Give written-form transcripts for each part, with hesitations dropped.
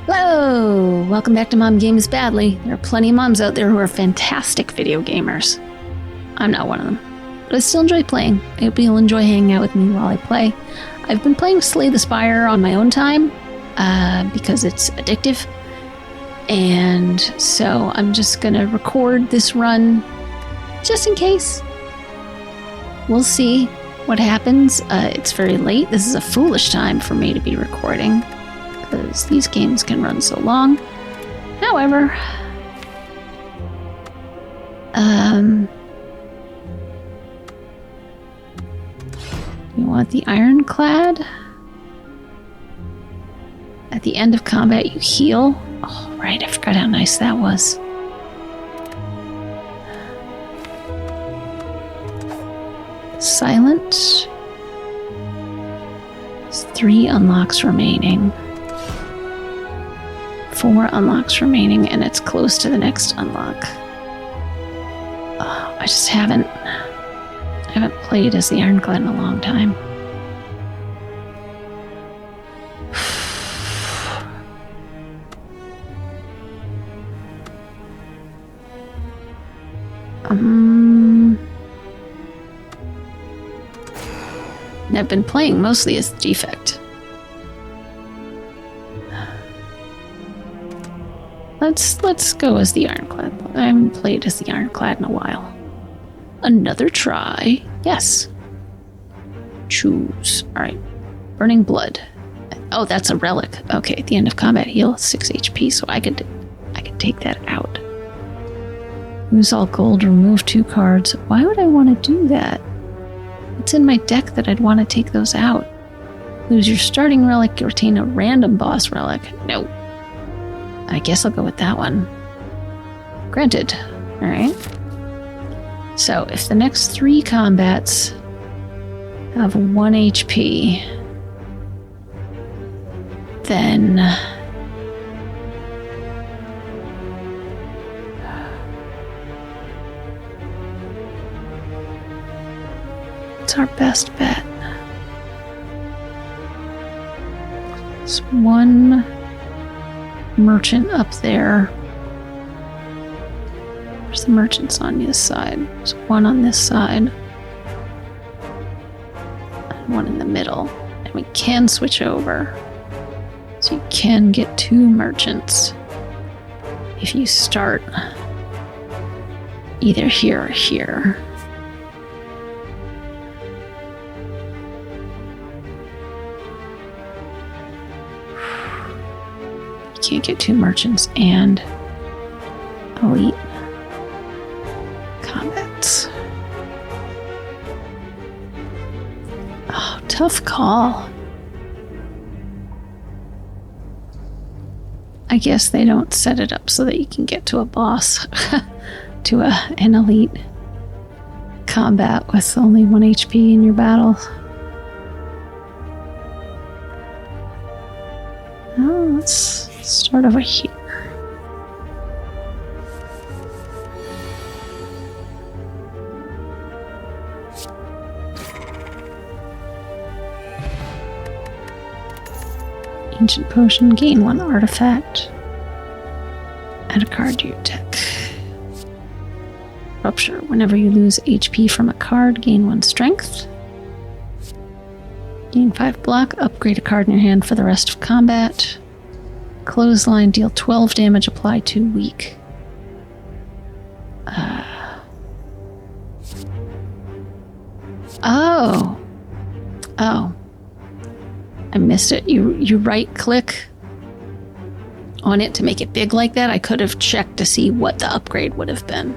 Hello! Welcome back to Mom Games Badly. There are plenty of moms out there who are fantastic video gamers. I'm not one of them, but I still enjoy playing. I hope you'll enjoy hanging out with me while I play. I've been playing Slay the Spire on my own time because it's addictive. And so I'm just going to record this run just in case. We'll see what happens. It's very late. This is a foolish time for me to be recording, because these games can run so long. However, you want the Ironclad? At the end of combat, you heal. Oh, right, I forgot how nice that was. Silent. There's 3 unlocks remaining. 4 unlocks remaining, and it's close to the next unlock. Oh, I just haven't played as the Ironclad in a long time. I've been playing mostly as Defect. Let's go as the Ironclad. I haven't played as the Ironclad in a while. Another try. Yes. Choose. Alright. Burning Blood. Oh, that's a relic. Okay, at the end of combat, heal 6 HP, so I could take that out. Lose all gold, remove 2 cards. Why would I want to do that? What's in my deck that I'd want to take those out? Lose your starting relic, retain a random boss relic. No. I guess I'll go with that one. Granted. Alright. So, if the next 3 combats have 1 HP, then what's our best bet? There's 1 merchant up there. There's the merchants on this side. There's 1 on this side. And 1 in the middle. And we can switch over. So you can get 2 merchants if you start either here or here. You can't get 2 merchants and elite combats. Oh, tough call. I guess they don't set it up so that you can get to a boss, to an elite combat with only 1 HP in your battles. Oh, let's start over here. Ancient Potion, gain 1 artifact. Add a card to your deck. Rupture, whenever you lose HP from a card, gain 1 strength. Gain 5 block, upgrade a card in your hand for the rest of combat. Clothesline, deal 12 damage, apply 2 weak. Oh. I missed it. You right click on it to make it big like that. I could have checked to see what the upgrade would have been.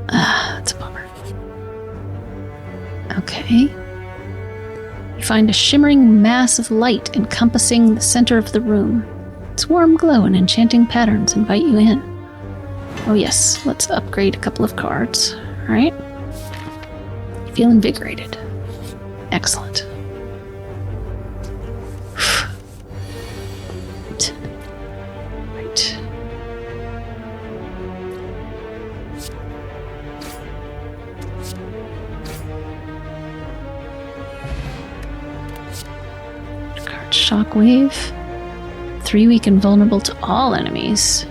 That's a bummer. Okay. You find a shimmering mass of light encompassing the center of the room. Its warm glow and enchanting patterns invite you in. Oh yes, let's upgrade a couple of cards. Alright. Feel invigorated. Excellent. Right. Card Shockwave. 3 week and vulnerable to all enemies.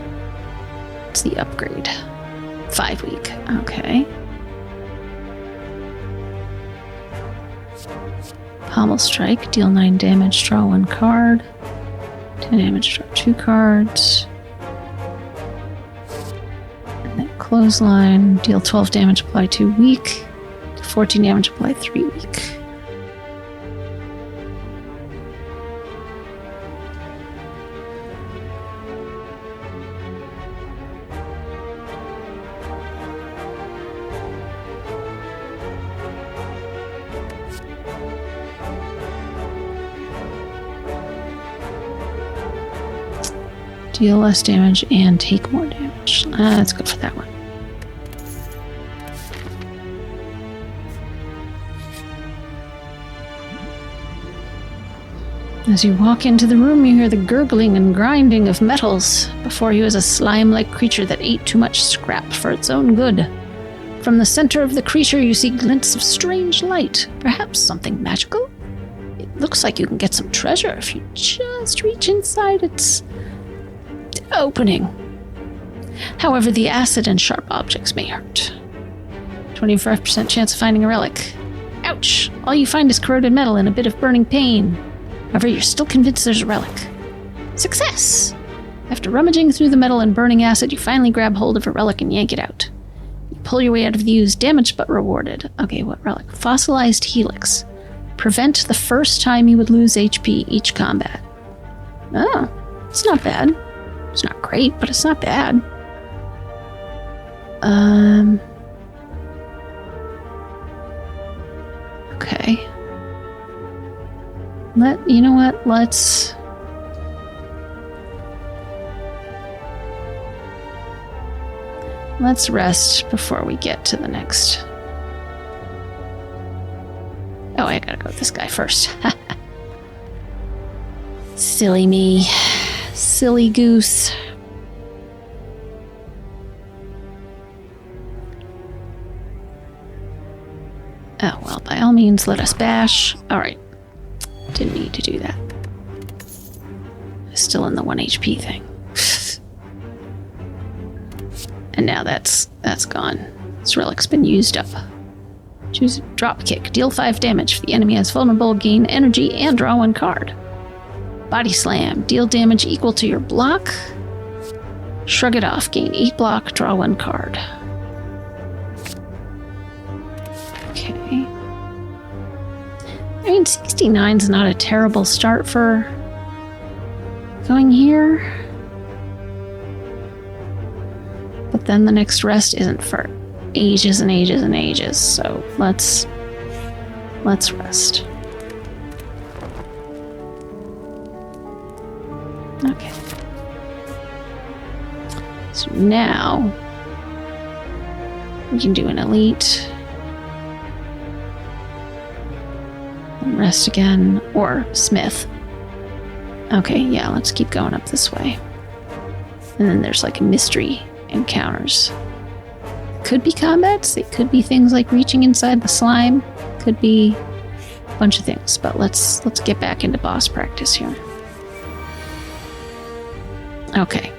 What's the upgrade? 5 week. Okay. Pommel Strike. Deal 9 damage. Draw 1 card. 10 damage. Draw 2 cards. And then Clothesline. Deal 12 damage. Apply 2 weak. 14 damage. Apply 3 weak. Deal less damage and take more damage. That's good for that one. As you walk into the room, you hear the gurgling and grinding of metals. Before you is a slime-like creature that ate too much scrap for its own good. From the center of the creature, you see glints of strange light. Perhaps something magical? It looks like you can get some treasure if you just reach inside its opening. However, the acid and sharp objects may hurt. 25% chance of finding a relic. Ouch! All you find is corroded metal and a bit of burning pain. However, you're still convinced there's a relic. Success! After rummaging through the metal and burning acid, you finally grab hold of a relic and yank it out. You pull your way out of the ooze, damaged but rewarded. Okay, what relic? Fossilized helix. Prevent the first time you would lose HP each combat. Oh, it's not bad. It's not great, but it's not bad. Okay. You know what? Let's rest before we get to the next. Oh, I gotta go with this guy first. Silly me. Silly goose. Oh, well, by all means, let us bash. Alright. Didn't need to do that. Still in the 1 HP thing. And now that's gone. This relic's been used up. Choose drop kick. Deal 5 damage. If the enemy has vulnerable, gain energy and draw 1 card. Body slam. Deal damage equal to your block. Shrug it off. Gain 8 block. Draw 1 card. Okay. I mean, 69's not a terrible start for going here. But then the next rest isn't for ages and ages and ages. So let's rest. Okay. So now we can do an elite. And rest again. Or Smith. Okay, yeah, let's keep going up this way. And then there's like mystery encounters. Could be combats. They could be things like reaching inside the slime. Could be a bunch of things. But let's get back into boss practice here. Okay.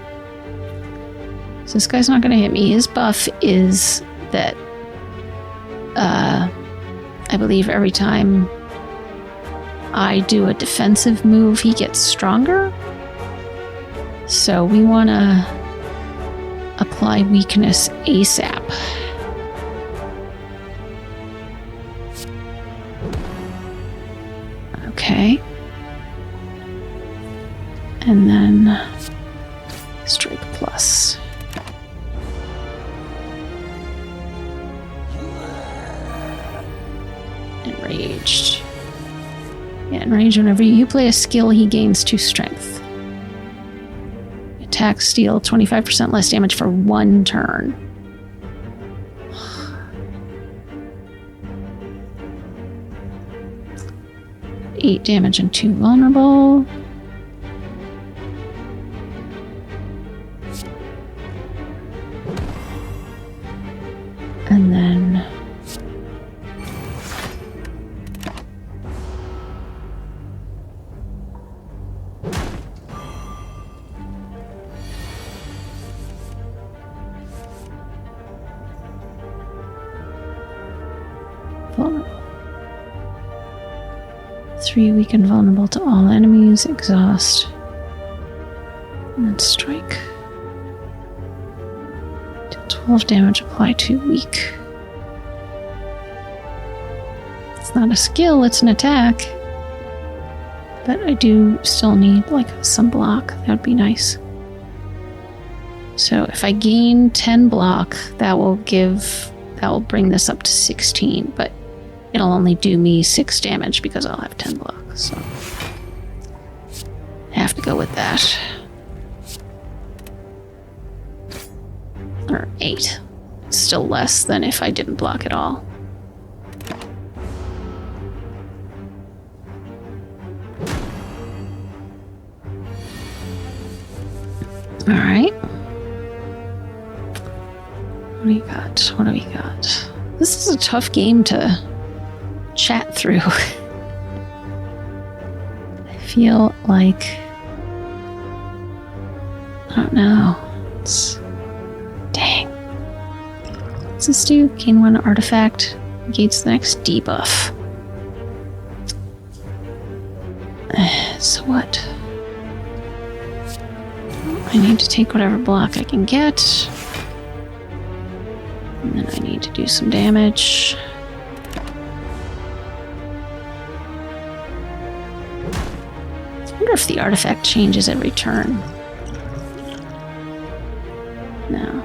So this guy's not going to hit me. His buff is that I believe every time I do a defensive move, he gets stronger. So we want to apply weakness ASAP. Okay. And then Strike Plus. Enraged. Yeah, enraged. Whenever you play a skill, he gains 2 strength. Attacks deal 25% less damage for 1 turn. Eight damage and 2 vulnerable. And then vulnerable. 3 weaken vulnerable to all enemies. Exhaust. And then strike. Deal 12 damage. Apply to weak. It's not a skill, it's an attack. But I do still need like some block. That would be nice. So if I gain 10 block, that will bring this up to 16, but it'll only do me 6 damage because I'll have 10 block. So I have to go with that. Or 8. It's still less than if I didn't block at all. Alright. What do you got? What do we got? This is a tough game to chat through. I feel like... I don't know. Dang. What's this do? Gain 1 artifact. Negates the next debuff. So what? I need to take whatever block I can get. And then I need to do some damage. I wonder if the artifact changes every turn. No.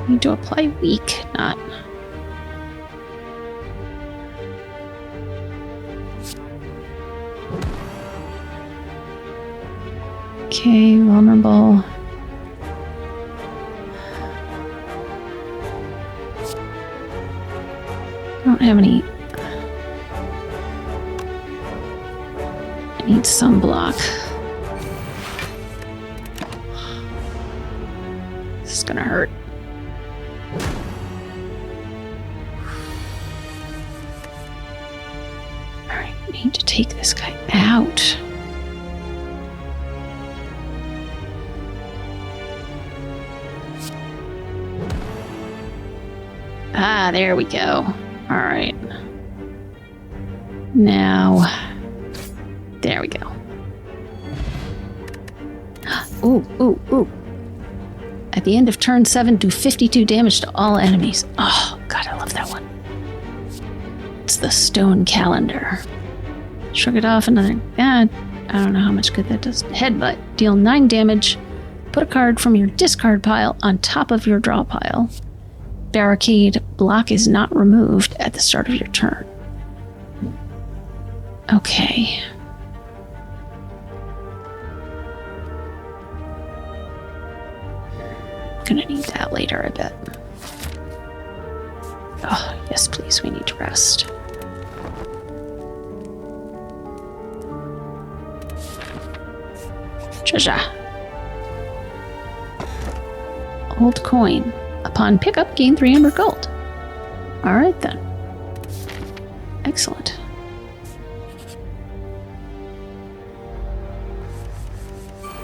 Need to apply weak, not... Okay, vulnerable. I don't have any... I need some block. This is gonna hurt. Alright, I need to take this guy out. Ah, there we go. Alright. Now... There we go. Ooh, ooh, ooh. At the end of turn 7, do 52 damage to all enemies. Oh, God, I love that one. It's the stone calendar. Shrug it off another... I don't know how much good that does. Headbutt. Deal 9 damage. Put a card from your discard pile on top of your draw pile. Barricade. Block is not removed at the start of your turn. Okay. Gonna need that later, I bet. Oh, yes, please. We need to rest. Treasure. Old coin. Upon pickup, gain 3 amber gold. Alright then. Excellent.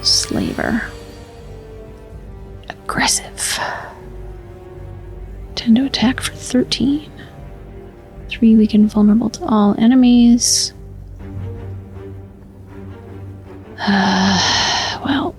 Slaver. Aggressive. Tend to attack for 13. 3 weaken vulnerable to all enemies. Well.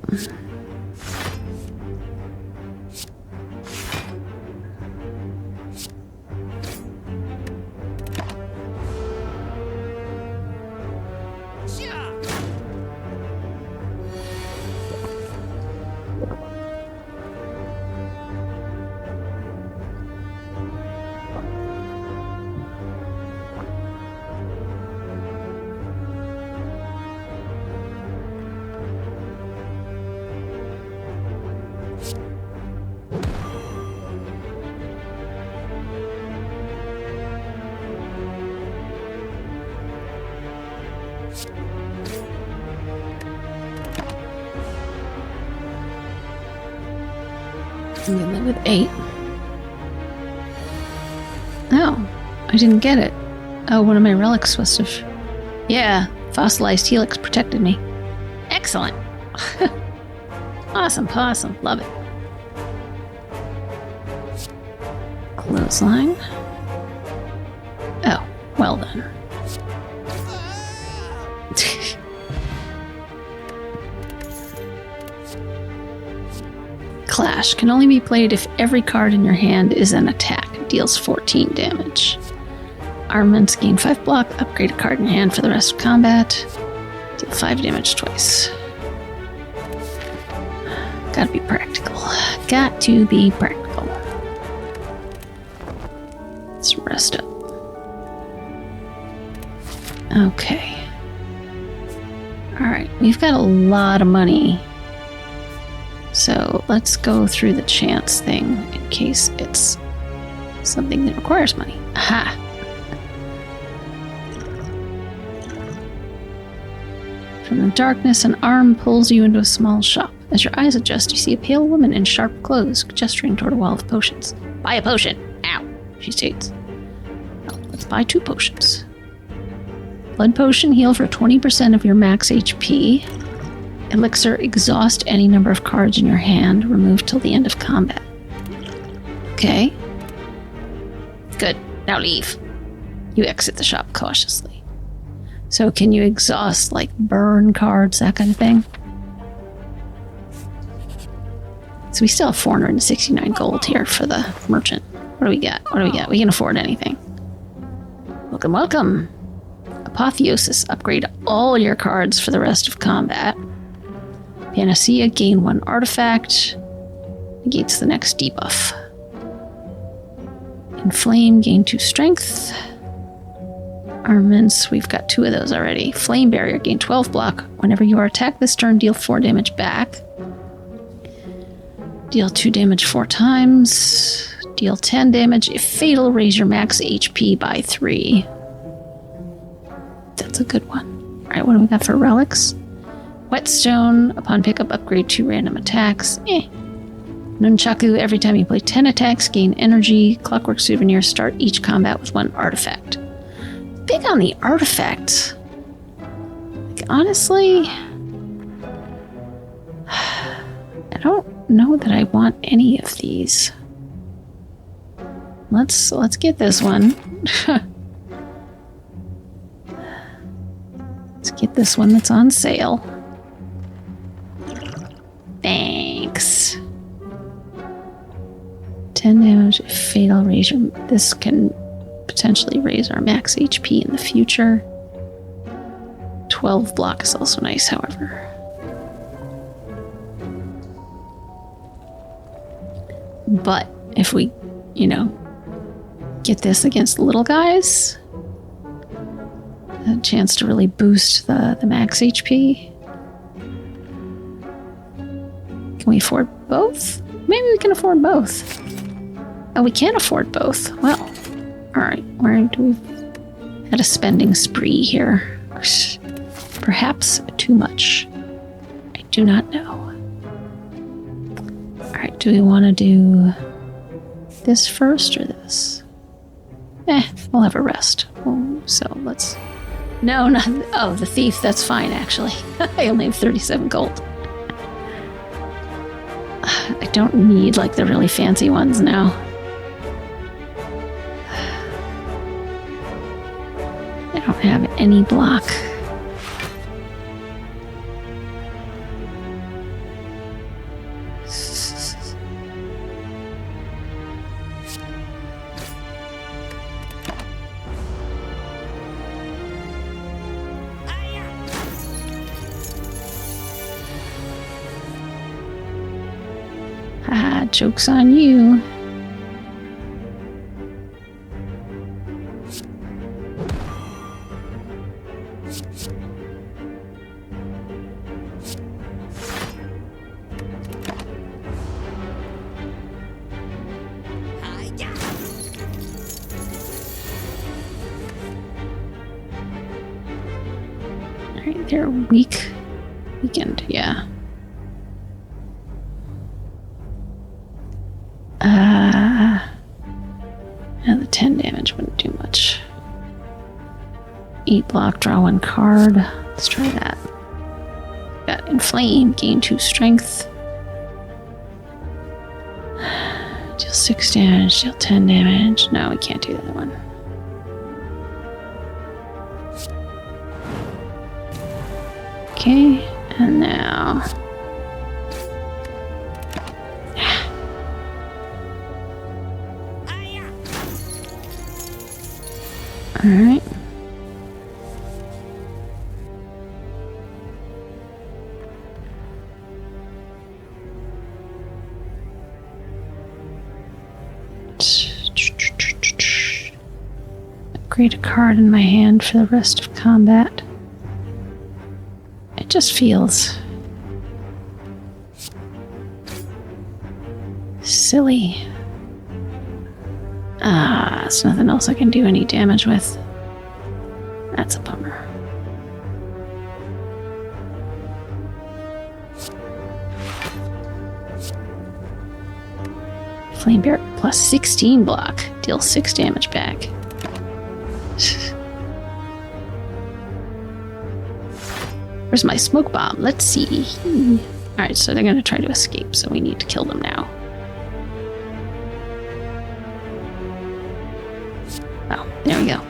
I'm gonna live with 8. Oh, I didn't get it. Oh, one of my relics must have... Yeah, fossilized helix protected me. Excellent. Awesome possum. Love it. Clothesline. Oh, well then. Clash can only be played if every card in your hand is an attack. Deals 14 damage. Armaments gain 5 block. Upgrade a card in your hand for the rest of combat. Deal 5 damage twice. Gotta be practical. Got to be practical. Let's rest up. Okay. Alright, we've got a lot of money. So let's go through the chance thing in case it's something that requires money. Aha! From the darkness, an arm pulls you into a small shop. As your eyes adjust, you see a pale woman in sharp clothes, gesturing toward a wall of potions. Buy a potion! Ow! She states. Well, let's buy 2 potions. Blood potion, heal for 20% of your max HP. Elixir, exhaust any number of cards in your hand, removed till the end of combat. Okay. Good. Now leave. You exit the shop cautiously. So can you exhaust, like, burn cards, that kind of thing? So we still have 469 gold here for the merchant. What do we got? What do we got? We can afford anything. Welcome, welcome. Apotheosis. Upgrade all your cards for the rest of combat. Panacea. Gain 1 artifact. Negates the next debuff. Inflame. Gain 2 strength. Armaments. We've got 2 of those already. Flame barrier. Gain 12 block. Whenever you are attacked this turn, deal 4 damage back. Deal 2 damage 4 times. Deal 10 damage. If fatal, raise your max HP by 3. That's a good one. Alright, what do we got for relics? Whetstone. Upon pickup, upgrade 2 random attacks. Nunchaku. Every time you play 10 attacks, gain energy. Clockwork souvenir. Start each combat with 1 artifact. Big on the artifacts. Like, honestly, I don't know that I want any of these. Let's get this one. Let's get this one that's on sale. Thanks. 10 damage, fatal, raise your... This can potentially raise our max HP in the future. 12 block is also nice, however. But if we, get this against little guys, a chance to really boost the max HP. Can we afford both? Maybe we can afford both. Oh, we can't afford both. Well, alright. Where do we... Had a spending spree here. Perhaps too much. I do not know. Alright, do we want to do this first or this? We'll have a rest. So let's... No, not... Oh, the thief. That's fine, actually. I only have 37 gold. I don't need, like, the really fancy ones now. I don't have any block. Joke's on you. Alright, they're weakened, yeah. The 10 damage wouldn't do much. 8 block, draw 1 card. Let's try that. Got Inflame, gain 2 strength. Deal 6 damage, deal 10 damage. No, we can't do that one. Okay, and now... Alright. Upgrade a card in my hand for the rest of combat. It just feels silly. There's nothing else I can do any damage with. That's a bummer. Flame Bear plus 16 block. Deal 6 damage back. Where's my smoke bomb? Let's see. Alright, so they're gonna try to escape, so we need to kill them now. Oh, there we go.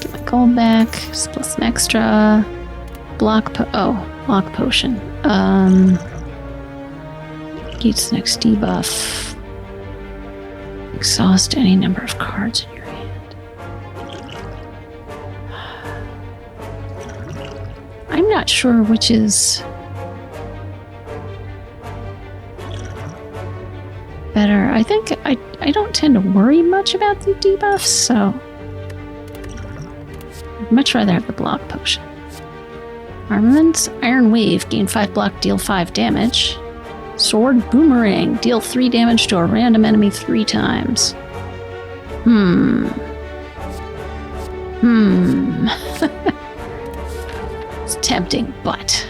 Get my gold back. Plus an extra. Block potion. Gates next debuff. Exhaust any number of cards in your hand. I'm not sure which is better. I think I don't tend to worry much about the debuffs, so I'd much rather have the block potion. Armaments, Iron Wave, gain 5 block, deal 5 damage. Sword Boomerang, deal 3 damage to a random enemy 3 times. It's tempting, but...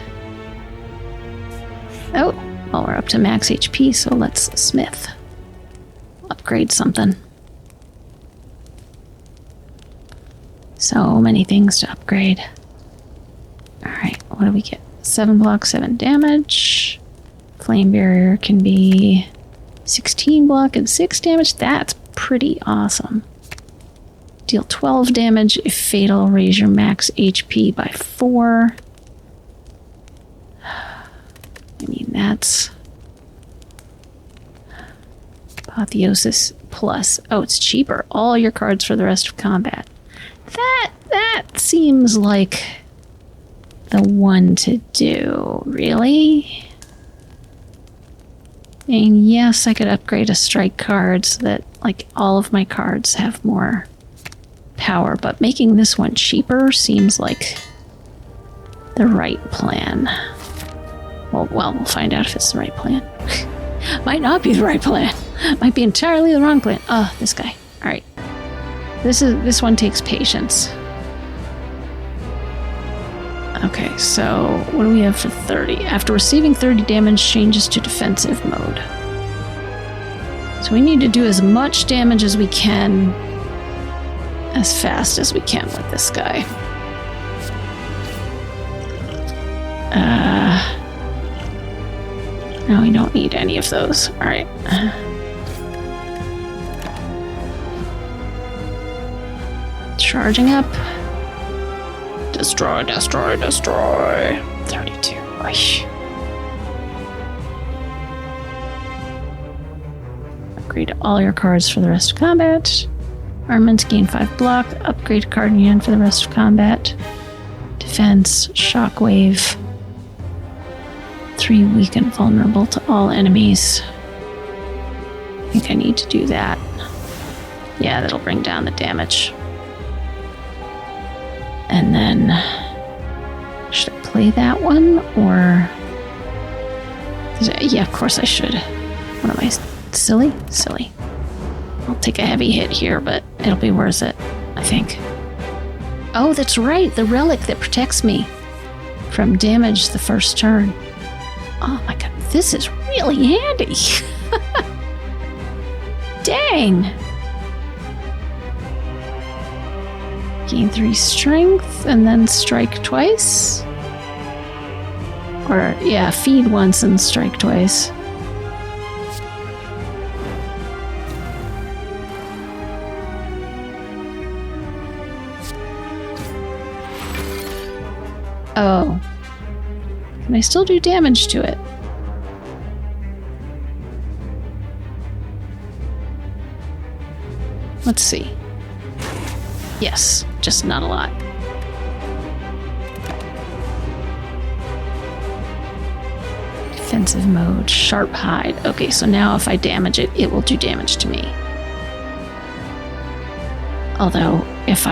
Oh, well, we're up to max HP, so let's smith. Upgrade something. So many things to upgrade. Alright, what do we get? 7 block, 7 damage. Flame Barrier can be 16 block and 6 damage. That's pretty awesome. Deal 12 damage if fatal. Raise your max HP by 4. I mean, that's... Apotheosis plus... Oh, it's cheaper. All your cards for the rest of combat. That seems like the one to do. Really? And yes, I could upgrade a strike card so that, like, all of my cards have more power, but making this one cheaper seems like the right plan. Well, we'll find out if it's the right plan. Might not be the right plan. Might be entirely the wrong plan. Oh, this guy. All right. This one takes patience. Okay, so what do we have for 30? After receiving 30 damage, changes to defensive mode. So we need to do as much damage as we can, as fast as we can with this guy. No, we don't need any of those. All right. Charging up. Destroy, destroy, destroy. 32. Oish. Upgrade all your cards for the rest of combat. Armaments, gain 5 block. Upgrade a card in your hand for the rest of combat. Defense, shockwave. 3 weak and vulnerable to all enemies. I think I need to do that. Yeah, that'll bring down the damage. And then, should I play that one, or... Yeah, of course I should. What am I, silly? Silly. I'll take a heavy hit here, but it'll be worth it, I think. Oh, that's right, the relic that protects me from damage the first turn. Oh my god, this is really handy. Dang! Gain 3 strength and then strike twice? Or, yeah, feed once and strike twice. Oh. Can I still do damage to it? Let's see. Yes, just not a lot. Defensive mode, sharp hide. Okay, so now if I damage it, it will do damage to me. Although, if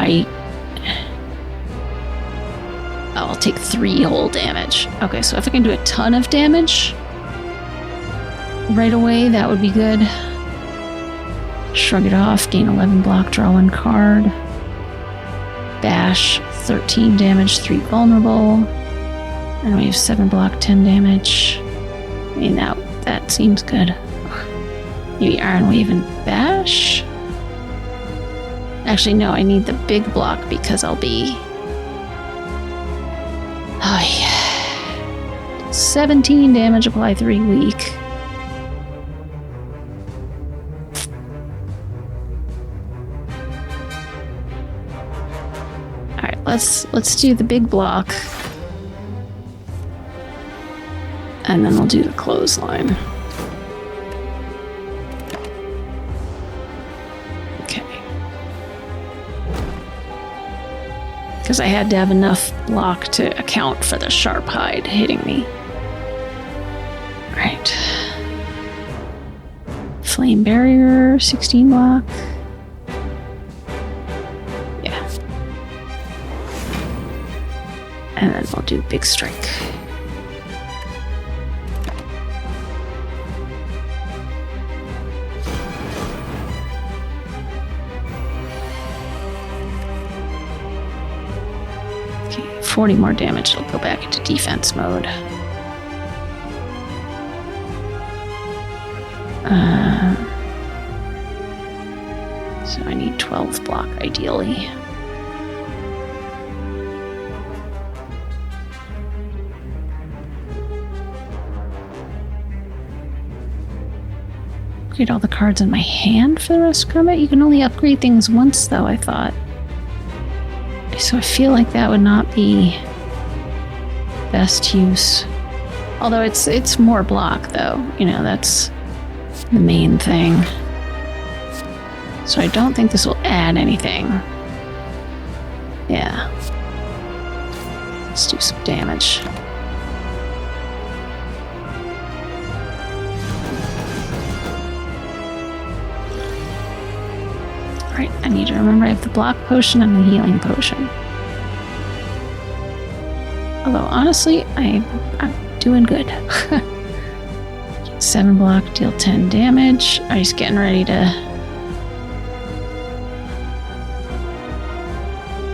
I'll take 3 whole damage. Okay, so if I can do a ton of damage right away, that would be good. Shrug it off, gain 11 block, draw 1 card. Bash, 13 damage, 3 vulnerable. And we have 7 block, 10 damage. I mean, that seems good. Maybe Iron Wave and Bash? Actually, no, I need the big block because I'll be... Oh, yeah. 17 damage, apply 3 weak. Alright, let's do the big block. And then we'll do the clothesline. Okay. Because I had to have enough block to account for the sharp hide hitting me. Right. Flame barrier, 16 block. Yeah. And then we'll do big strike. Okay, 40 more damage. It'll go back into defense mode. So I need 12 block ideally. Upgrade all the cards in my hand for the rest of combat. You can only upgrade things once though, I thought. So I feel like that would not be best use. Although it's more block though, you know, that's the main thing. So I don't think this will add anything. Yeah. Let's do some damage. Alright, I need to remember I have the block potion and the healing potion. Although honestly, I'm doing good. 7 block, deal 10 damage. I'm just getting ready to...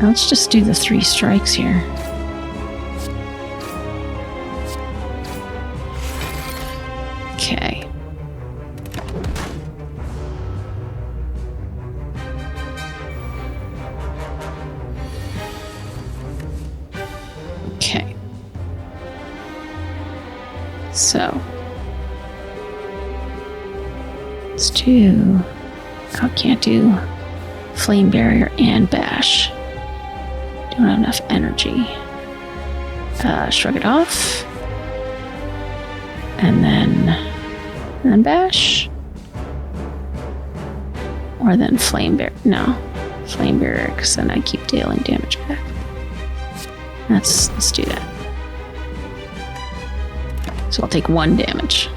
Let's just do the 3 strikes here. Okay. Okay. So. Let's do... I can't do Flame Barrier and Bash. Don't have enough energy. Shrug it off. And then Bash. Or then Flame Barrier. No. Flame Barrier, because then I keep dealing damage back. Let's do that. So I'll take 1 damage.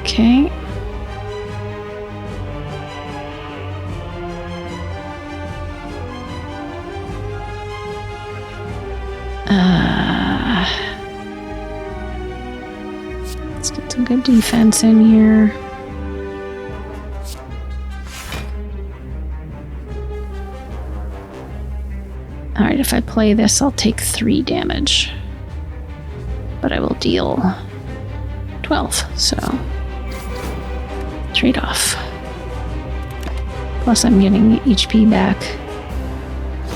Okay. Let's get some good defense in here. Alright, if I play this, I'll take 3 damage. but I will deal 12, so trade off. Plus I'm getting HP back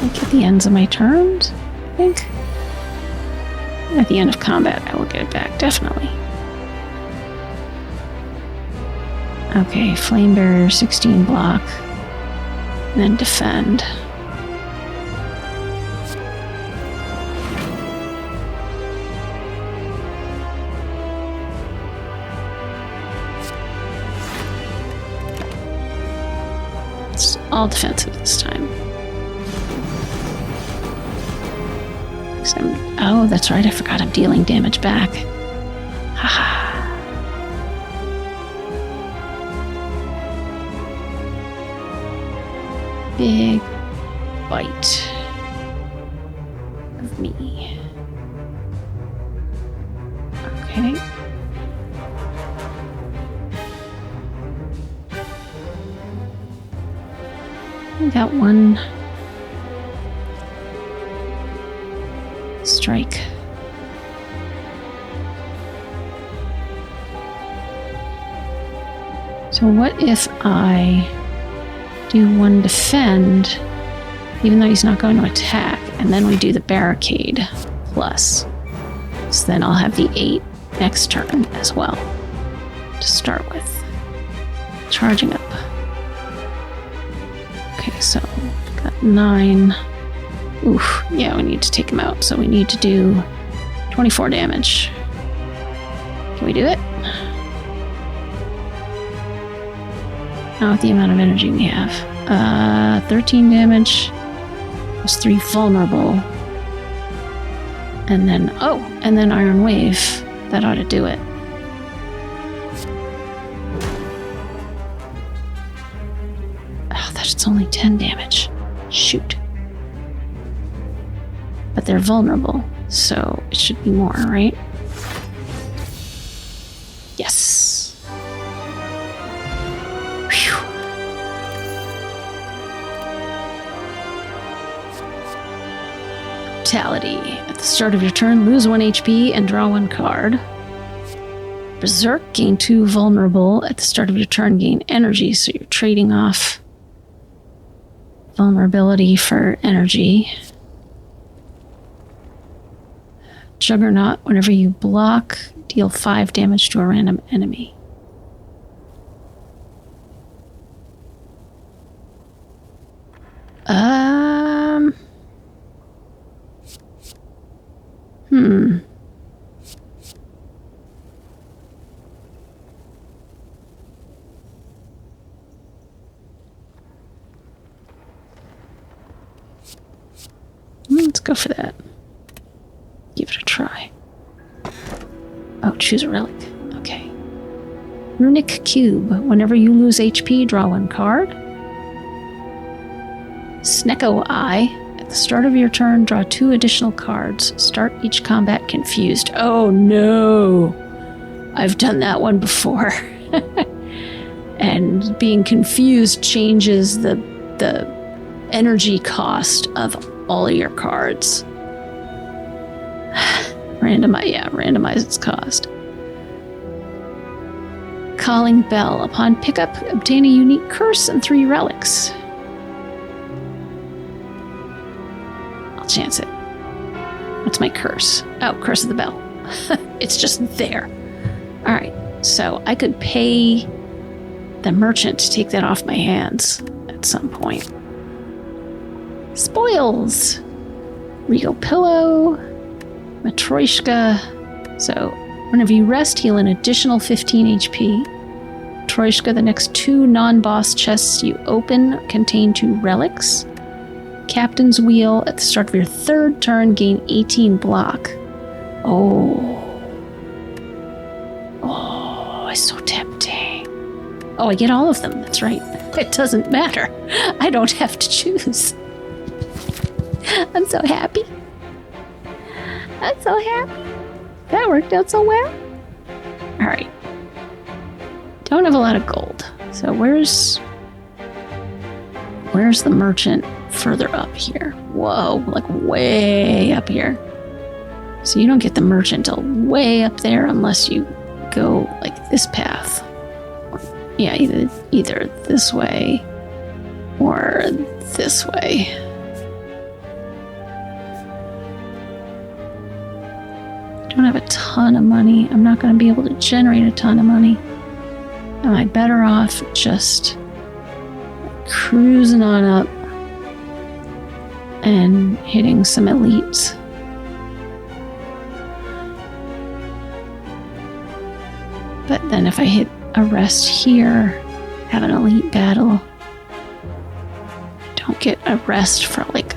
like at the ends of my turns, I think. At the end of combat, I will get it back, definitely. Okay, Flame Barrier, 16 block, and then defend. It's all defensive this time. Oh, that's right, I forgot I'm dealing damage back. Haha. Big bite of me. Okay. I got one strike. So what if I do one defend, even though he's not going to attack, and then we do the barricade plus. So then I'll have the 8 next turn as well to start with. Charging up. Okay, so got 9. Oof, yeah, we need to take him out, so we need to do 24 damage. Can we do it? Not with the amount of energy we have. 13 damage. Plus 3 vulnerable. And then, and then Iron Wave. That ought to do it. Oh, that's only 10 damage. Shoot. But they're vulnerable, so it should be more, right? Yes. Whew. Brutality. At the start of your turn, lose 1 HP and draw 1 card. Berserk, gain 2 vulnerable. At the start of your turn, gain energy, so you're trading off vulnerability for energy. Juggernaut, whenever you block, deal 5 damage to a random enemy. Let's go for that. Give it a try. Oh, choose a relic. Okay. Runic Cube. Whenever you lose HP, draw 1 card. Snecko Eye. At the start of your turn, draw 2 additional cards. Start each combat confused. Oh no! I've done that one before. And being confused changes the energy cost of all of your cards. Randomize its cost. Calling Bell. Upon pickup, obtain a unique curse and 3 relics. I'll chance it. What's my curse? Oh, Curse of the Bell. It's just there. Alright, so I could pay the merchant to take that off my hands at some point. Spoils! Regal Pillow. Matryoshka. So, whenever you rest, heal an additional 15 HP. Matryoshka, the next 2 non-boss chests you open contain 2 relics. Captain's Wheel, at the start of your 3rd turn, gain 18 block. Oh, it's so tempting. Oh, I get all of them, that's right. It doesn't matter. I don't have to choose. I'm so happy. I'm so happy. That worked out so well. Alright. Don't have a lot of gold. So where's the merchant further up here? Whoa, like way up here. So you don't get the merchant till way up there unless you go like this path. Yeah, either this way or this way. I don't have a ton of money. I'm not going to be able to generate a ton of money. Am I better off just cruising on up and hitting some elites? But then if I hit a rest here, have an elite battle, I don't get a rest for like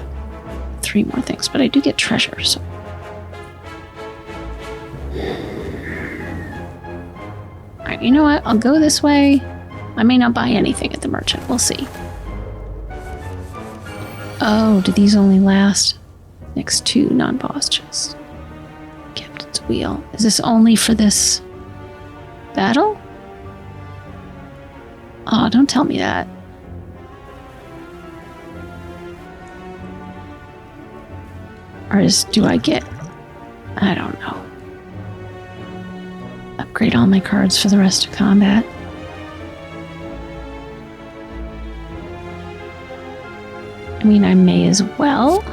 3 more things, but I do get treasure, so. Alright, you know what? I'll go this way. I may not buy anything at the merchant. We'll see. Oh, do these only last? Next 2 non-boss chests. Captain's Wheel. Is this only for this battle? Oh, don't tell me that. Or do I get... I don't know. Upgrade all my cards for the rest of combat. I mean, I may as well.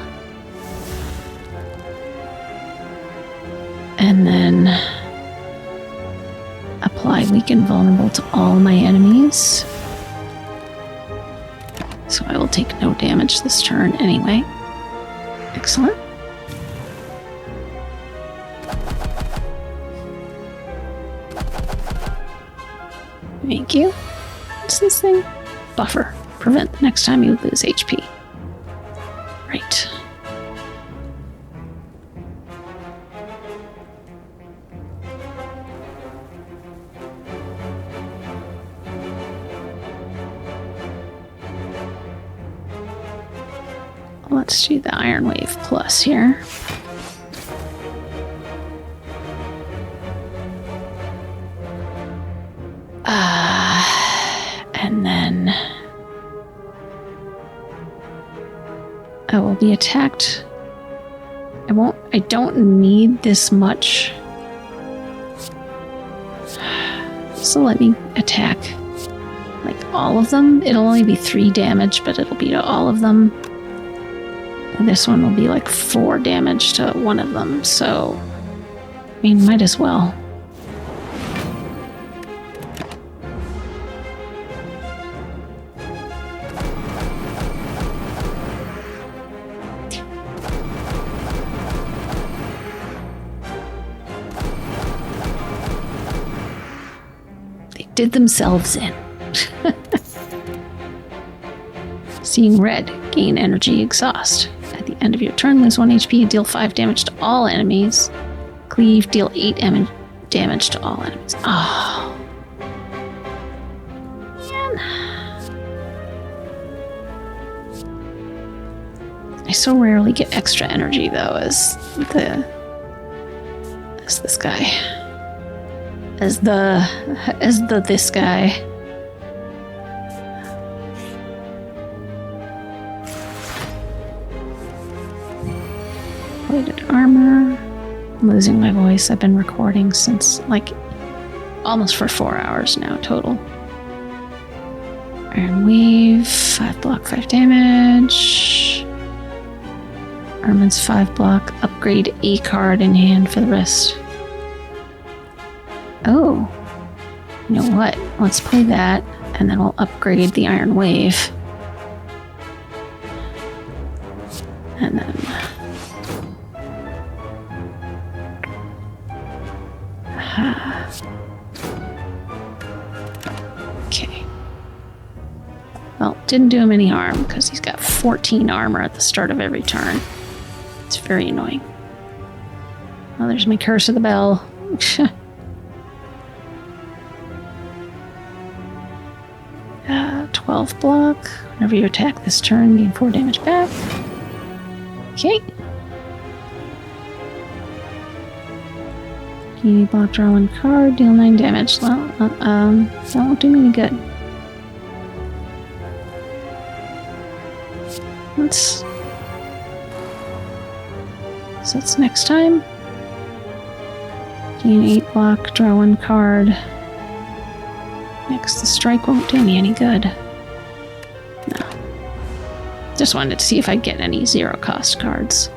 And then apply weaken vulnerable to all my enemies. So I will take no damage this turn anyway. Excellent. Thank you. What's this thing? Buffer. Prevent the next time you lose HP. Right. Let's do the Iron Wave Plus here. And then I will be attacked. I don't need this much. So let me attack like all of them. It'll only be 3 damage, but it'll be to all of them. And this one will be like 4 damage to one of them, so I mean, might as well. They did themselves in. Seeing red, gain energy exhaust. At the end of your turn, lose 1 HP, deal 5 damage to all enemies. Cleave, deal 8 damage to all enemies. Oh. Man. I so rarely get extra energy, though, as this guy. As this guy. Plated armor. I'm losing my voice. I've been recording since like almost for 4 hours now total. Iron Wave, 5 block, 5 damage. Armaments 5 block. Upgrade a card in hand for the rest. Oh, you know what? Let's play that, and then we'll upgrade the Iron Wave. And then... Okay. Well, didn't do him any harm, because he's got 14 armor at the start of every turn. It's very annoying. Oh, there's my Curse of the Bell. 12 block. Whenever you attack this turn, gain 4 damage back. Okay. You block, draw 1 card, deal 9 damage. Well, that won't do me any good. So that's next time. Gain 8 block, draw 1 card. Next, the strike won't do me any good. No. Just wanted to see if I'd get any 0 cost cards.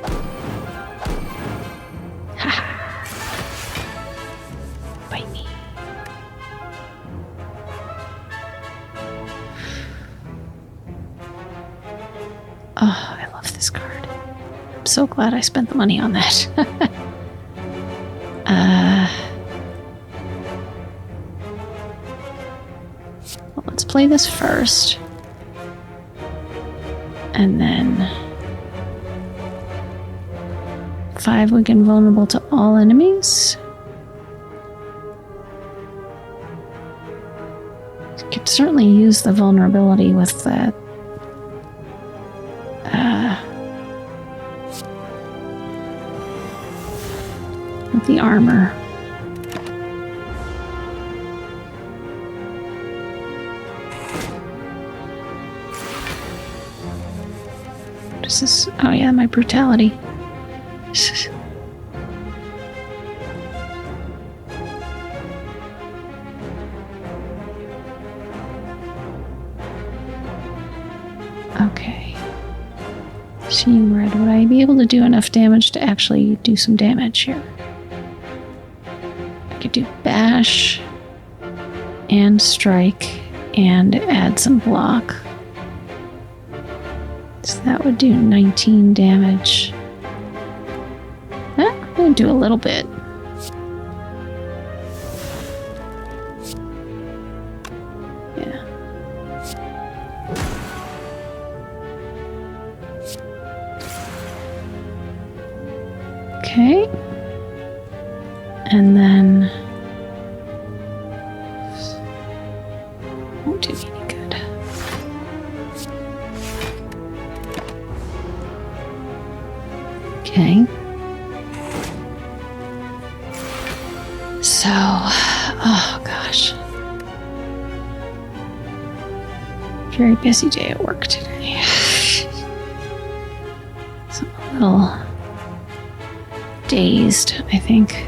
Haha. Bite me. Oh, I love this card. I'm so glad I spent the money on that. Well, let's play this first. And then 5 weaken vulnerable to all enemies. You could certainly use the vulnerability with that. With the armor. What is this? Oh yeah, my brutality. Okay. Seeing red, would I be able to do enough damage to actually do some damage here? I could do bash and strike and add some block. So that would do 19 damage. I'm going to do a little bit. Yeah. Okay. And then won't do me any good. Okay. So, oh gosh. Very busy day at work today. So I'm a little dazed, I think.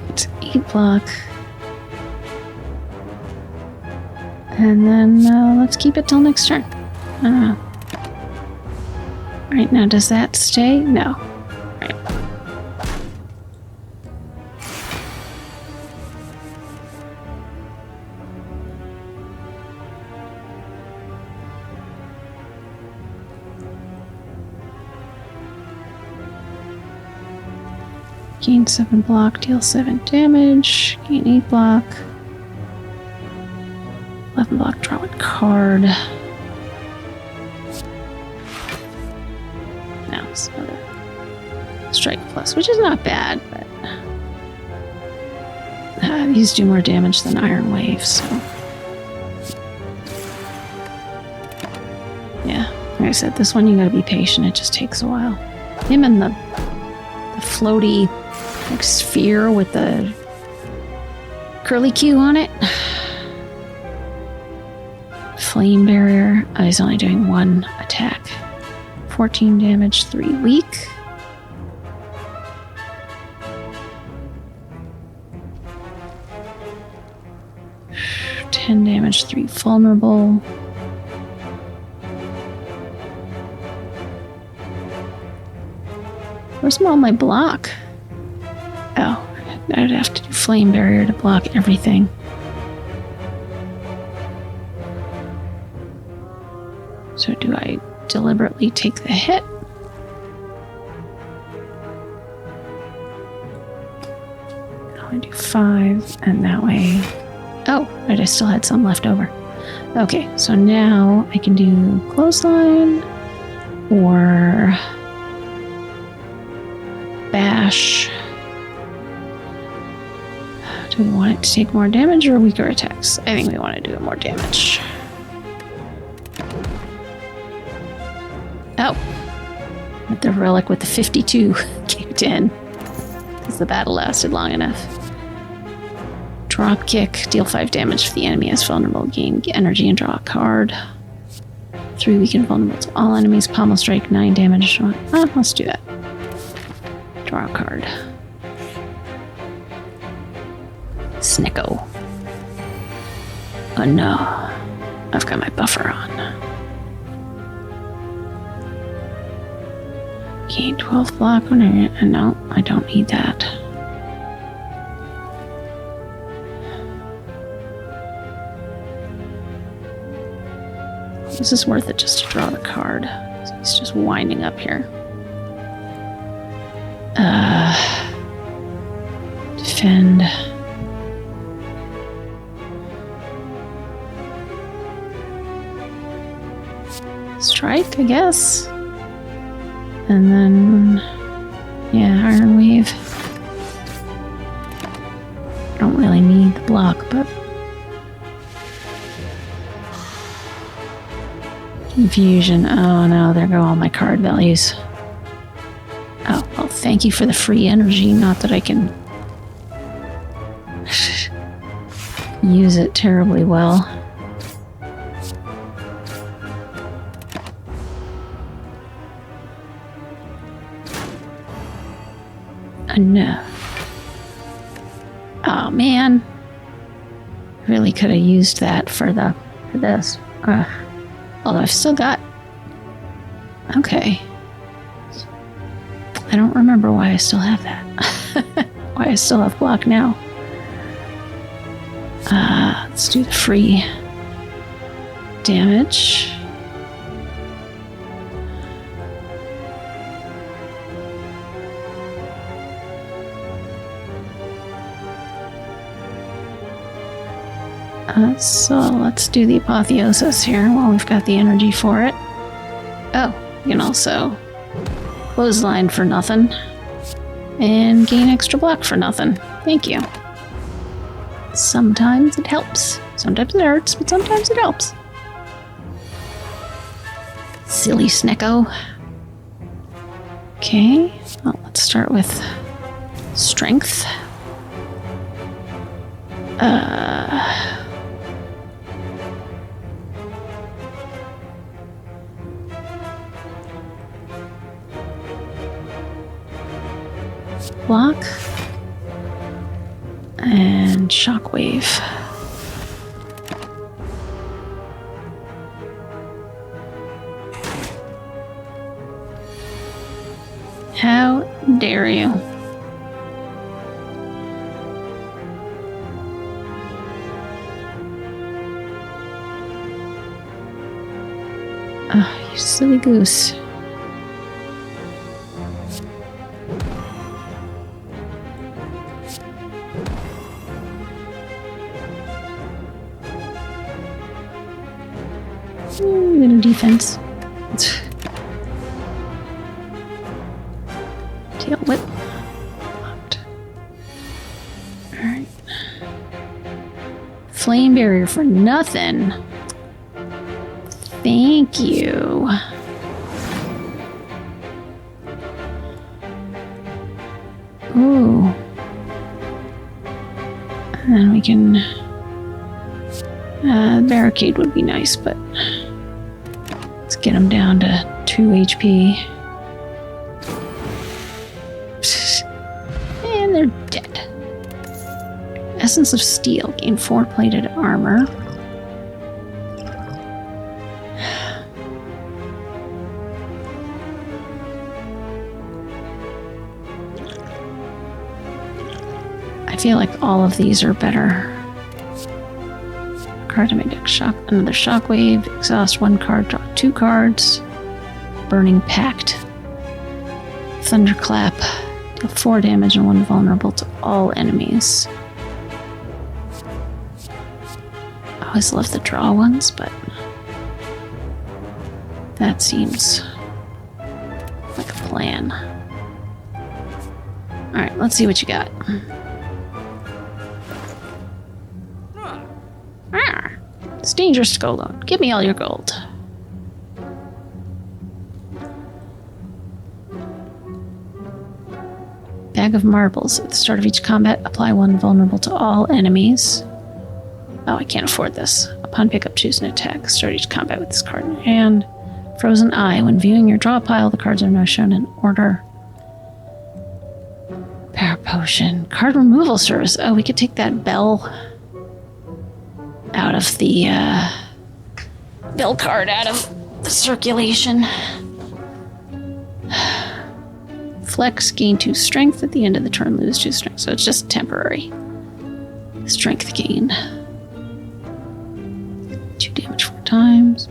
It's 8 block. And then let's keep it till next turn. Right now, does that stay? No. Right. Gain 7 block, deal 7 damage. Gain 8 block. 11 block, draw 1 card. Now it's another strike plus, which is not bad, but these do more damage than Iron Wave, so yeah. Like I said, this one you gotta be patient, it just takes a while. Him and the floaty like sphere with the curly Q on it. Flame barrier. Oh, he's only doing 1 attack. 14 damage, 3 weak. Ten damage, 3 vulnerable. Where's all my block? Oh, I'd have to do flame barrier to block everything. So do I deliberately take the hit? I'll do 5, and that way... Oh, right, I still had some left over. Okay, so now I can do clothesline, or bash. Do we want it to take more damage or weaker attacks? I think we want to do more damage. Oh, but the relic with the 52 kicked in because the battle lasted long enough. Drop kick, deal 5 damage if the enemy is vulnerable, gain energy and draw a card. 3 weaken vulnerable to all enemies, pommel strike, 9 damage. Let's do that. Draw a card. Snicko. Oh no. I've got my buffer on. Gain 12 block when no, I don't need that. Is this worth it just to draw the card? So he's just winding up here. Defend. Strike, I guess. And then, yeah, Iron Wave. I don't really need the block, but Confusion. Oh no, there go all my card values. Oh, well, thank you for the free energy. Not that I can use it terribly well. No. Oh man. Really could have used that for this. Although I've still got... Okay. I don't remember why I still have that. Why I still have block now. Let's do the free damage. So let's do the apotheosis here while we've got the energy for it. Oh, you can also clothesline for nothing and gain extra block for nothing. Thank you. Sometimes it helps. Sometimes it hurts, but sometimes it helps. Silly Snicko. Okay, well, let's start with strength. Block and shockwave. How dare you? Oh, you silly goose. Little defense. Tail whip. Blocked. Alright. Flame barrier for nothing. Thank you. Ooh. And then we can... barricade would be nice, but... Let's get him down to 2 HP. And they're dead. Essence of Steel. Gain 4 plated armor. I feel like all of these are better. Card to my deck. Another shockwave. Exhaust 1 card. Draw 2 cards. Burning Pact. Thunderclap. Deal 4 damage and 1 vulnerable to all enemies. I always love the draw ones, but that seems like a plan. Alright, let's see what you got. It's dangerous to go alone. Give me all your gold. Bag of marbles. At the start of each combat, apply 1 vulnerable to all enemies. Oh, I can't afford this. Upon pickup, choose an attack. Start each combat with this card in your hand. Frozen Eye. When viewing your draw pile, the cards are now shown in order. Power potion. Card removal service. Oh, we could take that bell out of the bell card out of the circulation. Flex, gain 2 strength at the end of the turn, lose 2 strength. So it's just temporary strength gain. 2 damage 4 times.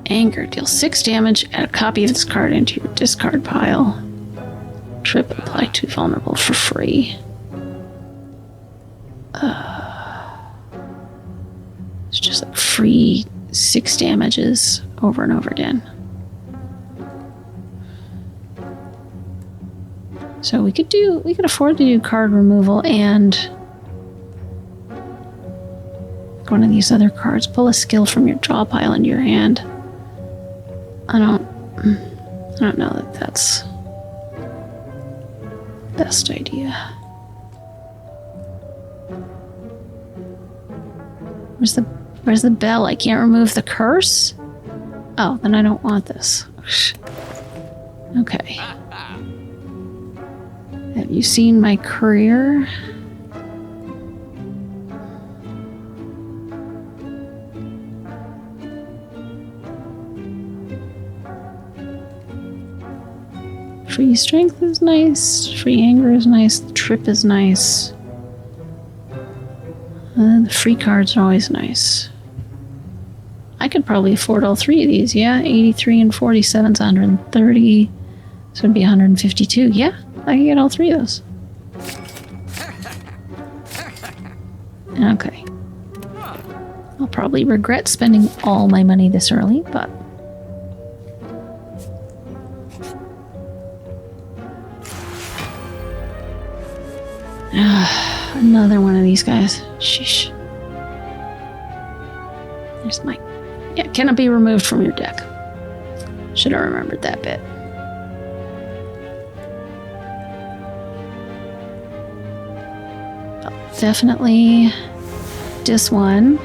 Anger, deal 6 damage. Add a copy of this card into your discard pile. Trip, apply 2 vulnerable for free. It's just like free 6 damages over and over again. So we could afford to do card removal and one of these other cards. Pull a skill from your draw pile into your hand. I don't know that that's the best idea. Where's the bell? I can't remove the curse? Oh, then I don't want this. Okay. Have you seen my career? Free strength is nice. Free anger is nice. The trip is nice. The free cards are always nice. I could probably afford all 3 of these, yeah? 83 and 47 is 130. So it'd be 152. Yeah, I can get all 3 of those. Okay. I'll probably regret spending all my money this early, but... another one of these guys. Sheesh. There's my... Yeah, cannot be removed from your deck. Should have remembered that bit. Oh, definitely this one.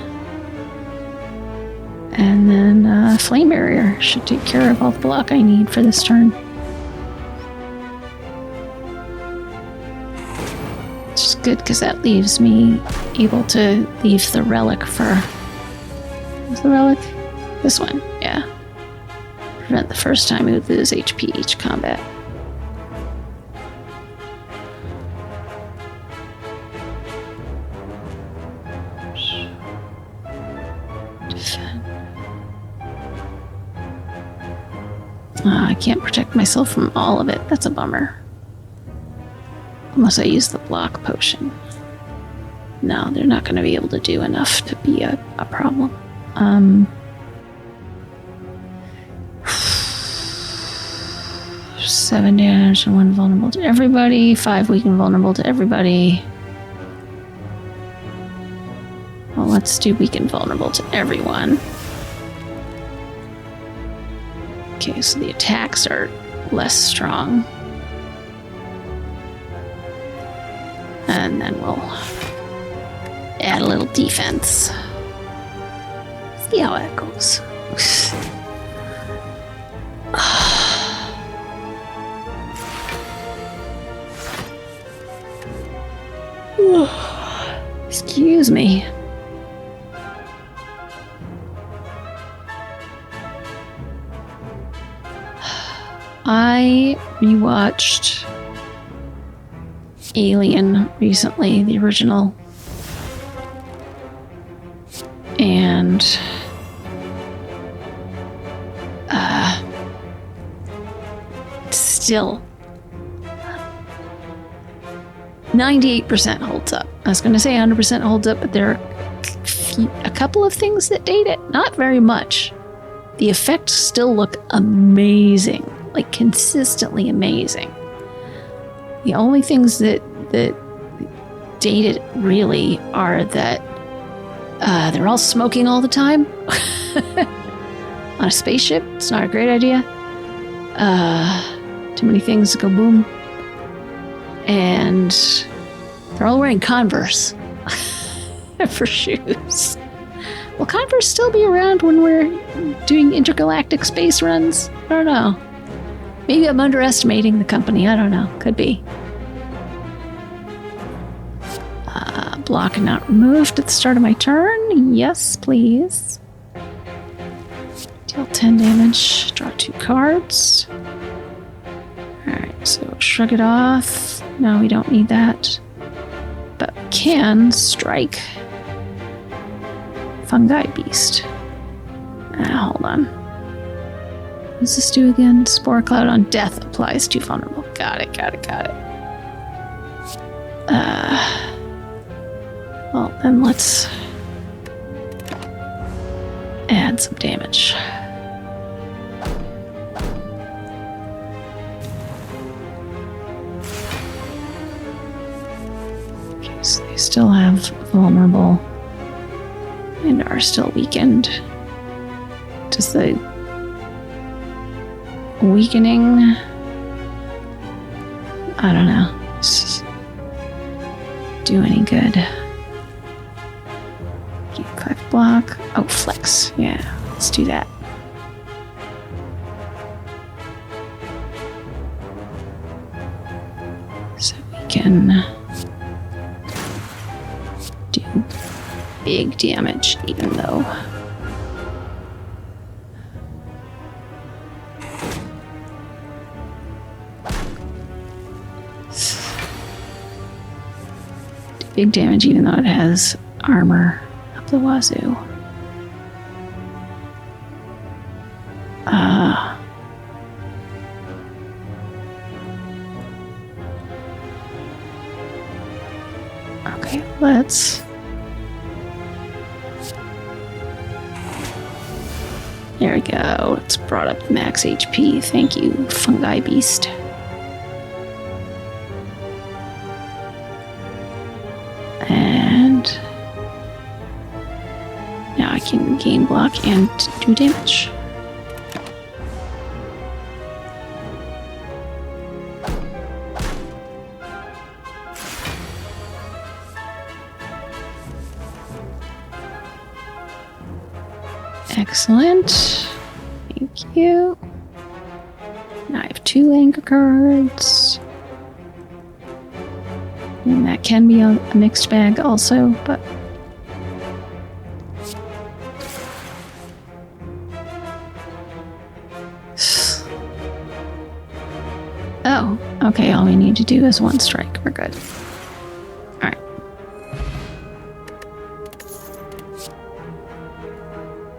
And then Flame Barrier should take care of all the block I need for this turn. Which is good because that leaves me able to leave the relic for... What's the relic? This one, yeah. Prevent the first time you would lose HP each combat. Defend. Oh, I can't protect myself from all of it. That's a bummer. Unless I use the block potion. No, they're not going to be able to do enough to be a problem. 7 damage and 1 vulnerable to everybody. 5 weak and vulnerable to everybody. Well, let's do weak and vulnerable to everyone. Okay, so the attacks are less strong. And then we'll add a little defense. See how that goes. Excuse me. I rewatched Alien recently, the original. And still 98% holds up. I was going to say 100% holds up, but there are a couple of things that date it. Not very much. The effects still look amazing, like consistently amazing. The only things that date it really are that they're all smoking all the time on a spaceship. It's not a great idea. Too many things go boom. And they're all wearing Converse for shoes. Will Converse still be around when we're doing intergalactic space runs? I don't know. Maybe I'm underestimating the company. I don't know. Could be. block not removed at the start of my turn. Yes, please. Deal 10 damage. Draw 2 cards. Alright, so shrug it off. No, we don't need that. But we can strike. Fungi Beast. Hold on. What does this do again? Spore Cloud on death applies to vulnerable. Got it. Well, then let's add some damage. Okay, so they still have vulnerable and are still weakened. Does the weakening... I don't know. Do any good. Keep 5 block. Oh, flex. Yeah, let's do that. So we can do big damage, even though big damage, even though it has armor up the wazoo. Okay, let's... There we go. It's brought up max HP. Thank you, Fungi Beast. And now I can gain block and do damage. Excellent. Thank you. Now I have 2 anchor cards. And that can be a mixed bag also, but... Oh, okay, all we need to do is 1 strike. We're good. Alright.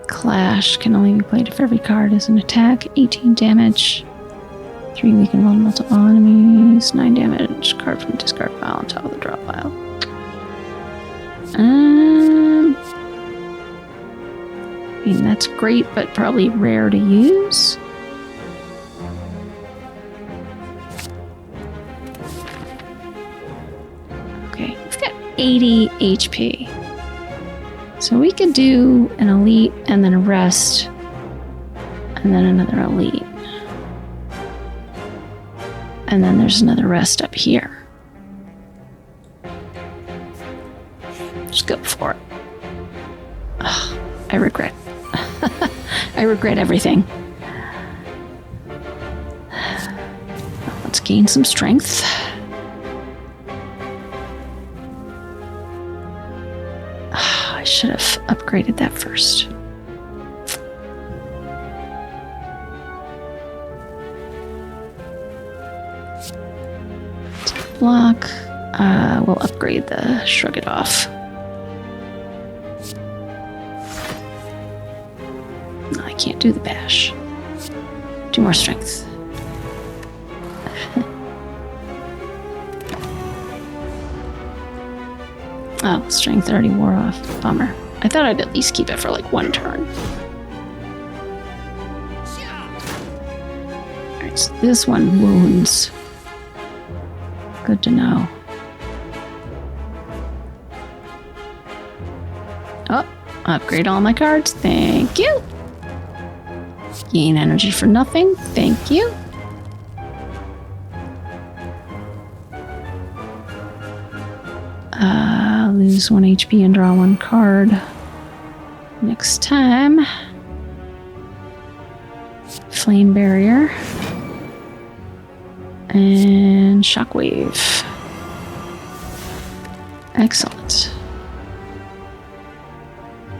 Clash can only be played if every card is an attack. 18 damage. 3 weaken vulnerable to all enemies. 9 damage. Card from discard pile on top of the draw pile. I mean, that's great, but probably rare to use. Okay, we've got 80 HP. So we could do an elite and then a rest and then another elite. And then there's another rest up here. Just go for it. Ugh, I regret. I regret everything. Let's gain some strength. I should have upgraded that first. Block. We'll upgrade the shrug it off. No, I can't do the bash. 2 more strength. Oh, strength already wore off. Bummer. I thought I'd at least keep it for like 1 turn. Alright, so this one wounds. Good to know. Oh, upgrade all my cards. Thank you. Gain energy for nothing. Thank you. Lose 1 HP and draw 1 card. Next time. Flame Barrier. And Shockwave. Excellent.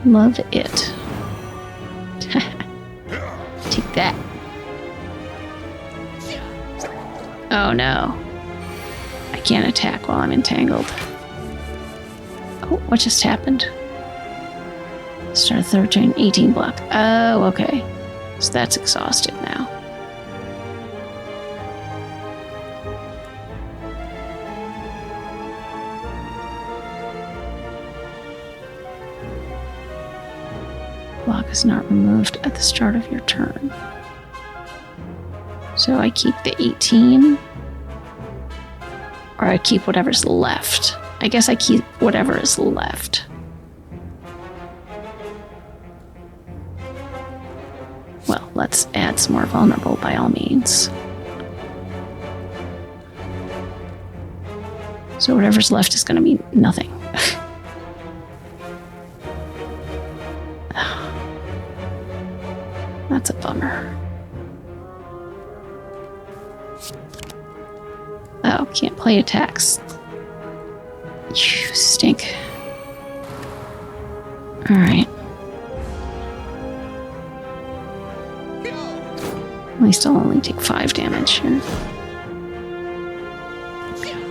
Love it. Take that. Oh no. I can't attack while I'm entangled. Oh, what just happened? Start a third turn, 18 block. Oh, okay. So that's exhausted now. Block is not removed at the start of your turn. So I keep the 18. Or I keep whatever's left. I guess I keep whatever is left. Well, let's add some more vulnerable by all means. So whatever's left is going to be nothing. That's a bummer. Oh, can't play attacks. You stink. Alright. At least I'll only take 5 damage here.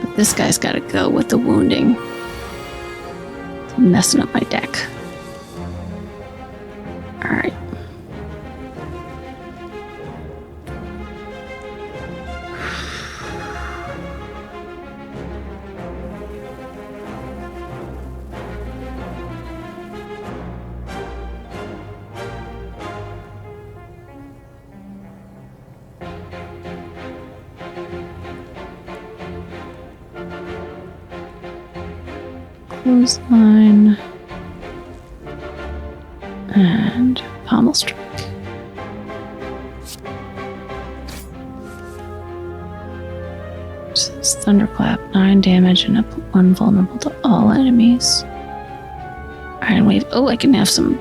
But this guy's gotta go with the wounding. It's messing up my deck. Alright. Clothesline and pommel strike. So it's thunderclap, 9 damage and 1 vulnerable to all enemies. Alright, wait. Oh, I can have some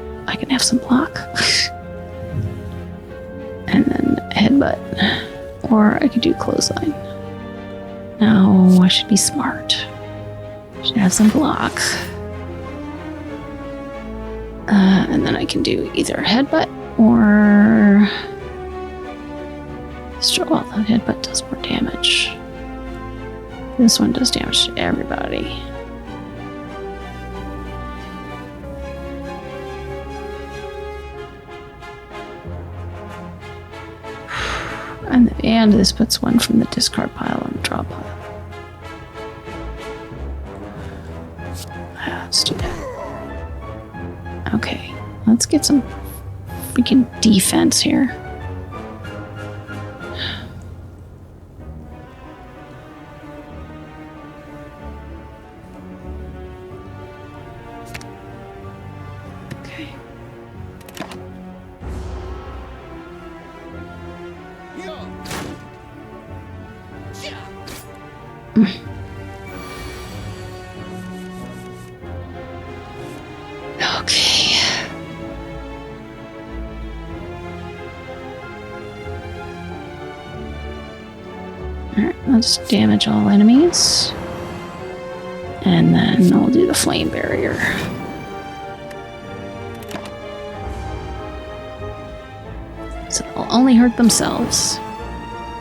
block. And then headbutt. Or I could do clothesline. No, I should be smart. Should have some block. And then I can do either headbutt or... Well, the headbutt does more damage. This one does damage to everybody. And this puts one from the discard pile on the draw pile. Let's do that. Okay, let's get some freaking defense here. Okay. Okay. Alright, let's damage all enemies. And then I'll do the flame barrier. So they'll only hurt themselves.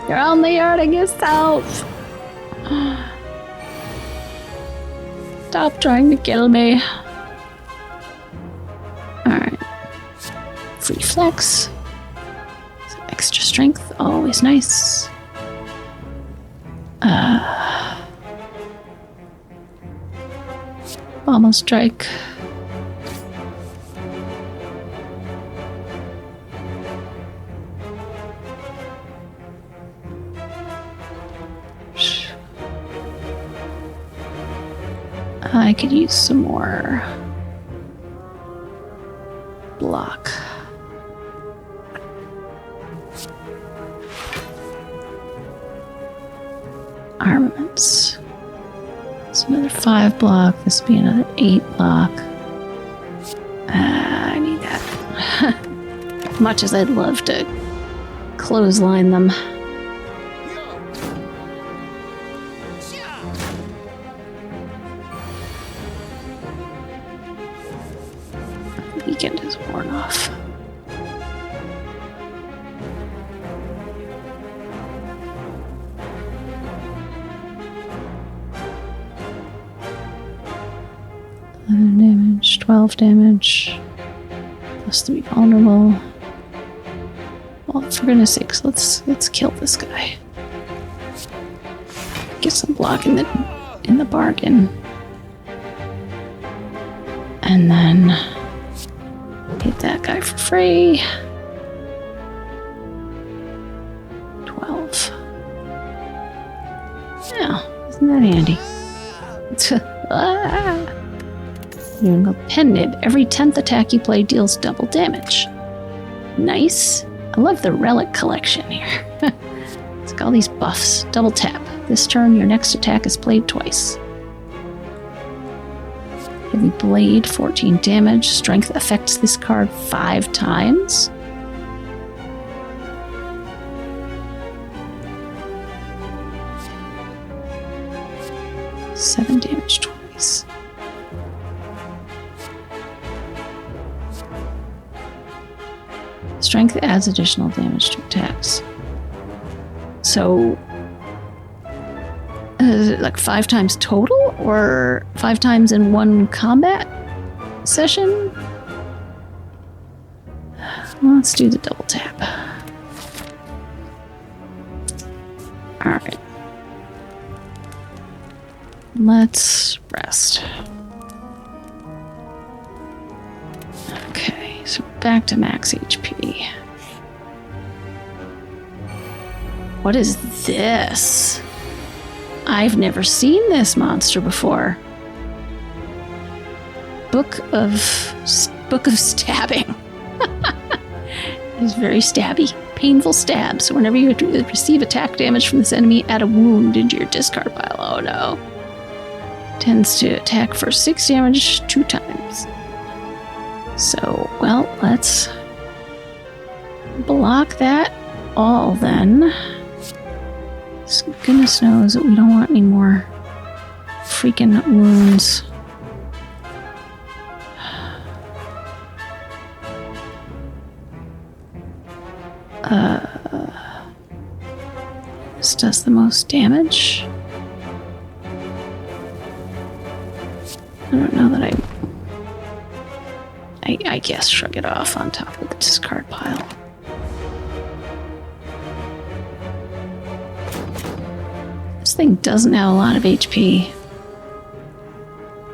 You're only hurting yourself! Stop trying to kill me. Alright. Free flex. Some extra strength, always nice. Pommel strike. I could use some more block. Armaments. It's another 5 block. This will be another 8 block. I need that. As much as I'd love to clothesline them. 11 damage, 12 damage, plus 3 vulnerable. Well, for goodness sakes, let's kill this guy. Get some block in the bargain. And then hit that guy for free. 12. Yeah, isn't that handy? Doing appended. Every 10th attack you play deals double damage. Nice. I love the relic collection here. It's got all these buffs. Double tap. This turn, your next attack is played twice. Heavy Blade, 14 damage. Strength affects this card 5 times. Seven damage twice. Strength adds additional damage to attacks. So, is it like 5 times total, or 5 times in one combat session? Well, let's do the double tap. Alright. Let's rest. Okay, so back to max HP. What is this? I've never seen this monster before. Book of Stabbing. It's very stabby. Painful stabs. Whenever you receive attack damage from this enemy, add a wound into your discard pile. Oh no. Tends to attack for 6 damage 2 times. So, well, let's block that all then. Goodness knows that we don't want any more freaking wounds. This does the most damage. I don't know that I guess shrug it off on top of the discard pile. This thing doesn't have a lot of HP.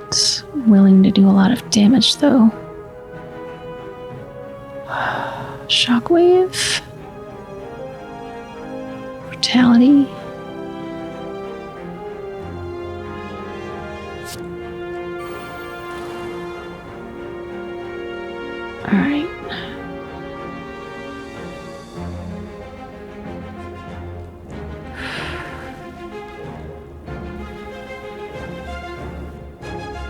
It's willing to do a lot of damage though. Shockwave. Brutality. Alright.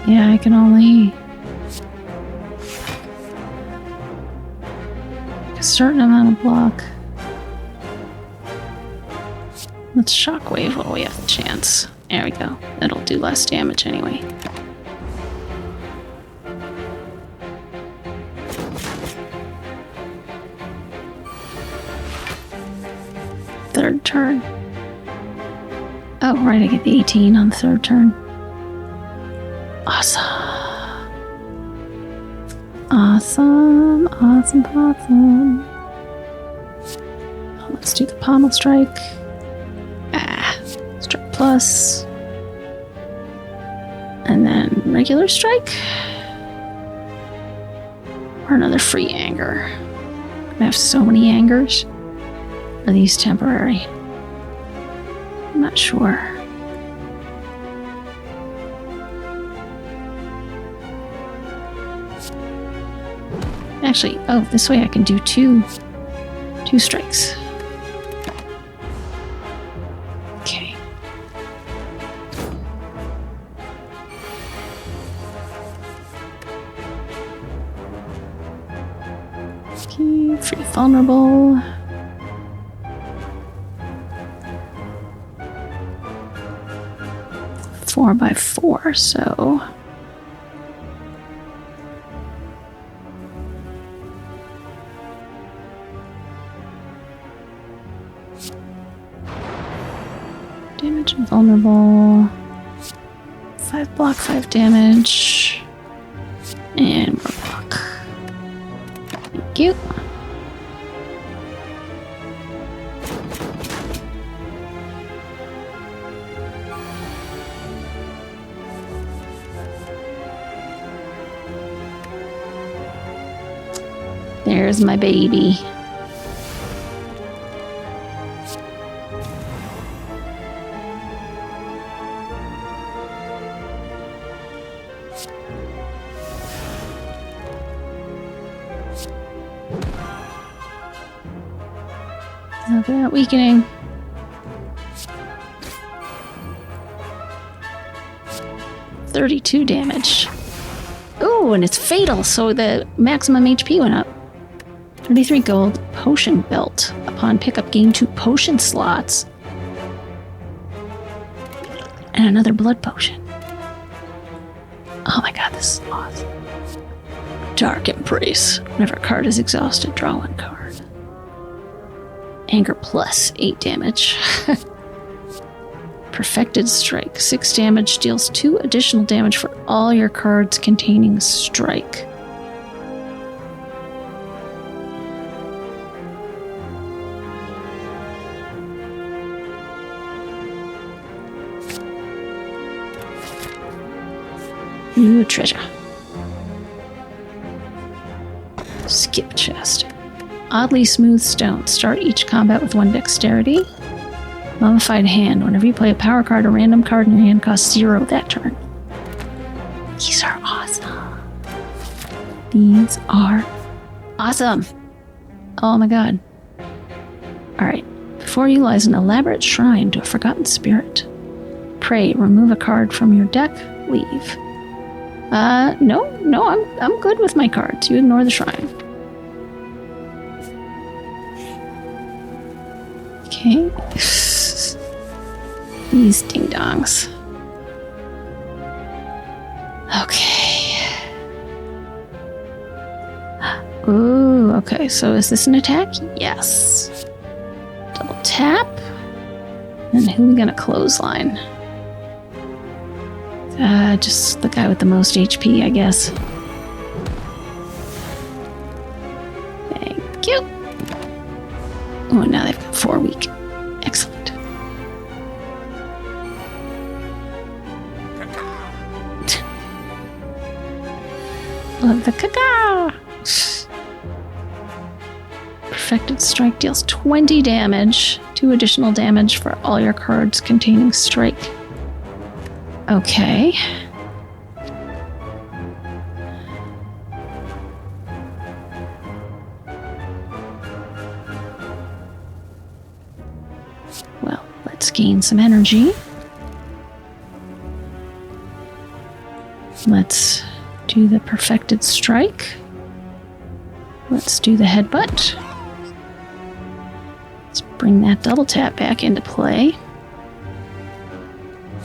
Yeah, I can only a certain amount of block. Let's shockwave while we have the chance. There we go. That'll do less damage anyway. Third turn. Oh, right, I get the 18 on the third turn. Awesome. Awesome, awesome, awesome. Let's do the pommel strike. Strike plus. And then regular strike. Or another free anger. I have so many angers. Are these temporary? I'm not sure. Actually, oh, this way I can do two strikes. Okay. Okay, free vulnerable. Four by 4, so damage and vulnerable. 5 block, 5 damage. And more block. Thank you. There's my baby. Look at that weakening. $32 damage. Ooh, and it's fatal, so the maximum HP went up. 33 gold, potion belt. Upon pickup, gain 2 potion slots. And another blood potion. Oh my god, this is awesome. Dark Embrace. Whenever a card is exhausted, draw 1 card. Anger plus 8 damage. Perfected Strike. 6 damage, deals 2 additional damage for all your cards containing strike. Ooh, treasure. Skip chest. Oddly smooth stone. Start each combat with 1 dexterity. Mummified hand. Whenever you play a power card, a random card in your hand costs 0 that turn. These are awesome. These are awesome. Oh my god. Alright. Before you lies an elaborate shrine to a forgotten spirit. Pray, remove a card from your deck, leave. No, I'm good with my cards. You ignore the shrine. Okay. These ding-dongs. Okay. Ooh, okay, so is this an attack? Yes. Double tap. And who are we gonna clothesline? Just the guy with the most HP, I guess. Thank you. Oh, now they've got 4 weak. Excellent. Love the caca. Perfected Strike deals 20 damage, 2 additional damage for all your cards containing strike. Okay. Well, let's gain some energy. Let's do the Perfected Strike. Let's do the headbutt. Let's bring that double tap back into play.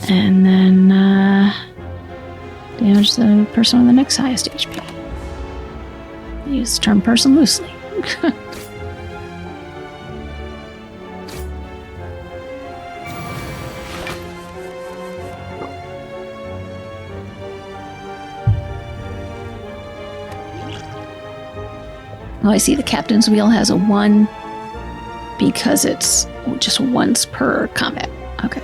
And then damage the person with the next highest HP. I use the term person loosely. Oh, I see the captain's wheel has a 1 because it's just once per combat. Okay.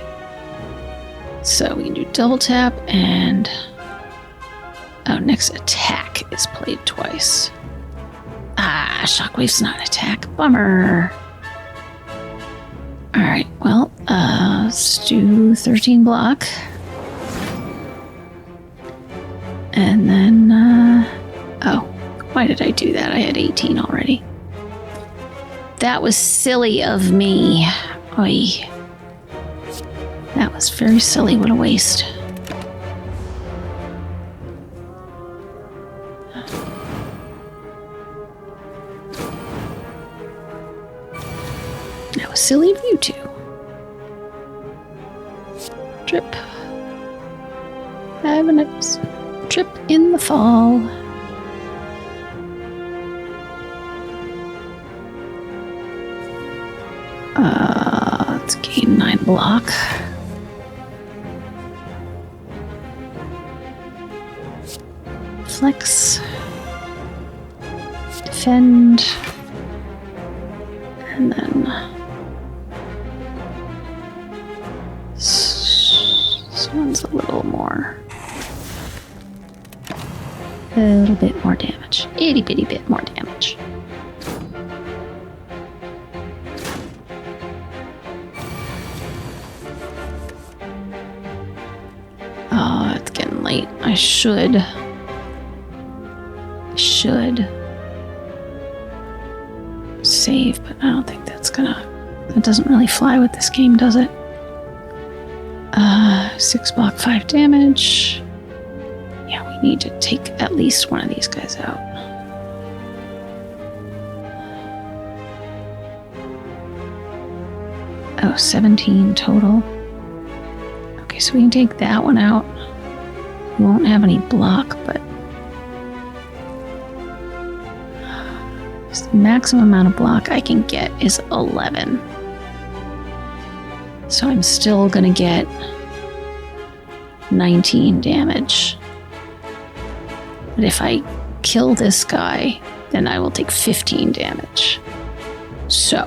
So we can do double tap and... Oh, next attack is played twice. Ah, Shockwave's not an attack. Bummer. Alright, well, let's do 13 block. And then, oh, why did I do that? I had 18 already. That was silly of me. Oy. That was very silly. What a waste. That was silly of you two. Drip. 5 minutes. Trip in the fall. Let's gain 9 block. Reflex. Defend. And then... this one's a little more... a little bit more damage. Itty bitty bit more damage. Oh, it's getting late. I should save, but I don't think that's gonna... that doesn't really fly with this game, does it? 6 block, 5 damage. Yeah, we need to take at least one of these guys out. Oh, 17 total. Okay, so we can take that one out. We won't have any block, but the maximum amount of block I can get is 11. So I'm still gonna get 19 damage. But if I kill this guy, then I will take 15 damage. So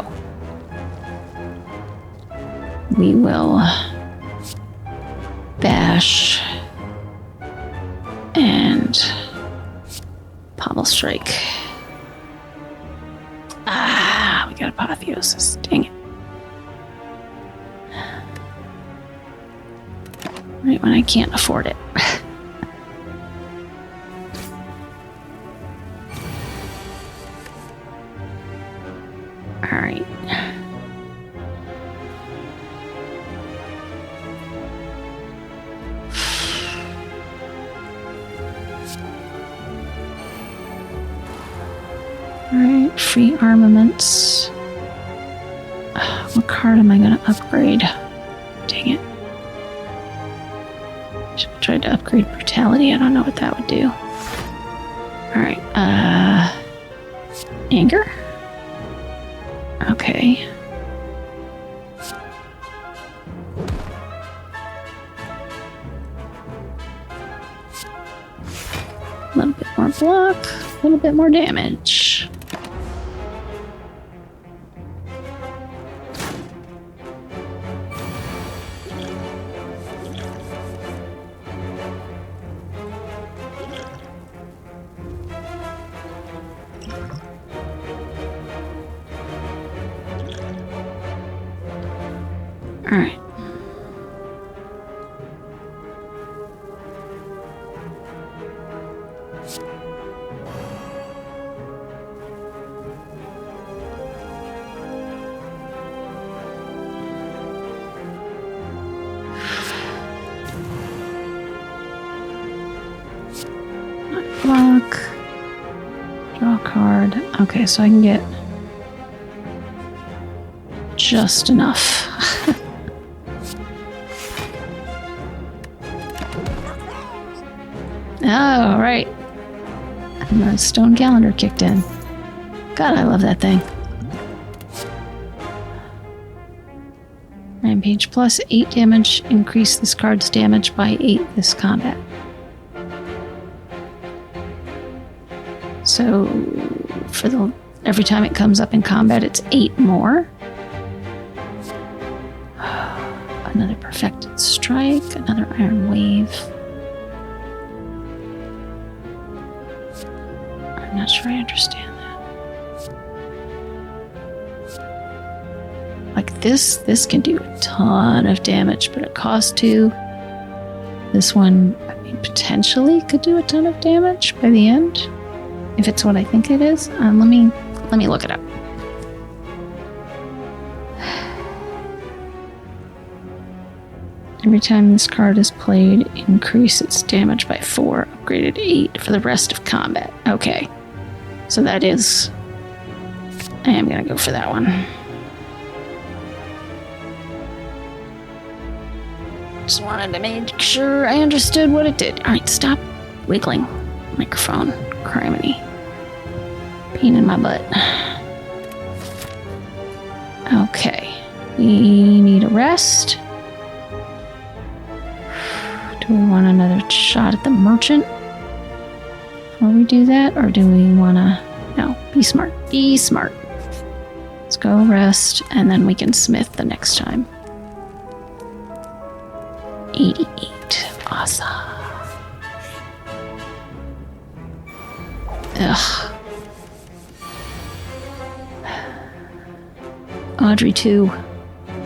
we will bash and pommel strike. Ah, we got apotheosis. Dang it. Right when I can't afford it. All right. All right, free armaments. What card am I going to upgrade? Dang it. Should have tried to upgrade brutality. I don't know what that would do. All right. Anger. Okay. A little bit more block, a little bit more damage. All right. Block. Draw a card. Okay, so I can get just enough. Oh, right. And the stone calendar kicked in. God, I love that thing. Rampage plus 8 damage. Increase this card's damage by 8 this combat. So, for the every time it comes up in combat, it's 8 more. Another perfected strike. Another iron wave. I'm not sure I understand that. Like this can do a ton of damage, but it costs 2. This one, I mean, potentially could do a ton of damage by the end, if it's what I think it is. Let me look it up. Every time this card is played, increase its damage by 4, upgraded 8 for the rest of combat. Okay. So that is... I am going to go for that one. Just wanted to make sure I understood what it did. Alright, stop wiggling. Microphone. Criminy. Pain in my butt. Okay. We need a rest. Do we want another shot at the merchant? before we do that, or do we want to... No, be smart. Be smart. Let's go rest, and then we can smith the next time. 88. Awesome. Ugh. Audrey 2.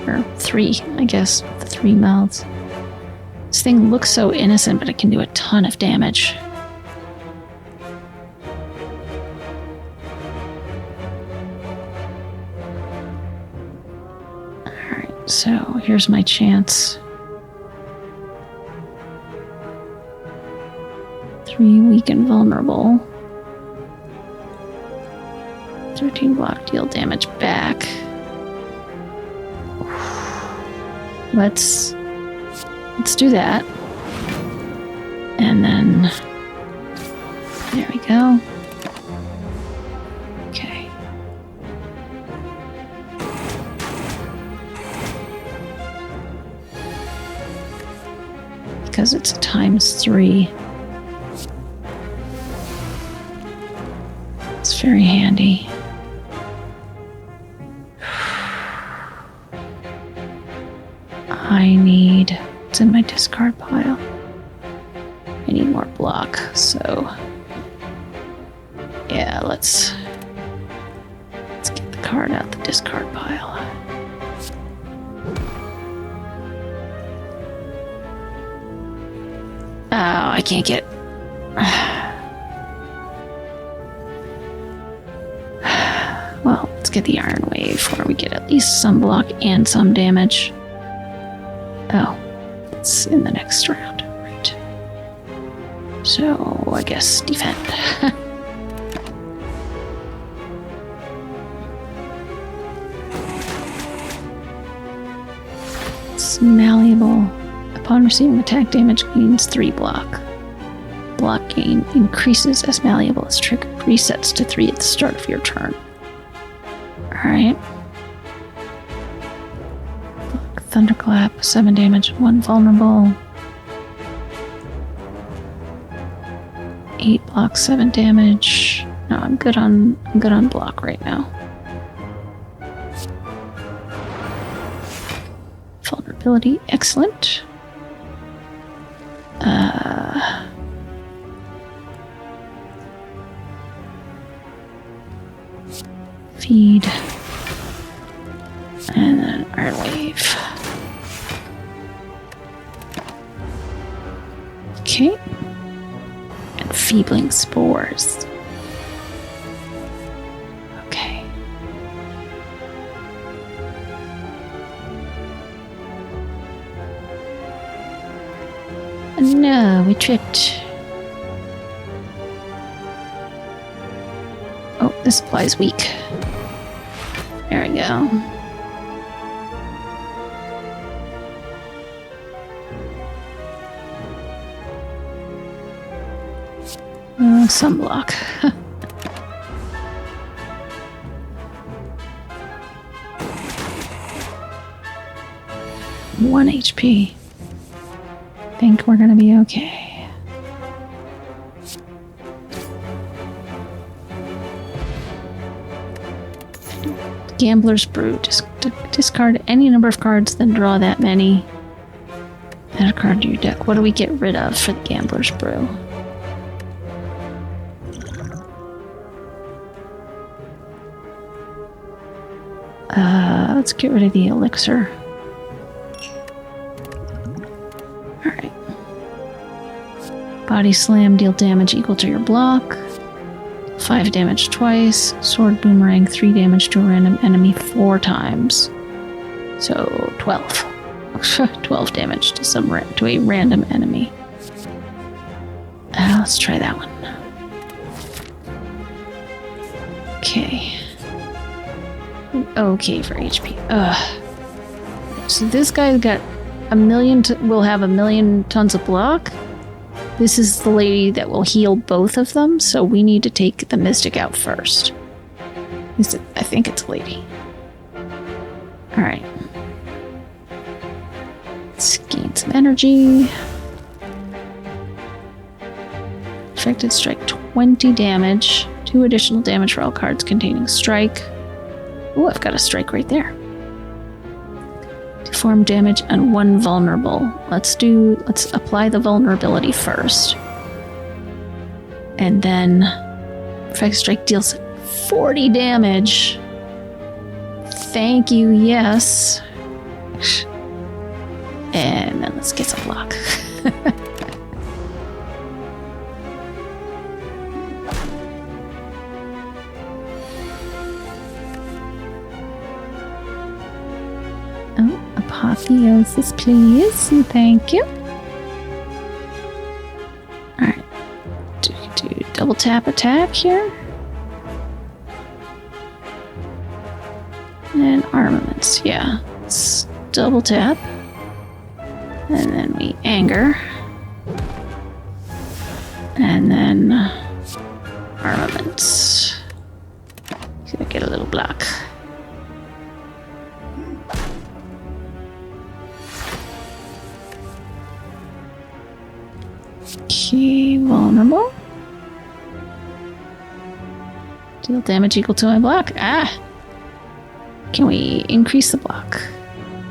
Or 3, I guess. The 3 mouths. This thing looks so innocent, but it can do a ton of damage. Alright, so here's my chance. 3 weak and vulnerable. 13 block, deal damage back. Let's do that. And then there we go. Okay. Because it's a ×3. It's very handy. I need... It's in my discard pile. I need more block, so... Yeah, let's get the card out the discard pile. Oh, I can't get... Well, let's get the Iron Wave where we get at least some block and some damage. Oh, it's in the next round, right? So, I guess defend. It's malleable. Upon receiving attack damage, gains 3 block. Block gain increases as malleable is triggered. Resets to 3 at the start of your turn. Alright. Thunderclap, 7 damage, 1 vulnerable. 8 block, 7 damage. No, I'm good on block right now. Vulnerability, excellent. Feed. And then Iron Wave. Okay. And Feebling Spores. Okay. No, we tripped. Oh, this applies weak. There we go. Sunblock. 1 HP. Think we're gonna be okay. Gambler's Brew. Discard any number of cards, then draw that many. Add a card to your deck. What do we get rid of for the Gambler's Brew? Let's get rid of the elixir. Alright. Body Slam, deal damage equal to your block. 5 damage twice. Sword Boomerang, 3 damage to a random enemy 4 times. So 12. 12 damage to a random enemy. Let's try that one. Okay. Okay for HP. So this guy's got will have 1,000,000 tons of block. This is the lady that will heal both of them, so we need to take the Mystic out first. I think it's a lady. Alright. Let's gain some energy. Affected strike 20 damage. 2 additional damage for all cards containing strike. Oh, I've got a strike right there. Deform damage and 1 vulnerable. Let's apply the vulnerability first. And then Perfect Strike deals 40 damage. Thank you, yes. And then let's get some block. Oh, Apotheosis, please. Thank you. Alright. Do double tap attack here. And armaments, yeah. Let's double tap. And then we anger. And then armaments. Gonna get a little block. Okay, vulnerable. Deal damage equal to my block. Ah! Can we increase the block?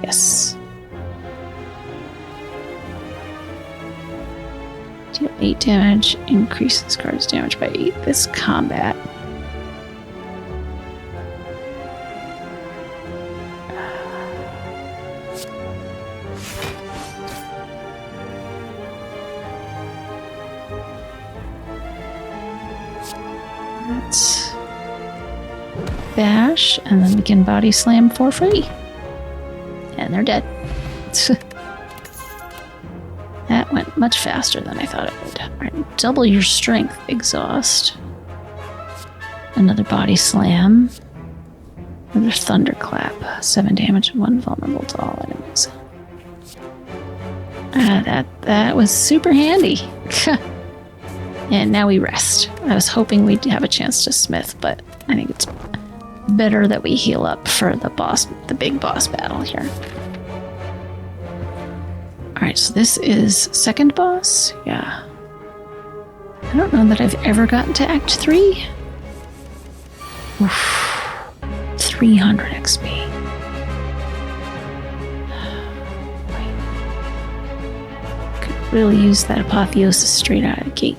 Yes. Deal 8 damage. Increase this card's damage by 8 this combat. Let's bash, and then we can body slam for free. And they're dead. That went much faster than I thought it would. Alright, double your strength, exhaust. Another body slam. Another thunderclap. 7 damage and 1 vulnerable to all enemies. That was super handy. And now we rest. I was hoping we'd have a chance to smith, but I think it's better that we heal up for the big boss battle here. Alright, so this is second boss? Yeah. I don't know that I've ever gotten to Act 3. Oof. 300 XP. Could really use that apotheosis straight out of the gate.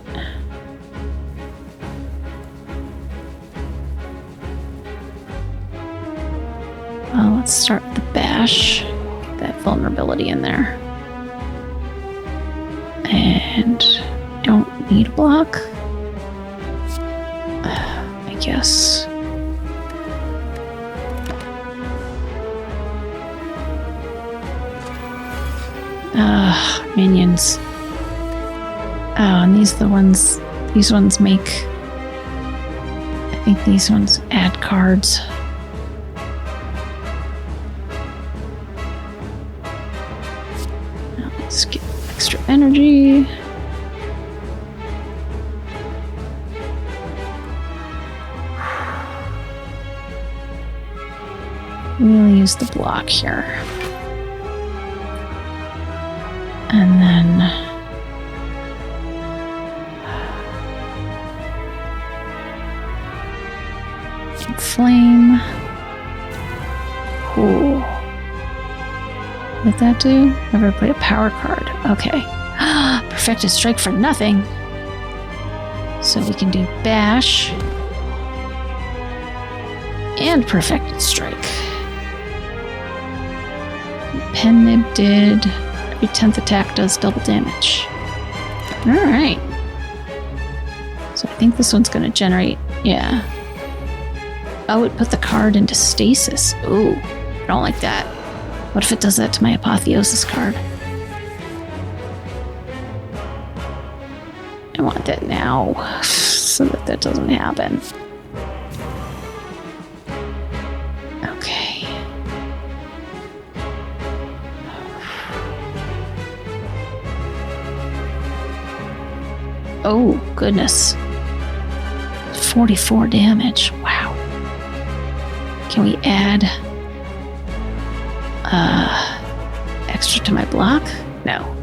Well, let's start with the bash. Get that vulnerability in there. And don't need a block. I guess. Minions. Oh, and these ones make, I think these ones add cards. Now let's get extra energy. We'll use the block here. And then flame. Cool. What did that do? Never played a power card. Okay. Perfected strike for nothing. So we can do bash and perfected strike. Pen nib did. Every 10th attack does double damage. Alright. So I think this one's going to generate... Yeah. Oh, it put the card into stasis. Ooh, I don't like that. What if it does that to my apotheosis card? I want that now, so that doesn't happen. Okay. Oh, goodness. 44 damage. Wow. Can we add extra to my block? No.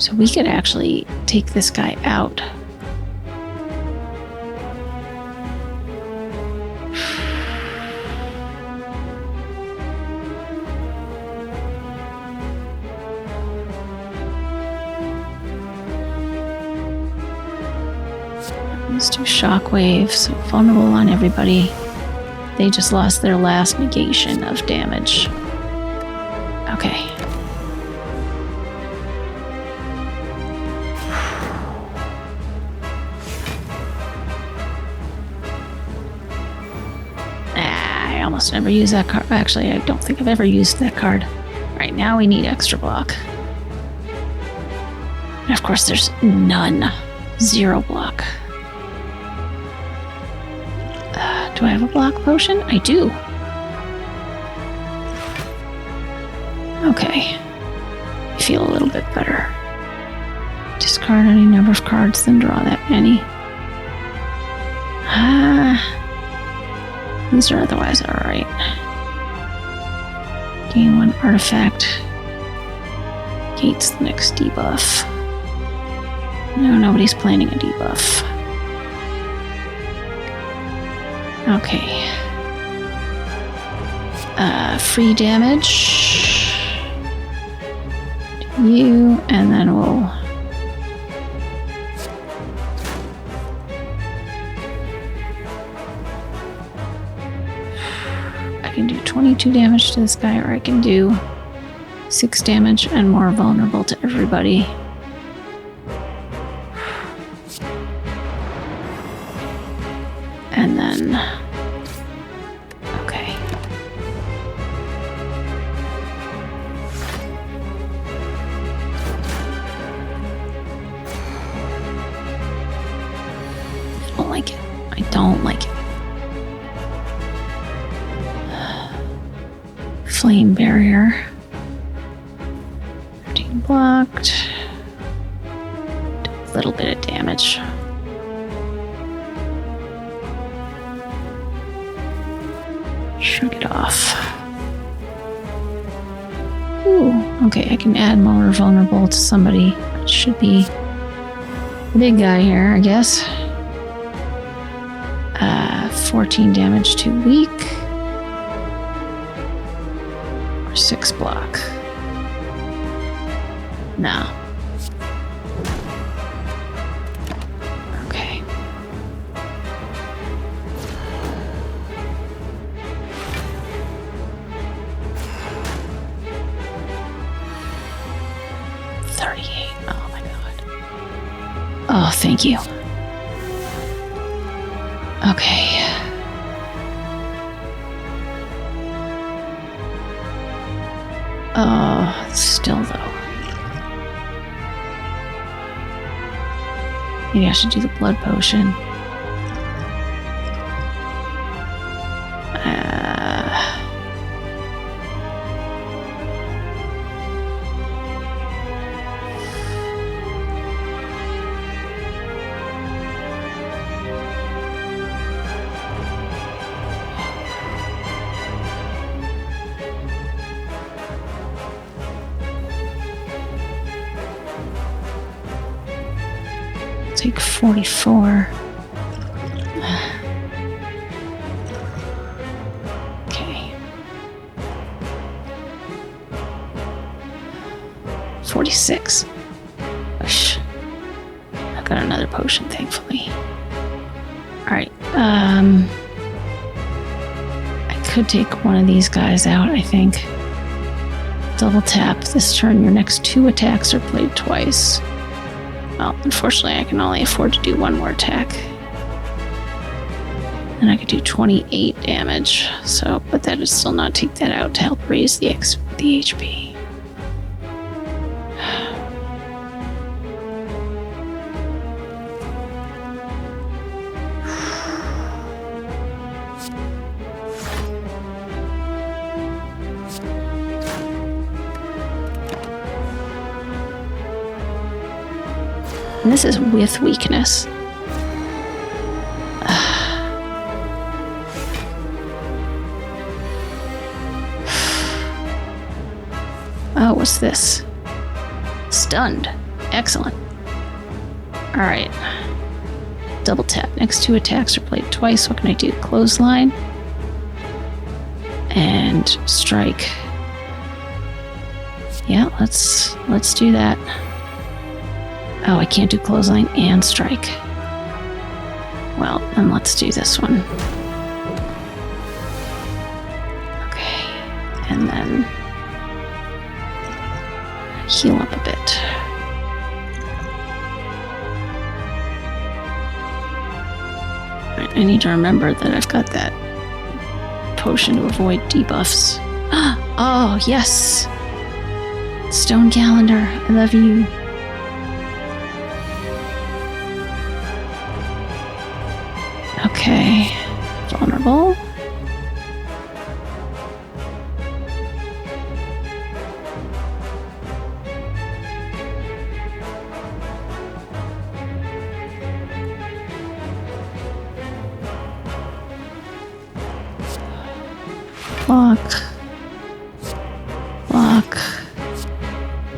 So we could actually take this guy out. Let's do shockwave, so vulnerable on everybody. They just lost their last negation of damage. Okay. I almost never use that card. Actually, I don't think I've ever used that card. Right now we need extra block. And of course there's none. 0 block. Do I have a block potion? I do. Okay. I feel a little bit better. Discard any number of cards, then draw that many. These are otherwise alright. Gain 1 artifact. Gates the next debuff. No, nobody's planning a debuff. Okay. Free damage. To you, and then we'll... I can do 22 damage to this guy, or I can do 6 damage and more vulnerable to everybody. And then... Okay. I don't like it. I don't like it. Flame barrier. 15 blocked. Do a little bit of damage. Shrug it off. Ooh, okay, I can add more vulnerable to somebody. It should be the big guy here, I guess. 14 damage to weak. Or 6 block. No. Okay. Oh my god. Oh, thank you. Okay. Still though. Maybe I should do the blood potion. Take 44. Okay. 46. Whoosh. I've got another potion, thankfully. Alright, I could take one of these guys out, I think. Double tap. This turn, your next 2 attacks are played twice. Well, unfortunately, I can only afford to do 1 more attack. And I could do 28 damage, so, but that would still not take that out to help raise the HP. And this is with weakness. Oh, what's this? Stunned. Excellent. Alright. Double tap. Next two attacks are played twice. What can I do? Clothesline. And strike. Yeah, let's do that. Oh, I can't do clothesline and strike. Well, then let's do this one. Okay. And then heal up a bit. I need to remember that I've got that potion to avoid debuffs. Oh, yes! Stone Calendar, I love you. Okay. Vulnerable. Block. Block.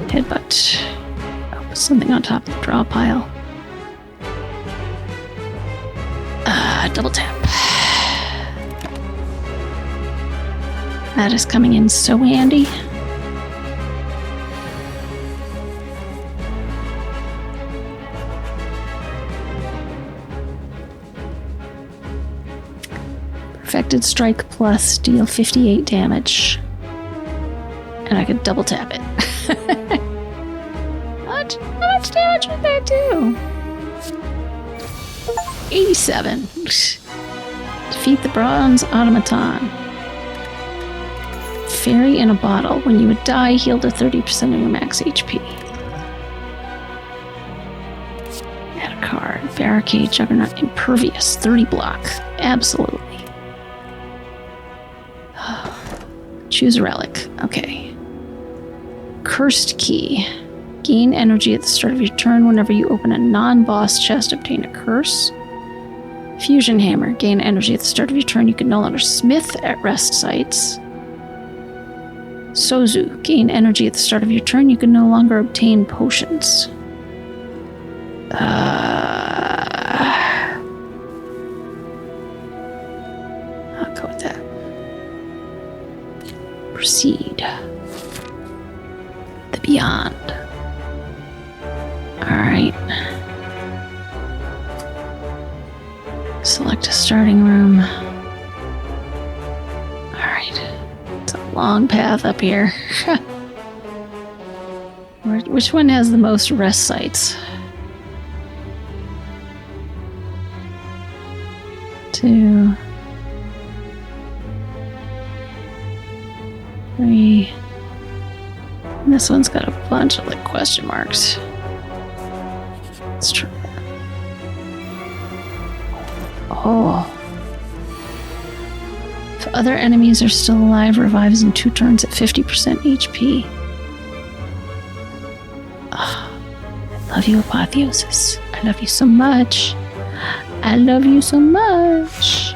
Headbutt. Oh, put something on top of the draw pile. Double tap. That is coming in so handy. Perfected Strike Plus, deal 58 damage. And I could double tap it. How much damage would that do? 87. Defeat the bronze automaton. Fairy in a bottle. When you would die, heal to 30% of your max HP. Add a card. Barricade, Juggernaut, Impervious, 30 block. Absolutely. Choose a relic. Okay. Cursed Key. Gain energy at the start of your turn whenever you open a non-boss chest. Obtain a curse. Fusion Hammer. Gain energy at the start of your turn. You can no longer smith at rest sites. Sozu. Gain energy at the start of your turn. You can no longer obtain potions. I'll go with that. Proceed. The Beyond. Alright. Select a starting room. Alright. It's a long path up here. Which one has the most rest sites? 2, 3. And this one's got a bunch of like question marks. Let's try that. Oh. If other enemies are still alive, revives in 2 turns at 50% HP. Oh, I love you, Apotheosis. I love you so much. I love you so much.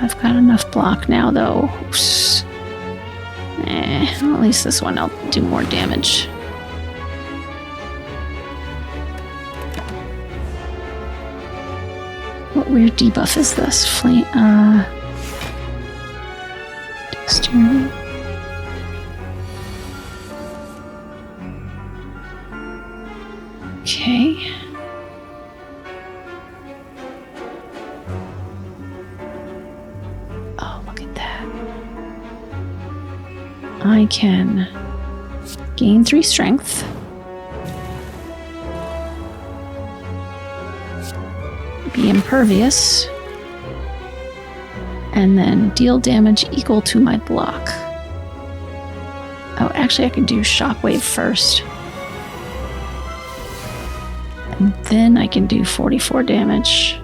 I've got enough block now, though. Well, at least this one will do more damage. What weird debuff is this? Flame, Dexterity. Okay. Oh, look at that. I can gain 3 strength. Be impervious. And then deal damage equal to my block. Oh, actually I can do shockwave first. And then I can do 44 damage.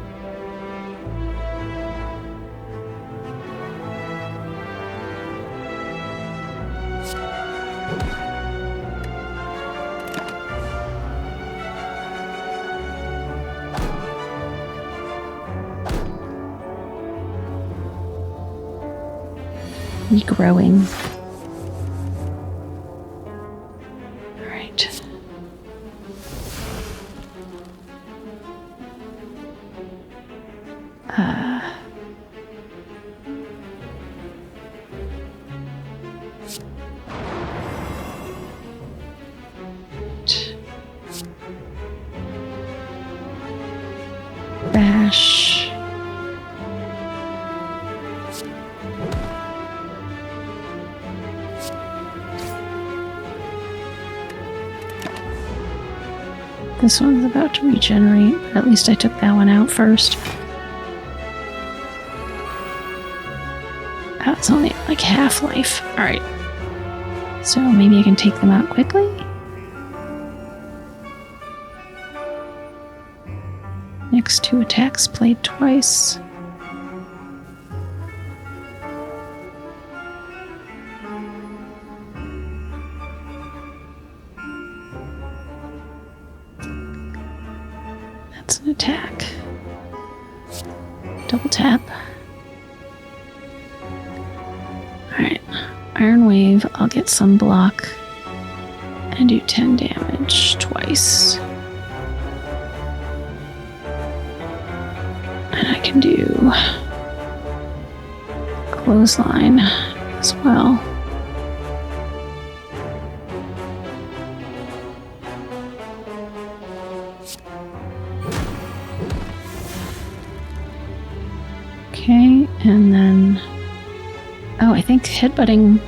Regrowing. Bash. This one's about to regenerate, but at least I took that one out first. Oh, it's only like half-life. Alright. So maybe I can take them out quickly? Next two attacks played twice. That's an attack. Double tap. Alright. Iron Wave, I'll get some block and do 10 damage twice. And I can do Clothesline as well. Okay, and then... Oh, I think headbutting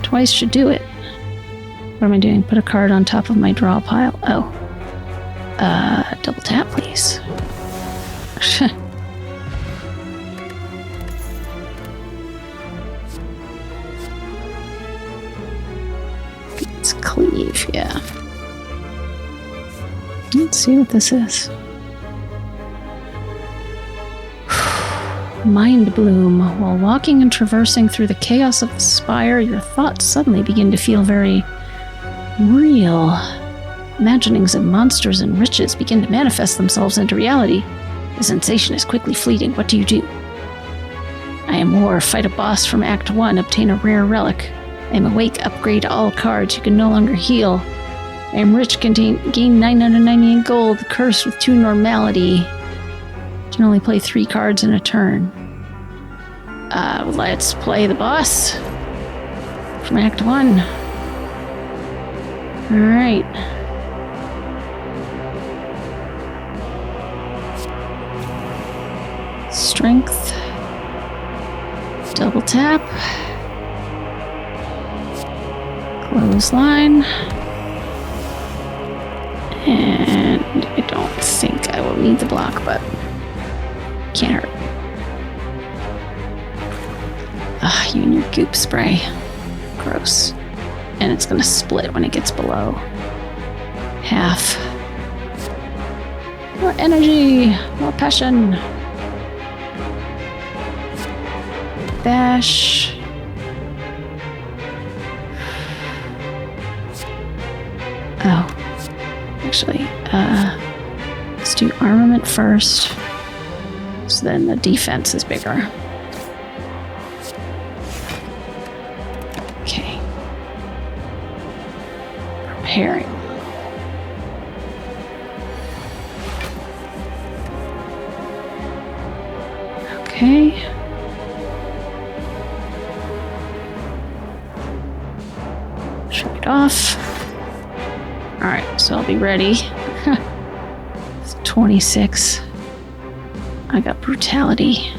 twice should do it. What am I doing? Put a card on top of my draw pile. Oh. Double tap, please. It's cleave, yeah. Let's see what this is. Mind Bloom. While walking and traversing through the chaos of the spire, your thoughts suddenly begin to feel very real. Imaginings of monsters and riches begin to manifest themselves into reality. The sensation is quickly fleeting. What do you do? I am War. Fight a boss from Act 1. Obtain a rare relic. I am Awake. Upgrade all cards. You can no longer heal. I am Rich. Gain 998 gold. Cursed with 2 normality. Can only play 3 cards in a turn. Let's play the boss from Act 1. Alright. Strength. Double tap. Clothesline. And I don't think I will need the block, but can't hurt. Ah, you and your goop spray. Gross. And it's gonna split when it gets below half. More energy, more passion. Bash. Oh, actually, let's do armament first. So then the defense is bigger. Okay. Preparing. Okay. Shut it off. Alright, so I'll be ready. It's 26. I got brutality.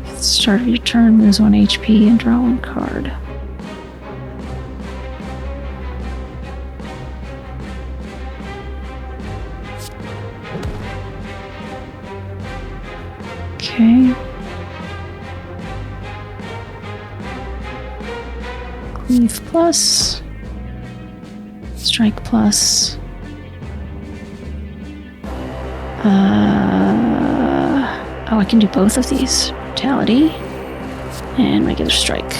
At the start of your turn, lose 1 HP and draw 1 card. Okay. Cleave plus. Strike plus. Oh, I can do both of these. Brutality and regular strike.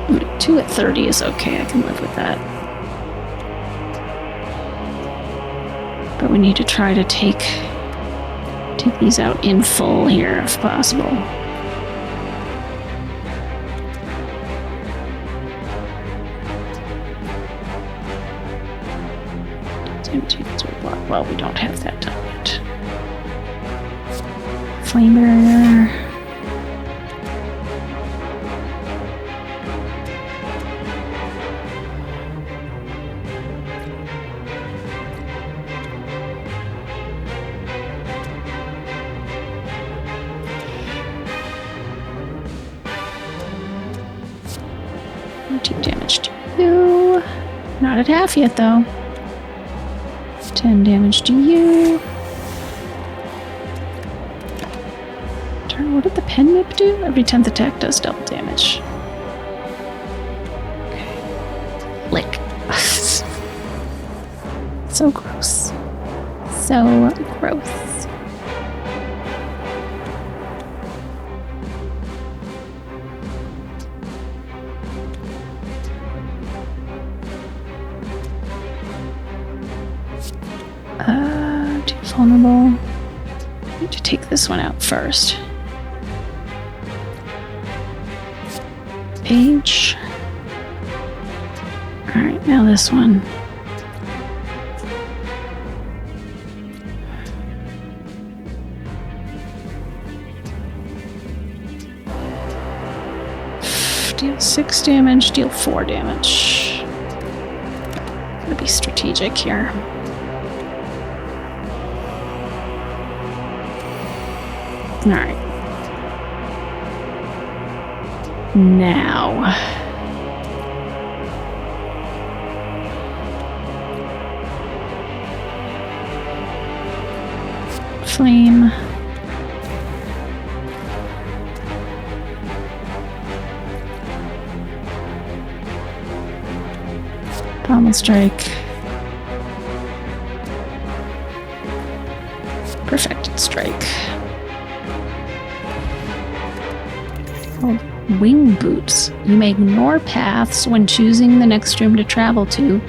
Ooh, 2 at 30 is okay. I can live with that. But we need to try to take these out in full here if possible. Well, we don't have that done yet. Flame barrier. Damage to you. Not at half yet, though. 10 damage to you. What did the pen nip do? Every 10th attack does double damage. Okay. Lick. So gross. So gross. Too vulnerable. I need to take this one out first. Page. Alright, now this one. Deal 6 damage, deal 4 damage. Gotta be strategic here. Alright. Now. Flame. Pommel strike. Perfected strike. Called wing boots. You may ignore paths when choosing the next room to travel to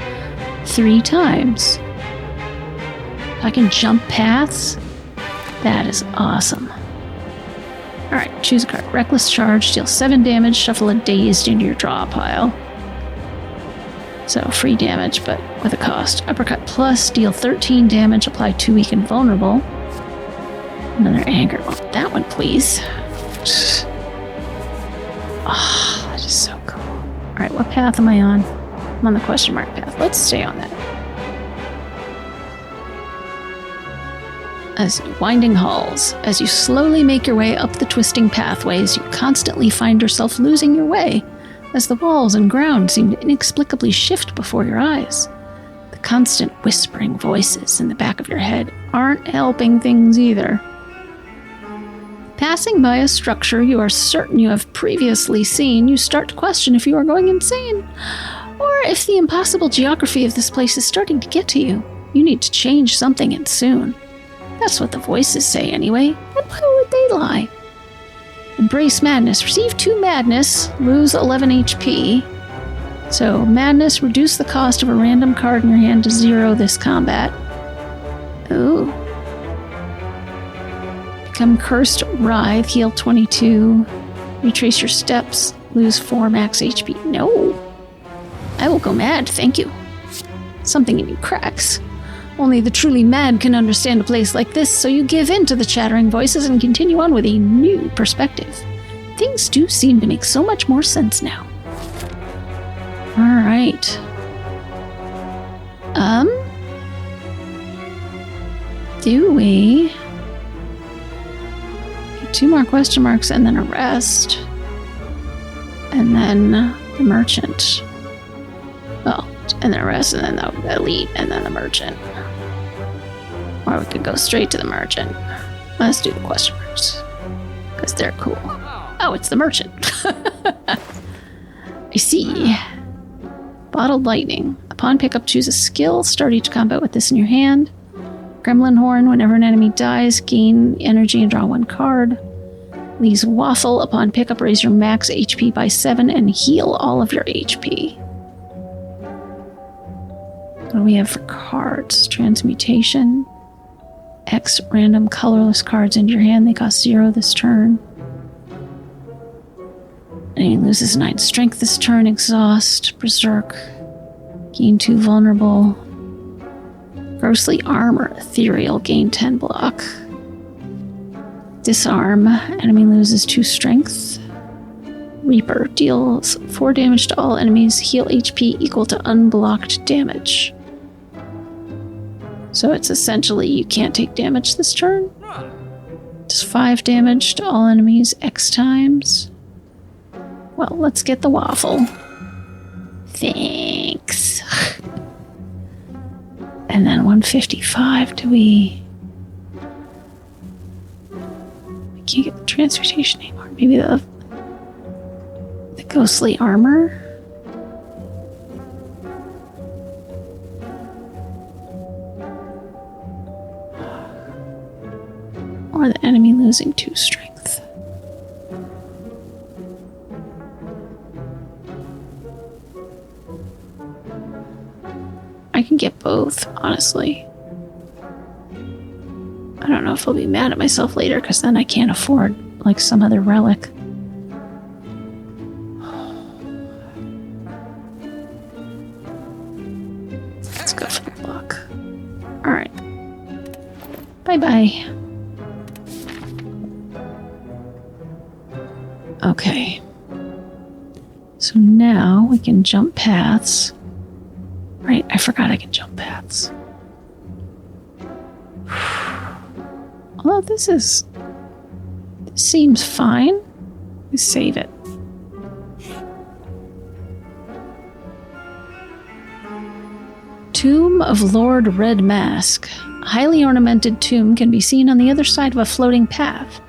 3 times. I can jump paths? That is awesome. Alright, choose a card. Reckless Charge, deal 7 damage, shuffle a Dazed into your draw pile. So free damage, but with a cost. Uppercut Plus, deal 13 damage, apply 2 weak and vulnerable. Another Anger. Oh, that one, please. Oh, that is so cool. Alright, what path am I on? I'm on the question mark path. Let's stay on that. As winding halls, as you slowly make your way up the twisting pathways, you constantly find yourself losing your way, as the walls and ground seem to inexplicably shift before your eyes. The constant whispering voices in the back of your head aren't helping things either. Passing by a structure you are certain you have previously seen, you start to question if you are going insane, or if the impossible geography of this place is starting to get to you. You need to change something, and soon. That's what the voices say anyway, and why would they lie? Embrace madness. Receive 2 madness, lose 11 HP. So madness, reduce the cost of a random card in your hand to 0 this combat. Ooh. Become Cursed Writhe, heal 22. Retrace your steps, lose 4 max HP. No. I will go mad, thank you. Something in you cracks. Only the truly mad can understand a place like this, so you give in to the chattering voices and continue on with a new perspective. Things do seem to make so much more sense now. Alright. Do we... 2 more question marks and then a rest. And then the merchant. Well, and then a rest and then the elite and then the merchant. Or we could go straight to the merchant. Let's do the question marks. Because they're cool. Oh, it's the merchant. I see. Bottled Lightning. Upon pickup, choose a skill. Start each combat with this in your hand. Gremlin Horn. Whenever an enemy dies, gain energy and draw 1 card. Lee's Waffle. Upon pickup, raise your max HP by 7 and heal all of your HP. What do we have for cards? Transmutation. X random colorless cards into your hand. They cost 0 this turn. And he loses 9 strength this turn. Exhaust. Berserk. Gain 2 vulnerable. Grossly armor. Ethereal. Gain 10 block. Disarm. Enemy loses 2 strength. Reaper. Deals 4 damage to all enemies. Heal HP equal to unblocked damage. So it's essentially you can't take damage this turn. Does 5 damage to all enemies X times. Well, let's get the waffle. Thanks. And then 155, do we... I can't get the transmutation anymore. Maybe the ghostly armor? Or the enemy losing 2 strength. I can get both, honestly. I don't know if I'll be mad at myself later, because then I can't afford, like, some other relic. Let's go for the block. Alright. Bye-bye. Okay. So now we can jump paths. Right, I forgot I can jump paths. Although this seems fine. Let's save it. Tomb of Lord Red Mask. A highly ornamented tomb can be seen on the other side of a floating path.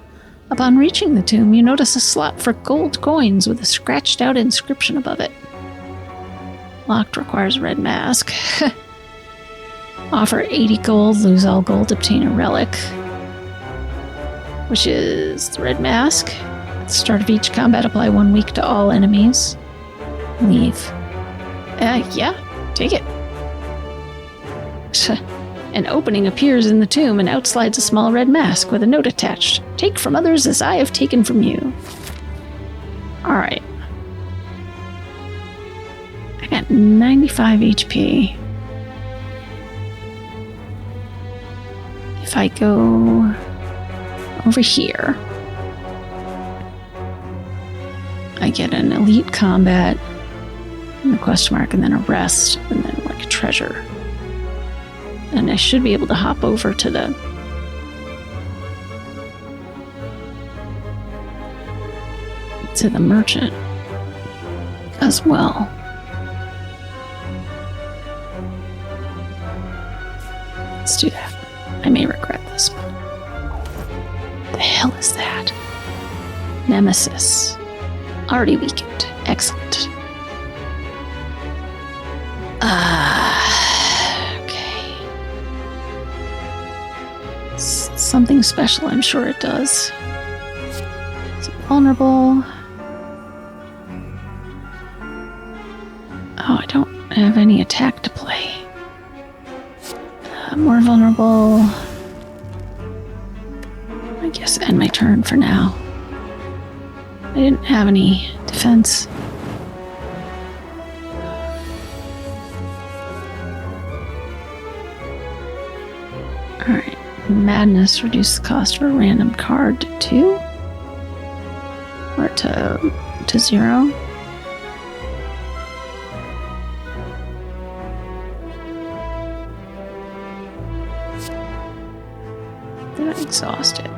Upon reaching the tomb, you notice a slot for gold coins with a scratched out inscription above it. Locked requires red mask. Offer 80 gold, lose all gold, obtain a relic. Which is the red mask. At the start of each combat, apply 1 week to all enemies. Leave. Yeah, take it. An opening appears in the tomb and out slides a small red mask with a note attached. Take from others as I have taken from you. Alright. I got 95 HP. If I go over here, I get an elite combat, and a question mark, and then a rest, and then like a treasure. And I should be able to hop over to the merchant as well. Let's do that. I may regret this, but the hell is that? Nemesis. Already weakened. Excellent. Okay. Something special, I'm sure it does. Is it vulnerable? Oh, I don't have any attack to play. More vulnerable. I guess end my turn for now. I didn't have any defense. Alright. Madness, reduce the cost of a random card to 2? Or to 0? Then I'm exhausted.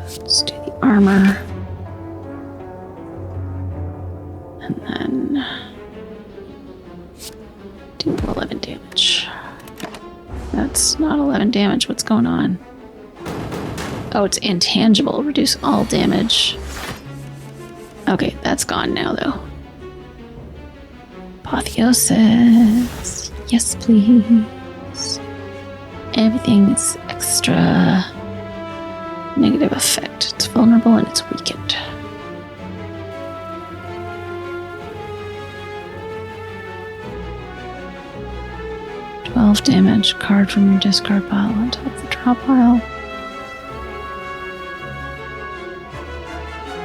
Let's do the armor. And then do 11 damage. That's not 11 damage. What's going on? Oh, it's intangible. Reduce all damage. Okay, that's gone now, though. Apotheosis. Yes, please. Everything is extra. Negative effect. It's vulnerable and it's weakened. Damage. Card from your discard pile on top of the draw. straw pile.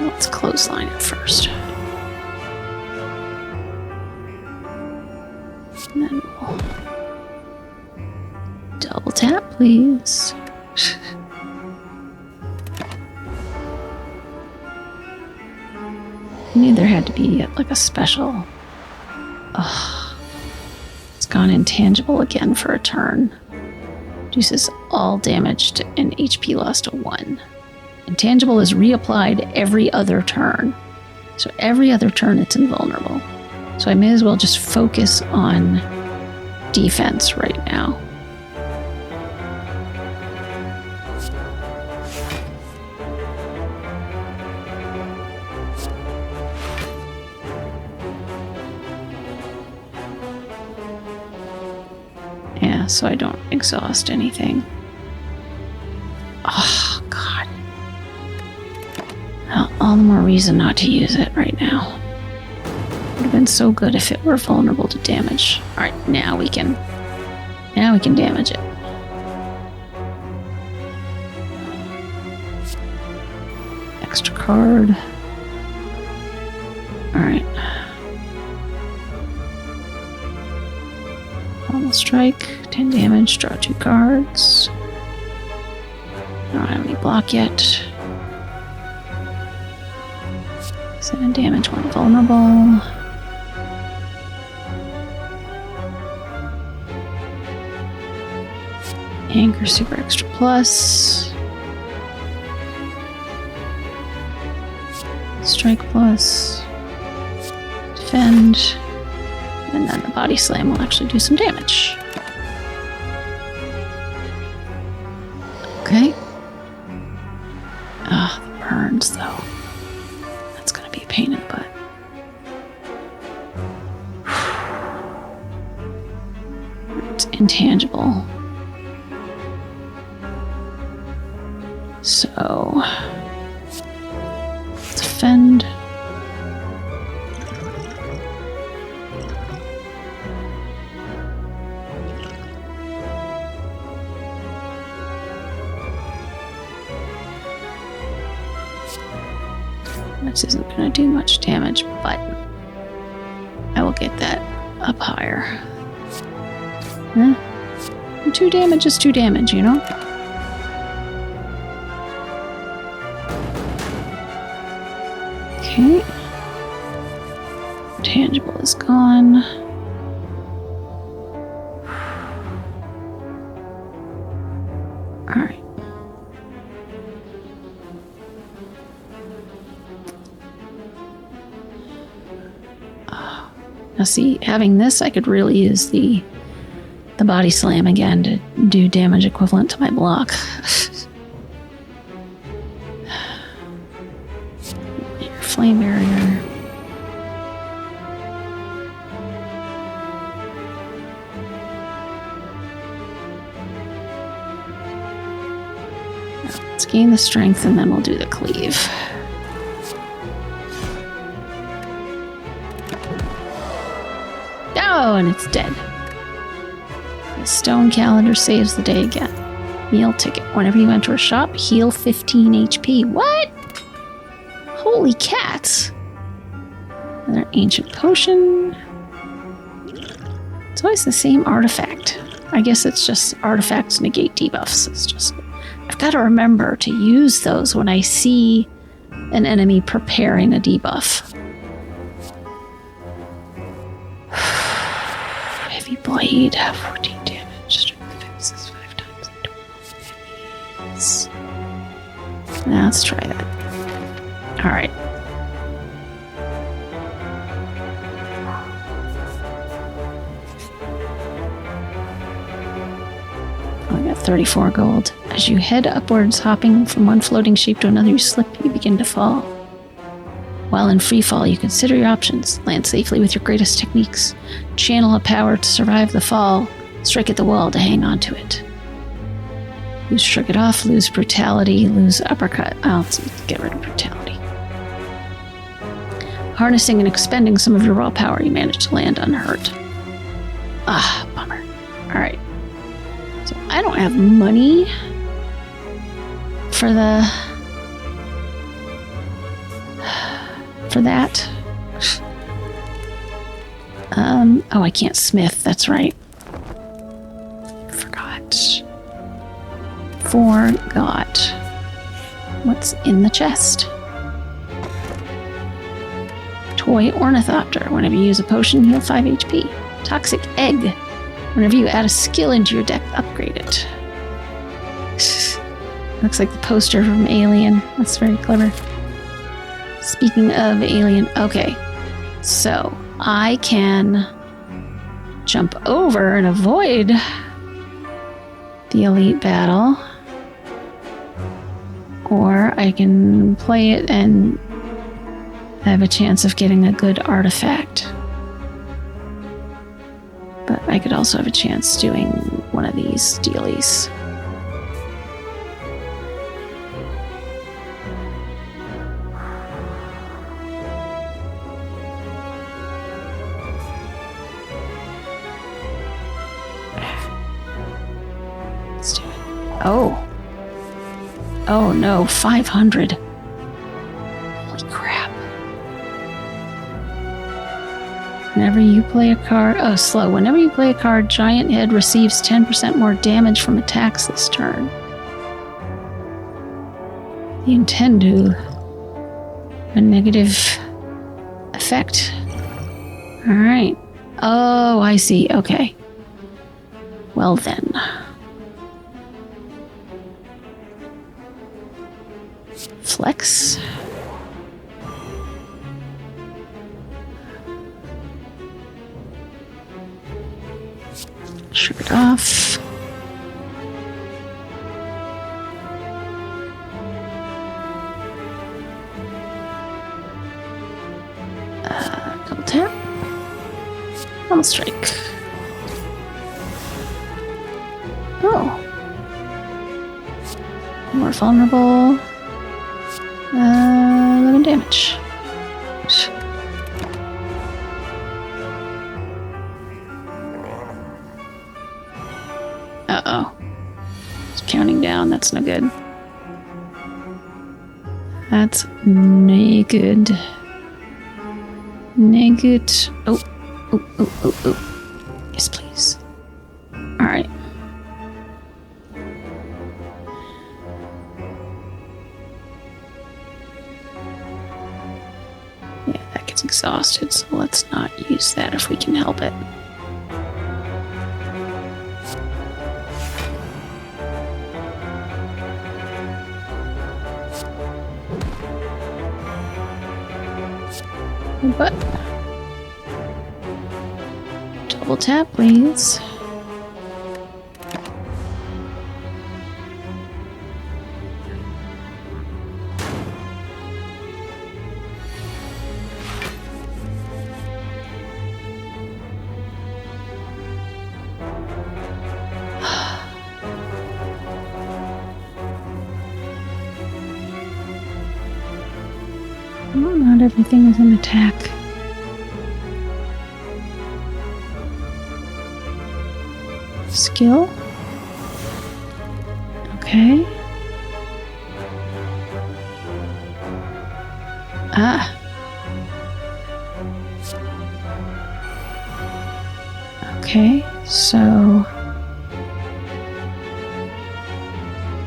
Let's clothesline it first. And then we'll double tap, please. I knew there had to be like a special. Ugh. It's gone intangible again for a turn. Reduces all damage to and HP loss to 1. Intangible is reapplied every other turn. So every other turn it's invulnerable. So I may as well just focus on defense right now. Yeah, so I don't exhaust anything. Oh, God. Well, all the more reason not to use it right now. Would have been so good if it were vulnerable to damage. Alright, now we can damage it. Extra card. Alright. Normal strike, 10 damage, draw 2 cards. I don't have any block yet. 7 damage, 1 vulnerable. Anchor super extra plus. Strike plus. Defend. And then the body slam will actually do some damage. Okay. Ah, the burns though. That's gonna be a pain in the butt. It's intangible. So defend. This isn't going to do much damage, but I will get that up higher. 2 damage is 2 damage, you know? Okay. Tangible is gone. Alright. Now see, having this, I could really use the body slam again to do damage equivalent to my block. Your flame barrier. Let's gain the strength and then we'll do the cleave. Oh, and it's dead. The stone calendar saves the day again. Meal ticket. Whenever you enter a shop, heal 15 HP. What? Holy cats. Another ancient potion. It's always the same artifact. I guess it's just artifacts negate debuffs. It's just, I've got to remember to use those when I see an enemy preparing a debuff. Blade, 14 damage, strength fixes 5 times. I don't know what that means. Now let's try that. Alright. I got 34 gold. As you head upwards, hopping from one floating shape to another, you slip, you begin to fall. While in free fall, you consider your options. Land safely with your greatest techniques. Channel a power to survive the fall. Strike at the wall to hang on to it. Lose shrug it off, lose brutality, lose uppercut. I'll get rid of brutality. Harnessing and expending some of your raw power, you manage to land unhurt. Ah, bummer. Alright. So I don't have money for the... for that. Oh, I can't smith. That's right. Forgot. What's in the chest? Toy Ornithopter. Whenever you use a potion, heal 5 HP. Toxic Egg. Whenever you add a skill into your deck, upgrade it. Looks like the poster from Alien. That's very clever. Speaking of Alien, okay. So, I can jump over and avoid the elite battle. Or I can play it and have a chance of getting a good artifact. But I could also have a chance doing one of these dealies. Let's do it. Oh. Oh no, 500. Holy crap. Whenever you play a card... Oh, slow. Whenever you play a card, Giant Head receives 10% more damage from attacks this turn. You intend to... a negative effect. Alright. Oh, I see. Okay. Well then. Flex. Shirt off. Double tap. Double strike. Oh. More vulnerable. 11 damage. Uh-oh. It's counting down. That's no good. That's no good. No good. Oh. Oh, oh, oh, oh. Yes, please. Alright. Exhausted, so let's not use that if we can help it. But double tap, please. Well, not everything is an attack. Skill. Okay. Ah. Okay, so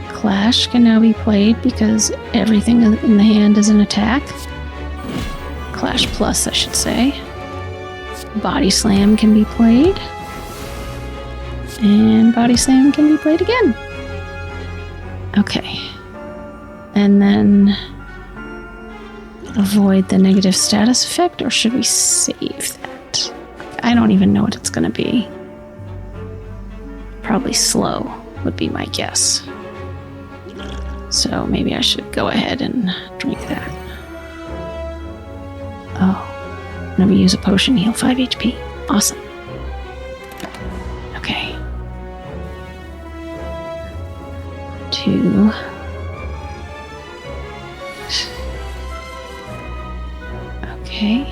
Clash can now be played because everything in the hand is an attack. Clash Plus, I should say. Body Slam can be played. And Body Slam can be played again. Okay. And then avoid the negative status effect, or should we save that? I don't even know what it's going to be. Probably slow would be my guess. So maybe I should go ahead and drink that. Oh. Whenever you use a potion, heal 5 HP. Awesome. Okay. 2. Okay.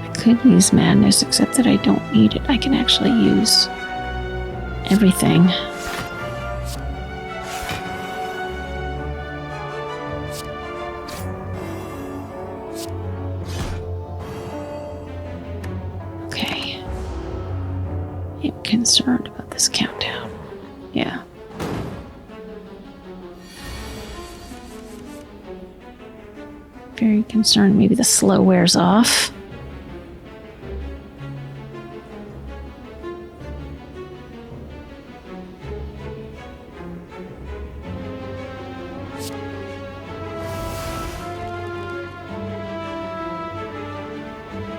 I could use Madness, except that I don't need it. I can actually use everything. Okay. I'm concerned about this countdown. Yeah. Very concerned maybe the slow wears off.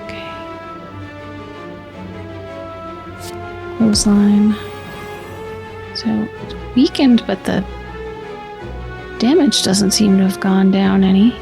Okay. Clothesline. So it's weakened, but the damage doesn't seem to have gone down any.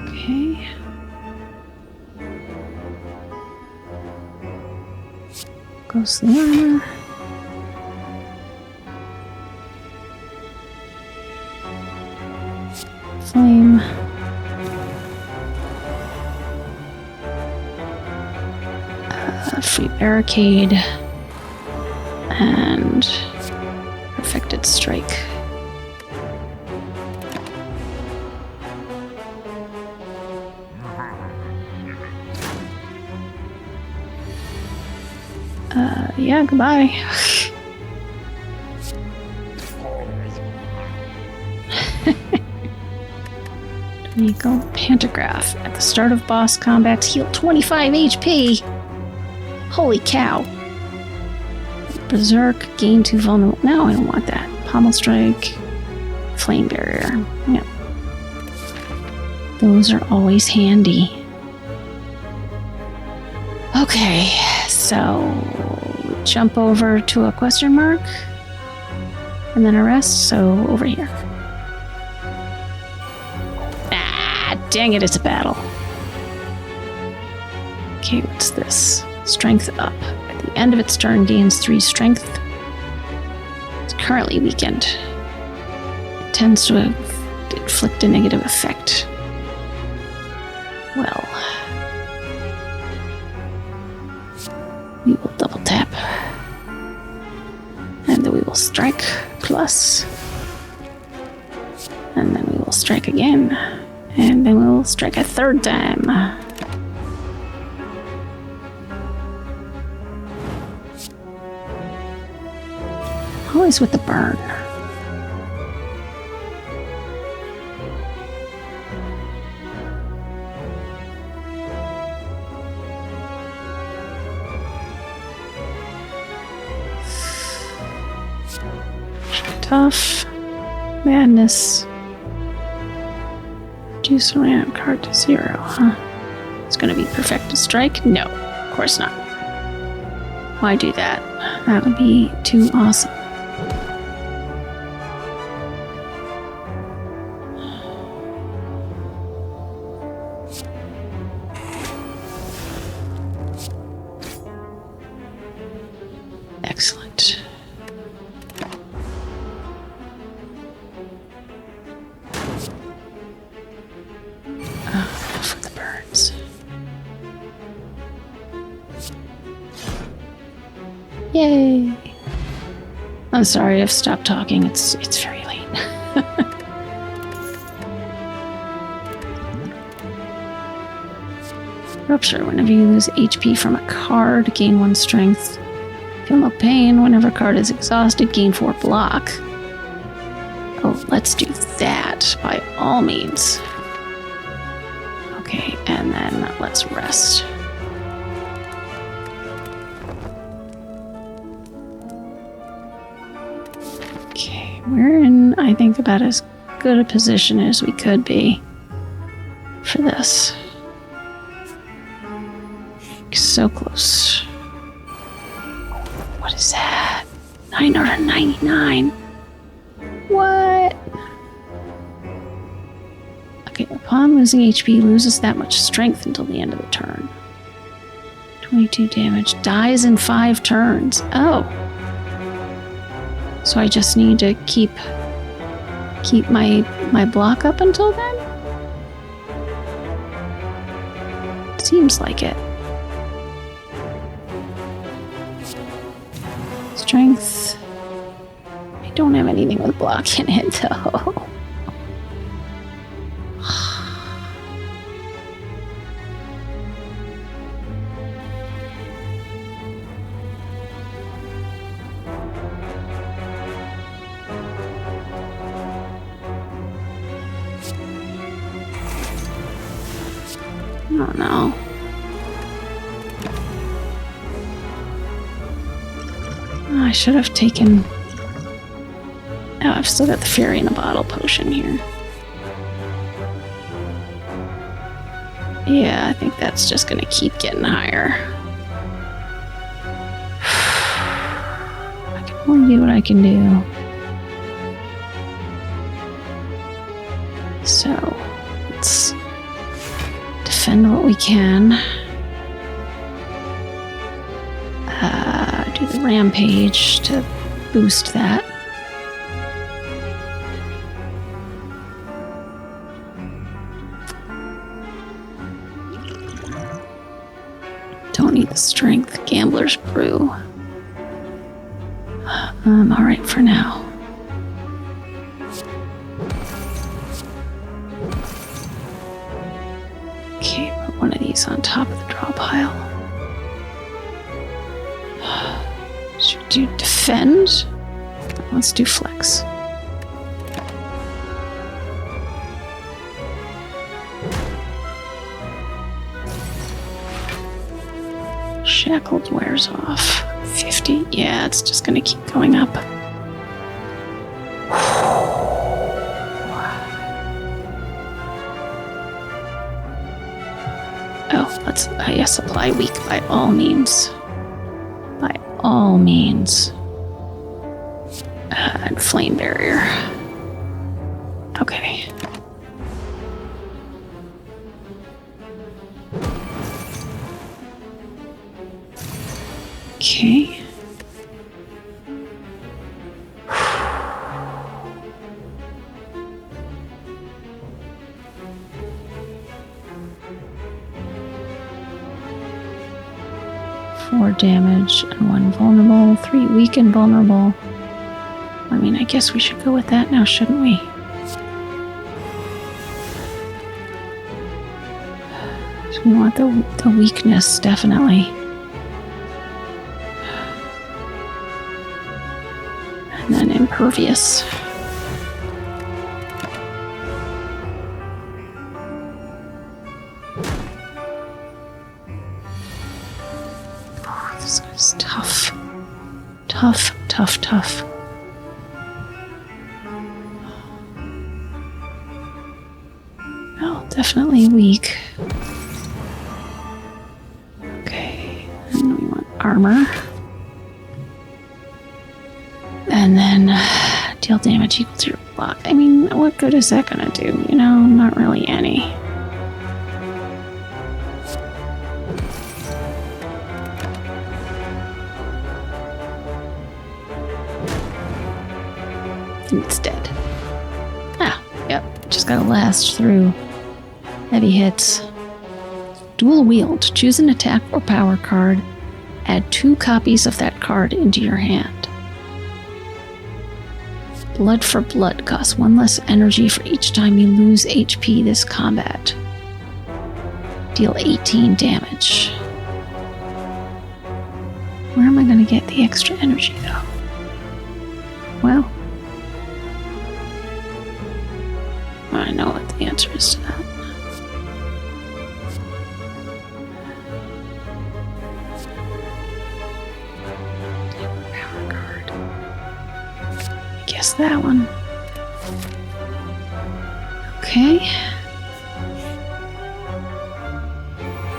Okay. Ghostly armor. Flame. Free barricade. And perfected strike. Yeah, goodbye. Eagle Pantograph. At the start of boss combats, heal 25 HP. Holy cow. Berserk, gain 2 vulnerable. No, I don't want that. Pommel Strike, Flame Barrier. Yep. Those are always handy. Okay, so jump over to a question mark and then a rest. So over here. Ah, dang it, it's a battle. Okay, what's this? Strength up. At the end of its turn, gains 3 strength. It's currently weakened. It tends to inflict a negative effect. Well, we will double tap. And then we will strike plus. And then we will strike again. And then we will strike a third time. Always with the burn. Tough. Madness. Reduce a random card to 0, huh? It's gonna be perfected strike? No, of course not. Why do that? That would be too awesome. Excellent. For the burns. Yay! I'm sorry, I've stopped talking. It's very late. Rupture. Whenever you lose HP from a card, gain 1 strength. Feel no pain. Whenever a card is exhausted, gain 4 block. Oh, let's do that by all means. Okay, and then let's rest. Okay, we're in, I think, about as good a position as we could be for this. So close. What is that? 9 out of 99. What? Okay, upon losing HP, loses that much strength until the end of the turn. 22 damage. Dies in 5 turns. Oh. So I just need to keep my block up until then? Seems like it. Strength. I don't have anything with block in it, though. I don't know. I should have taken... Oh, I've still got the Fairy in a Bottle potion here. Yeah, I think that's just gonna keep getting higher. I can only do what I can do. So, let's defend what we can. Do the Rampage to boost that. Don't need the Strength. Gambler's Brew. I'm alright for now. Okay, put one of these on top of the draw pile. Should we do defend? Let's do flex. Shackled wears off. 50. Yeah, it's just gonna keep going up. Oh, let's, yes, apply weak by all means. By all means. And flame barrier. Okay. Okay. Four damage and 1 vulnerable, 3 weak and vulnerable. I mean, I guess we should go with that now, shouldn't we? So we want the weakness, definitely. And then impervious. Oh, this is tough. Tough, tough, tough. Oh, definitely weak. Okay, and we want armor. And then deal damage equal to your block. I mean, what good is that gonna do? You know, not really any. And it's dead. Ah, yep. Just gotta last through heavy hits. Dual wield. Choose an attack or power card. Add 2 copies of that card into your hand. Blood for blood costs 1 less energy for each time you lose HP this combat. Deal 18 damage. Where am I going to get the extra energy, though? Well, I know what the answer is to that. Power card. Guess that one. Okay.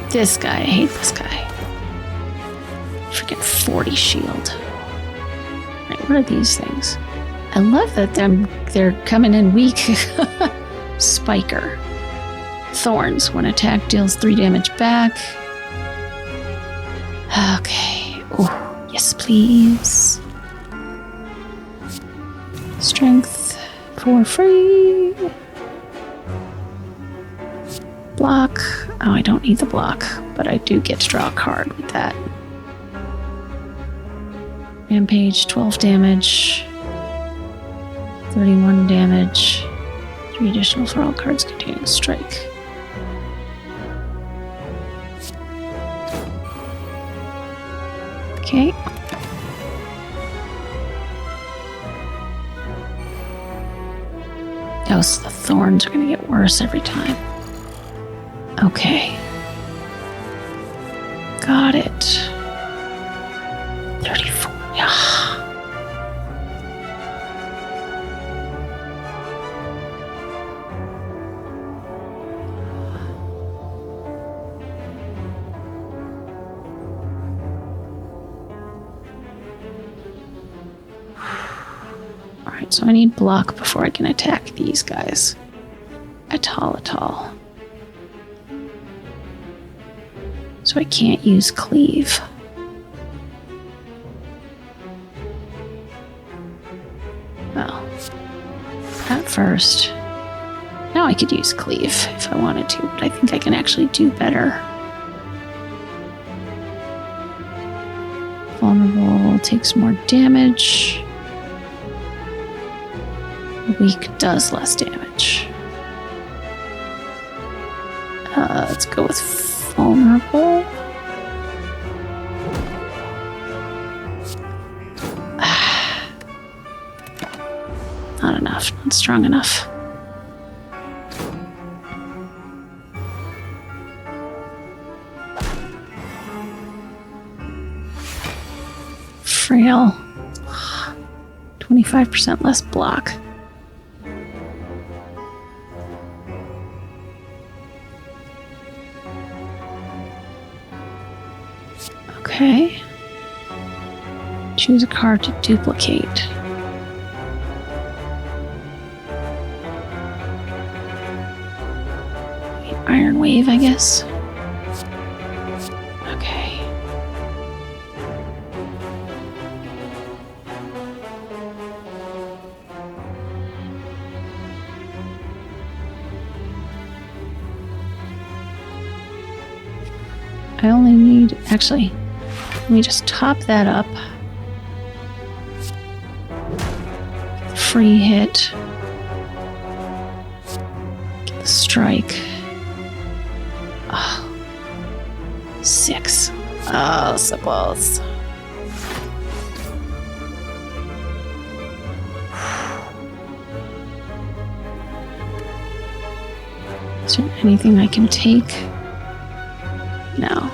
This guy, I hate this guy. Freaking 40 shield. Right, what are these things? I love that they're coming in weak. Spiker. Thorns. When attacked, deals 3 damage back. Okay. Oh, yes, please. Strength for free. Block. Oh, I don't need the block, but I do get to draw a card with that. Rampage, 12 damage. 31 damage. 3 additional for all cards containing strike. Okay. Oh, so the thorns are going to get worse every time. Okay. Got it. 34. Yeah. Alright, so I need block before I can attack these guys. At all. So I can't use cleave. Well, at first. Now I could use cleave if I wanted to, but I think I can actually do better. Vulnerable takes more damage. Weak does less damage. Let's go with vulnerable. Not enough, not strong enough. Frail. 25% less block. Okay. Choose a card to duplicate. Iron Wave, I guess. Okay. I only need, actually, let me just top that up. Free hit. Get the strike. Oh. 6. Oh, so close. Is there anything I can take? No.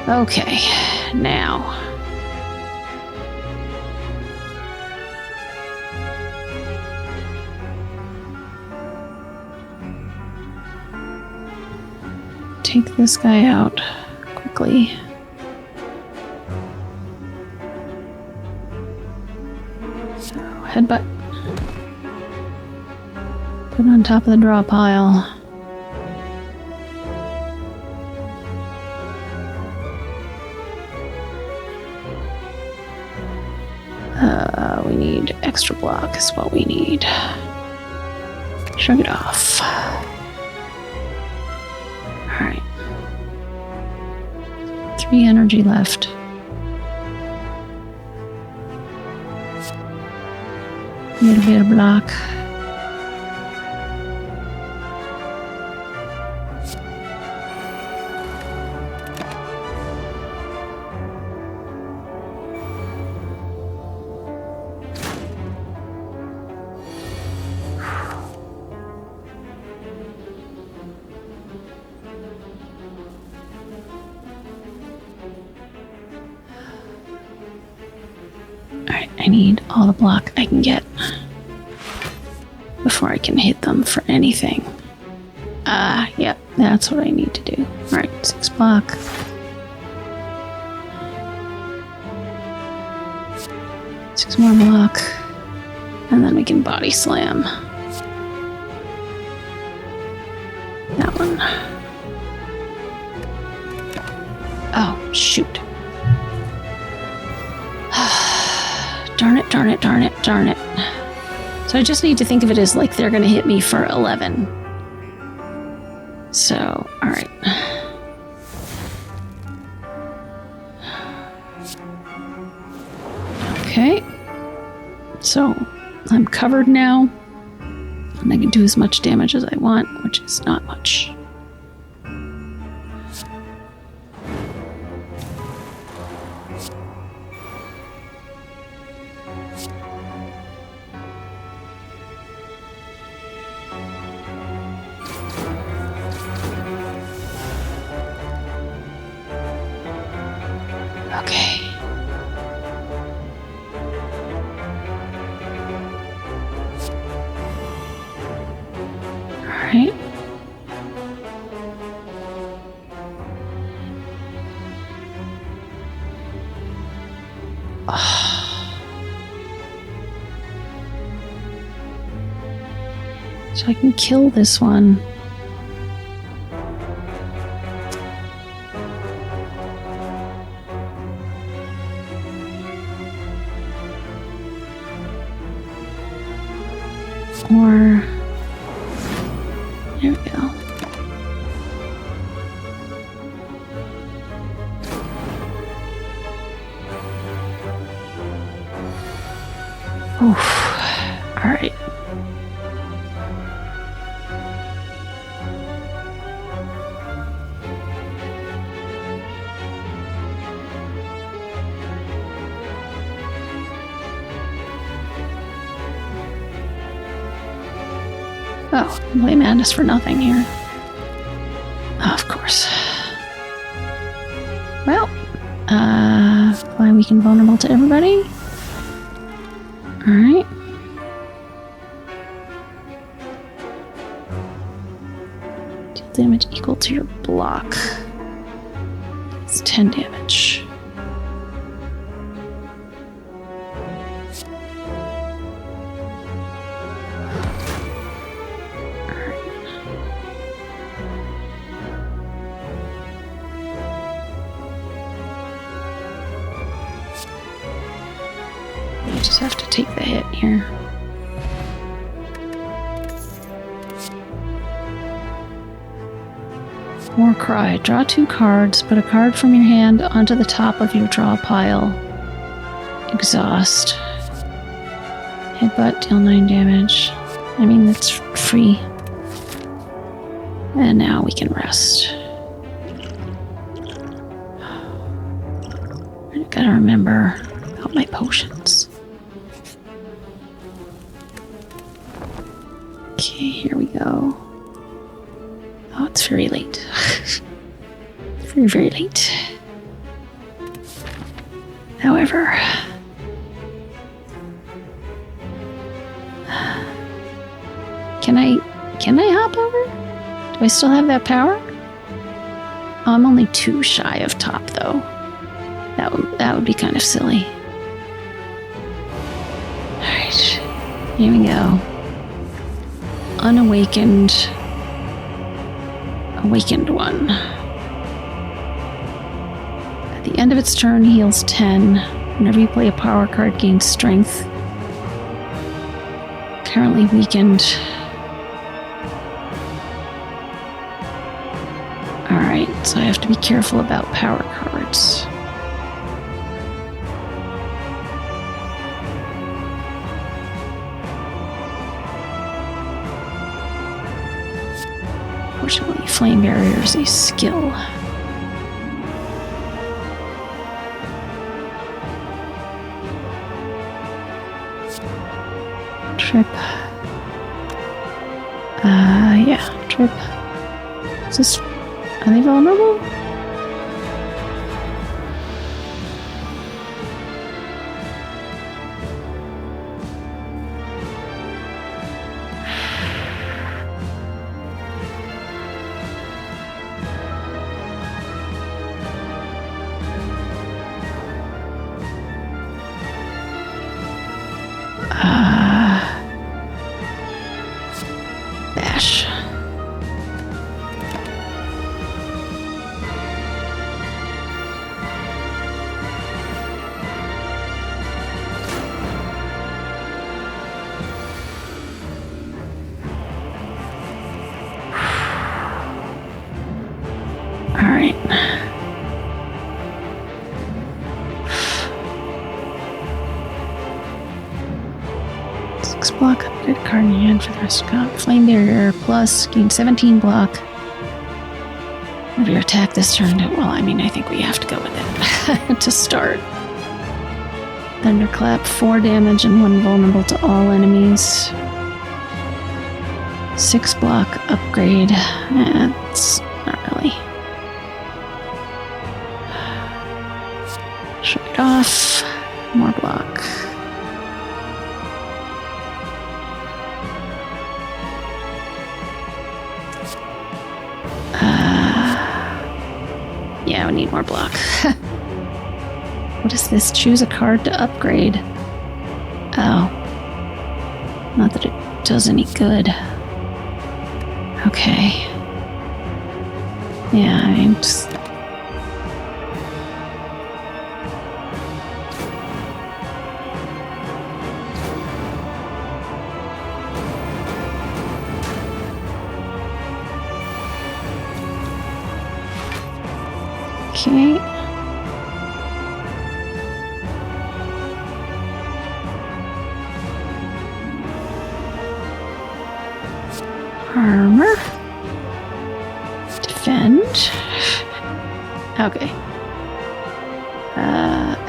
Okay, now. Take this guy out quickly. So, headbutt. Put it on top of the draw pile. We need extra block is what we need. Shrug it off. Alright. 3 energy left. Need a bit of block. I need all the block I can get before I can hit them for anything. Yep, that's what I need to do. Alright, 6 block. Six more block. And then we can body slam. That one. Oh, shoot. Darn it, darn it, darn it, darn it. So I just need to think of it as like they're going to hit me for 11. So, alright. Okay. So, I'm covered now. And I can do as much damage as I want, which is not much. Okay. All right. So I can kill this one. Or there we go. Oof. All right. Oh, play madness for nothing here. Oh, of course. Well, apply weaken vulnerable to everybody. Alright. Deal damage equal to your block. It's 10 damage. Just have to take the hit here. More cry. Draw 2 cards. Put a card from your hand onto the top of your draw pile. Exhaust. Headbutt, deal 9 damage. I mean, that's free. And now we can rest. I gotta remember about my potions. Okay, here we go. Oh, it's very late. Very, very late. However, can I hop over? Do I still have that power? Oh, I'm only 2 shy of top, though. That would be kind of silly. All right, here we go. Unawakened. Awakened one. At the end of its turn, heals 10. Whenever you play a power card, gains strength. Currently weakened. Alright, so I have to be careful about power cards. Fortunately, Flame Barrier is a skill. Trip. Yeah, trip. Is this... Are they vulnerable? block upgrade card in your hand for the rest of the combat. Flame Barrier plus, gain 17 block. If your attack this turn, well, I mean, I think we have to go with it to start. Thunderclap, 4 damage and 1 vulnerable to all enemies. 6 block upgrade. It's not really. Shut it off. More block. Yeah, we need more block. What is this? Choose a card to upgrade. Oh. Not that it does any good. Okay. Yeah, I'm just... Okay. Armor. Defend. Okay.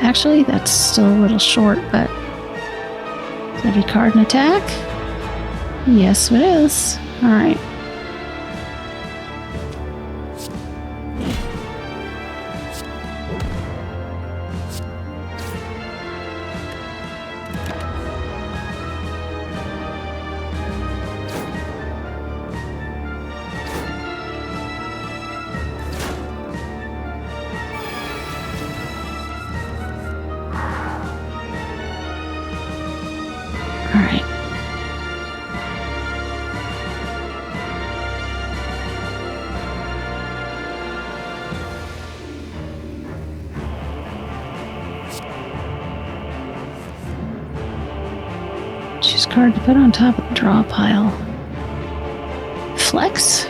Actually, that's still a little short, but is every card an attack? Yes, it is. All right. Alright. Choose card to put on top of the draw pile. Flex?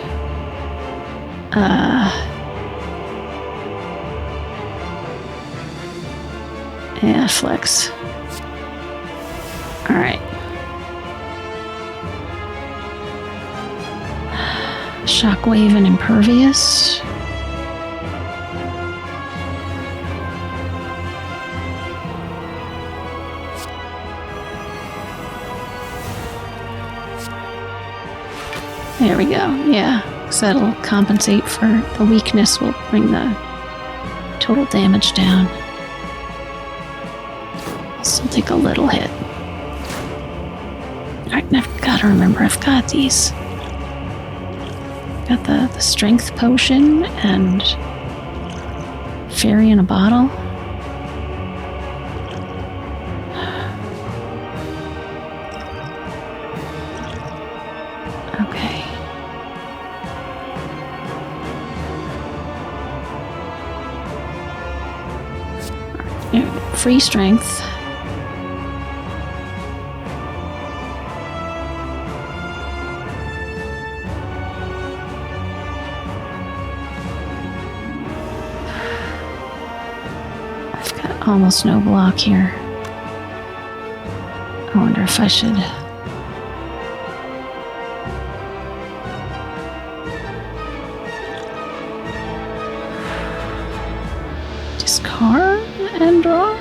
Yeah, flex. Alright. Shockwave and impervious. There we go. Yeah, because that'll compensate for the weakness. Will bring the total damage down. Still take a little hit. Alright, I've got to remember I've got these. Got the strength potion and fairy in a bottle. Okay. Free strength. Almost no block here. I wonder if I should... discard and draw?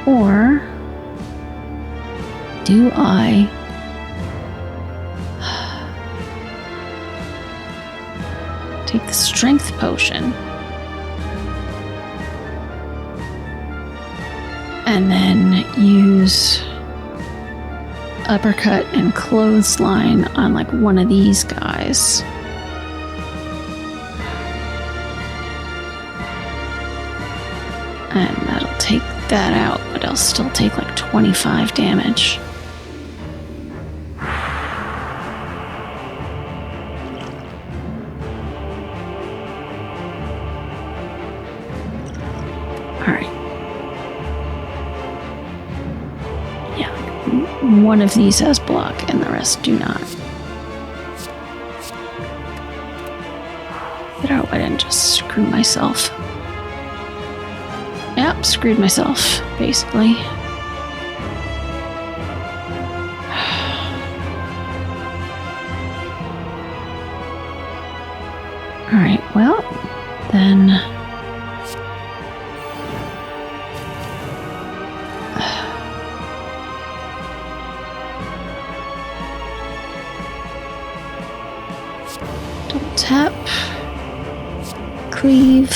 Or do I... take the strength potion and then use uppercut and clothesline on like one of these guys. And that'll take that out, but I'll still take like 25 damage. One of these has block and the rest do not. But I hope I didn't just screw myself. Yep, screwed myself, basically. Alright, well, then... Double tap. Cleave.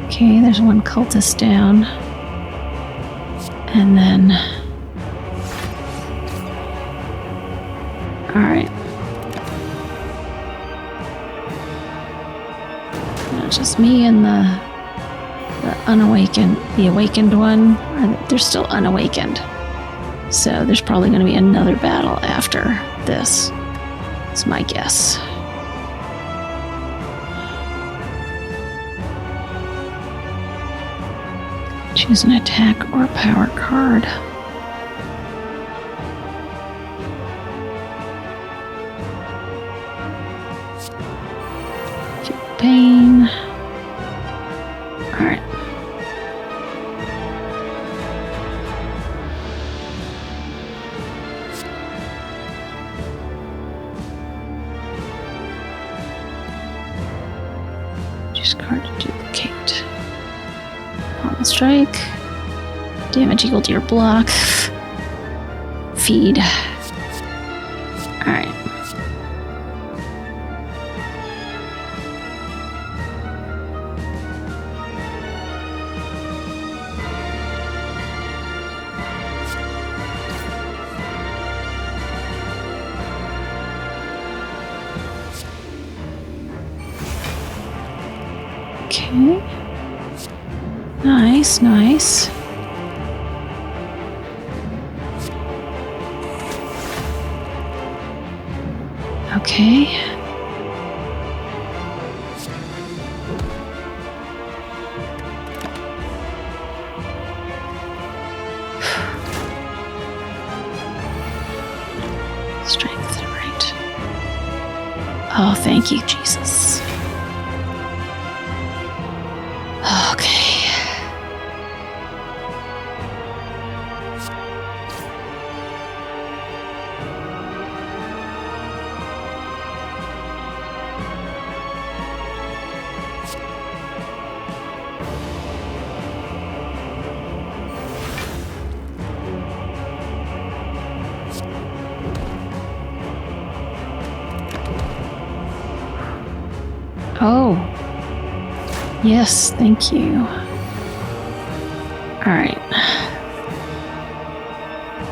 Okay, there's one cultist down. And then... Alright. Not just me and the unawakened, the awakened one. They're still unawakened. So there's probably going to be another battle after this. That's my guess. Choose an attack or power card. Feel pain. Alright. Choose card to duplicate. Normal strike. Damage equal to your block. Feed. Alright. Okay. Nice, nice. Okay. Strength, right. Oh, thank you, Jesus. Okay. Oh. Yes, thank you. All right.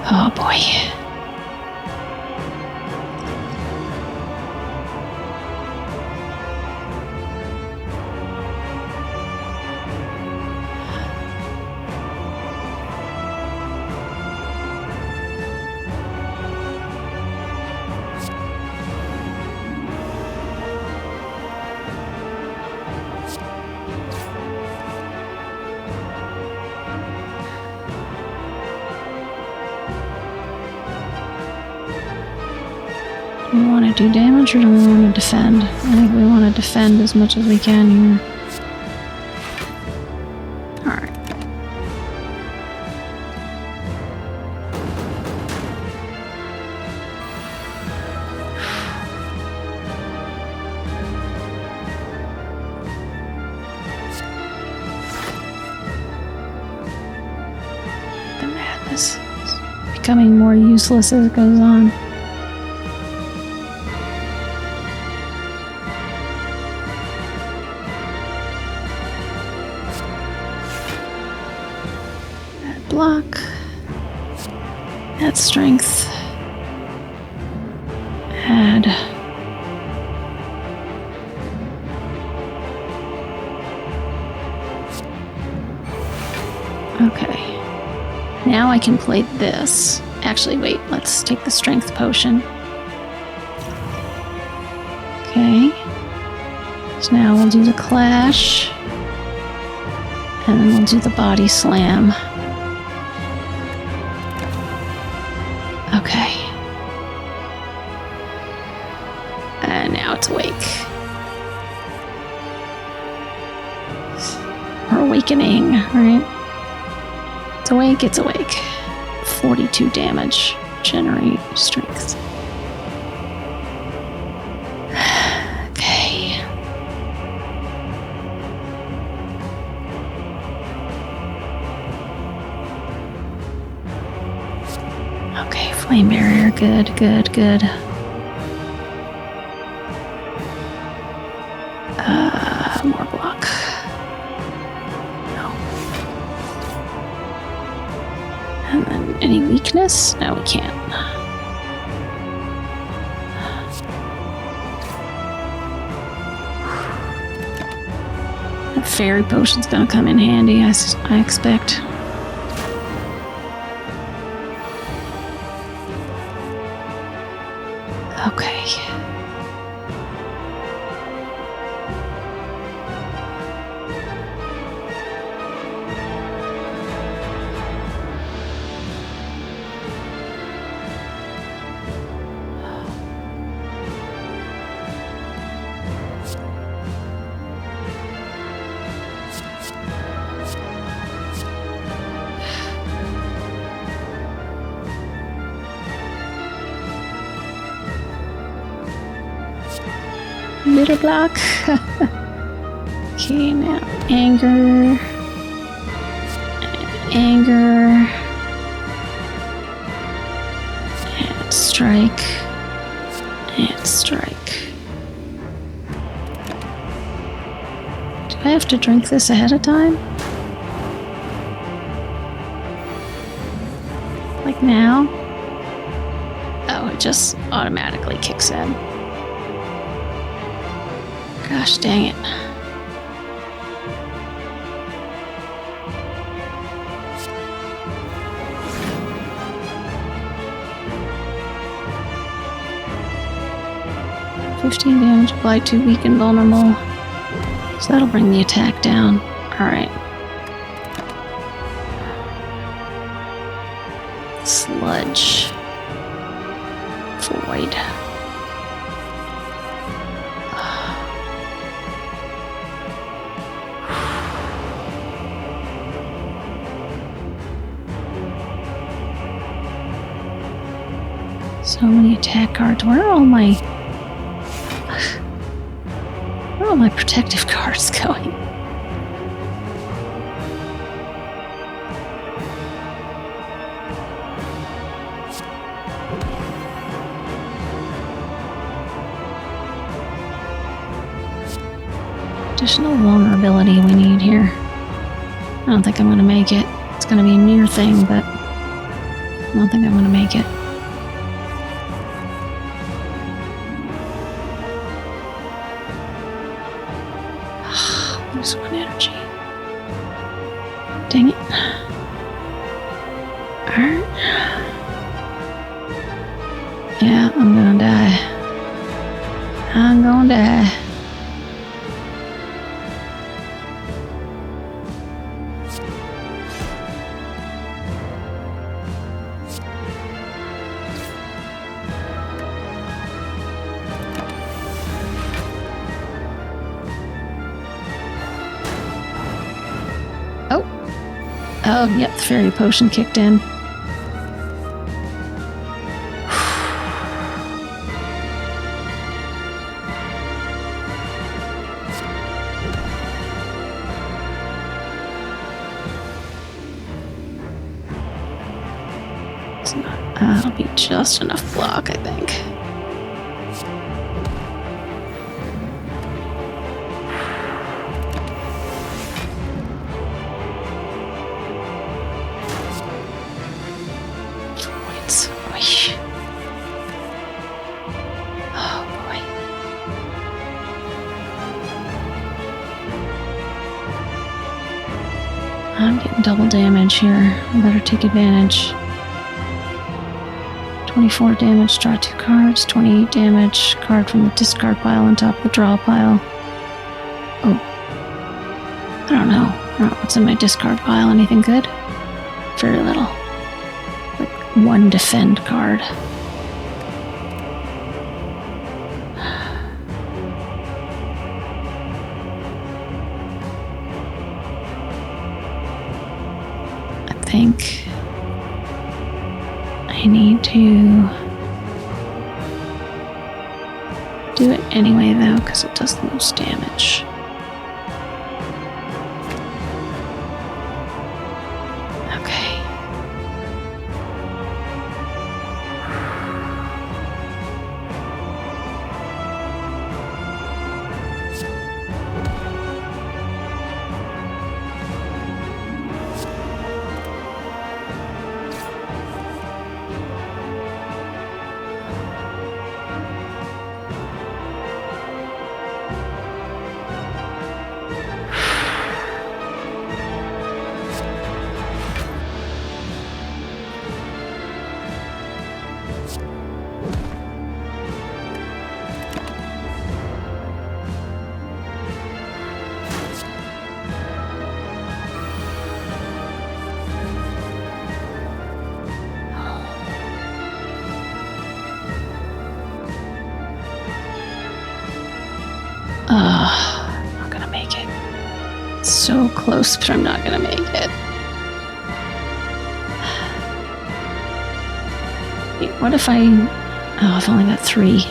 Oh boy. Do we want to do damage or do we want to defend? I think we want to defend as much as we can here. Alright. The madness is becoming more useless as it goes on. Block, add strength, add okay, now I can play this. Actually, wait, let's take the strength potion. Okay, so now we'll do the clash, and then we'll do the body slam. Okay. And now it's awake. Or awakening, right? It's awake, it's awake. 42 damage. Generate strength. Flame barrier, good, good, good. More block. No. And then any weakness? No, we can't. That fairy potion's gonna come in handy, I expect. Okay. Little block. Okay, now anger. Anger. And strike. And strike. Do I have to drink this ahead of time? Like now? Oh, it just automatically kicks in. Gosh dang it. $15 damage applied to weak and vulnerable. So that'll bring the attack down. Alright. Sludge. Void. So many attack cards. Where are all my protective cards going? Additional vulnerability we need here. I don't think I'm gonna make it. It's gonna be a near thing, but I don't think I'm gonna make it. Lose one energy. Dang it. Alright. Yeah, I'm gonna die. I'm gonna die. Oh, yep, the fairy potion kicked in. It's not, that'll be just enough block, I think. I'm getting double damage here. I better take advantage. 24 damage, draw 2 cards. 28 damage, card from the discard pile on top of the draw pile. Oh. I don't know. What's in my discard pile? Anything good? Very little. Like 1 defend card. I think I need to do it anyway though, because it does the most damage. Okay. close, but I'm not gonna make it. Wait, what if I... Oh, I've only got 3.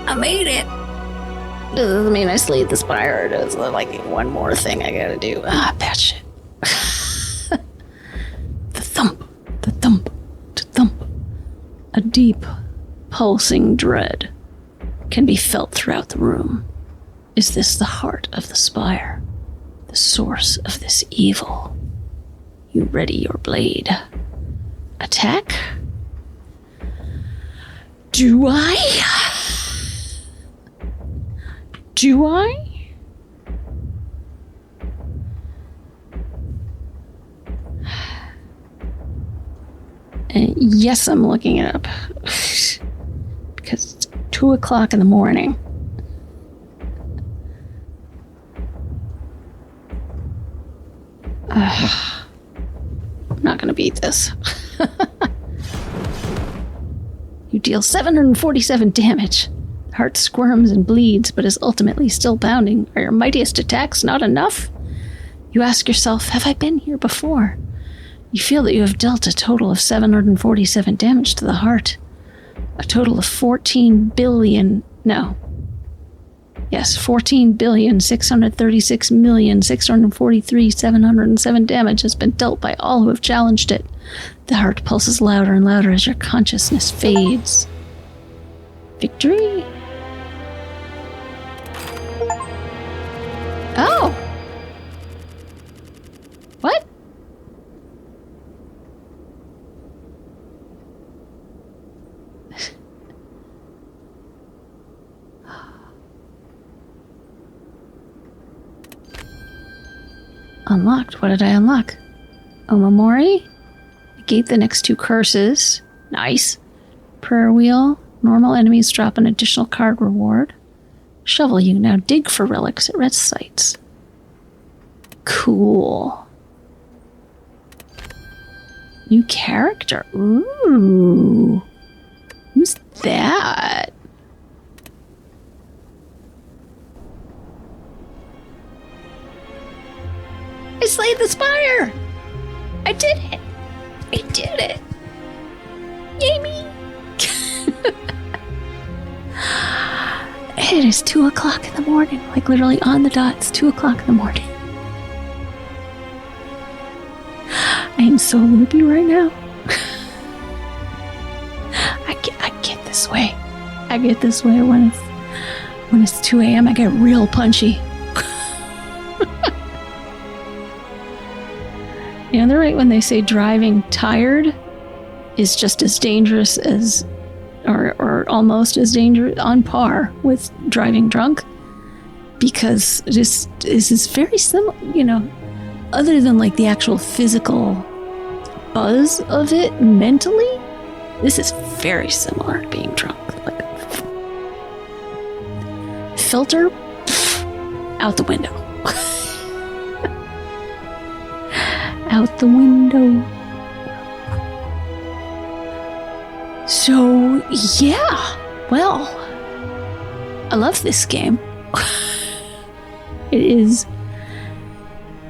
I made it! Does it mean I slayed the spire, or does it like one more thing I gotta do? Ah, patch it. The thump, the thump. A deep, pulsing dread can be felt throughout the room. Is this the heart of the spire? The source of this evil? You ready your blade. Attack? Do I? Do I? Yes, I'm looking it up. Because it's 2 o'clock in the morning. I'm not going to beat this. You deal 747 damage. The heart squirms and bleeds, but is ultimately still pounding. Are your mightiest attacks not enough? You ask yourself, have I been here before? You feel that you have dealt a total of 747 damage to the heart. A total of 14,636,643,707 damage has been dealt by all who have challenged it. The heart pulses louder and louder as your consciousness fades. Victory? Oh! What? Unlocked. What did I unlock? Omamori? Negate the next 2 curses. Nice. Prayer wheel. Normal enemies drop an additional card reward. Shovel, you now dig for relics at rest sites. Cool. New character. Ooh. Who's that? I slayed the spire! I did it! I did it! Yay me! It is 2 o'clock in the morning. Like literally on the dot. It's 2 o'clock in the morning. I am so loopy right now. I get this way. I get this way when it's 2 a.m. I get real punchy. You know, they're right when they say driving tired is just as dangerous as, or almost as dangerous, on par with driving drunk, because this is very similar, you know, other than like the actual physical buzz of it mentally, this is very similar to being drunk. Like, filter, out the window. Out the window. So, yeah. Well, I love this game. It is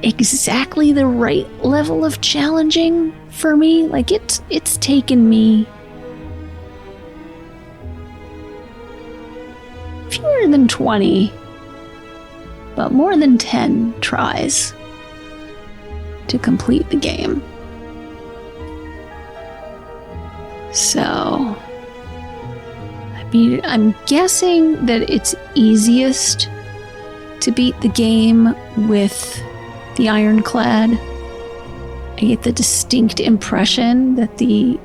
exactly the right level of challenging for me. Like, it's taken me fewer than 20, but more than 10 tries to complete the game. So, I mean, I'm guessing that it's easiest to beat the game with the Ironclad. I get the distinct impression that the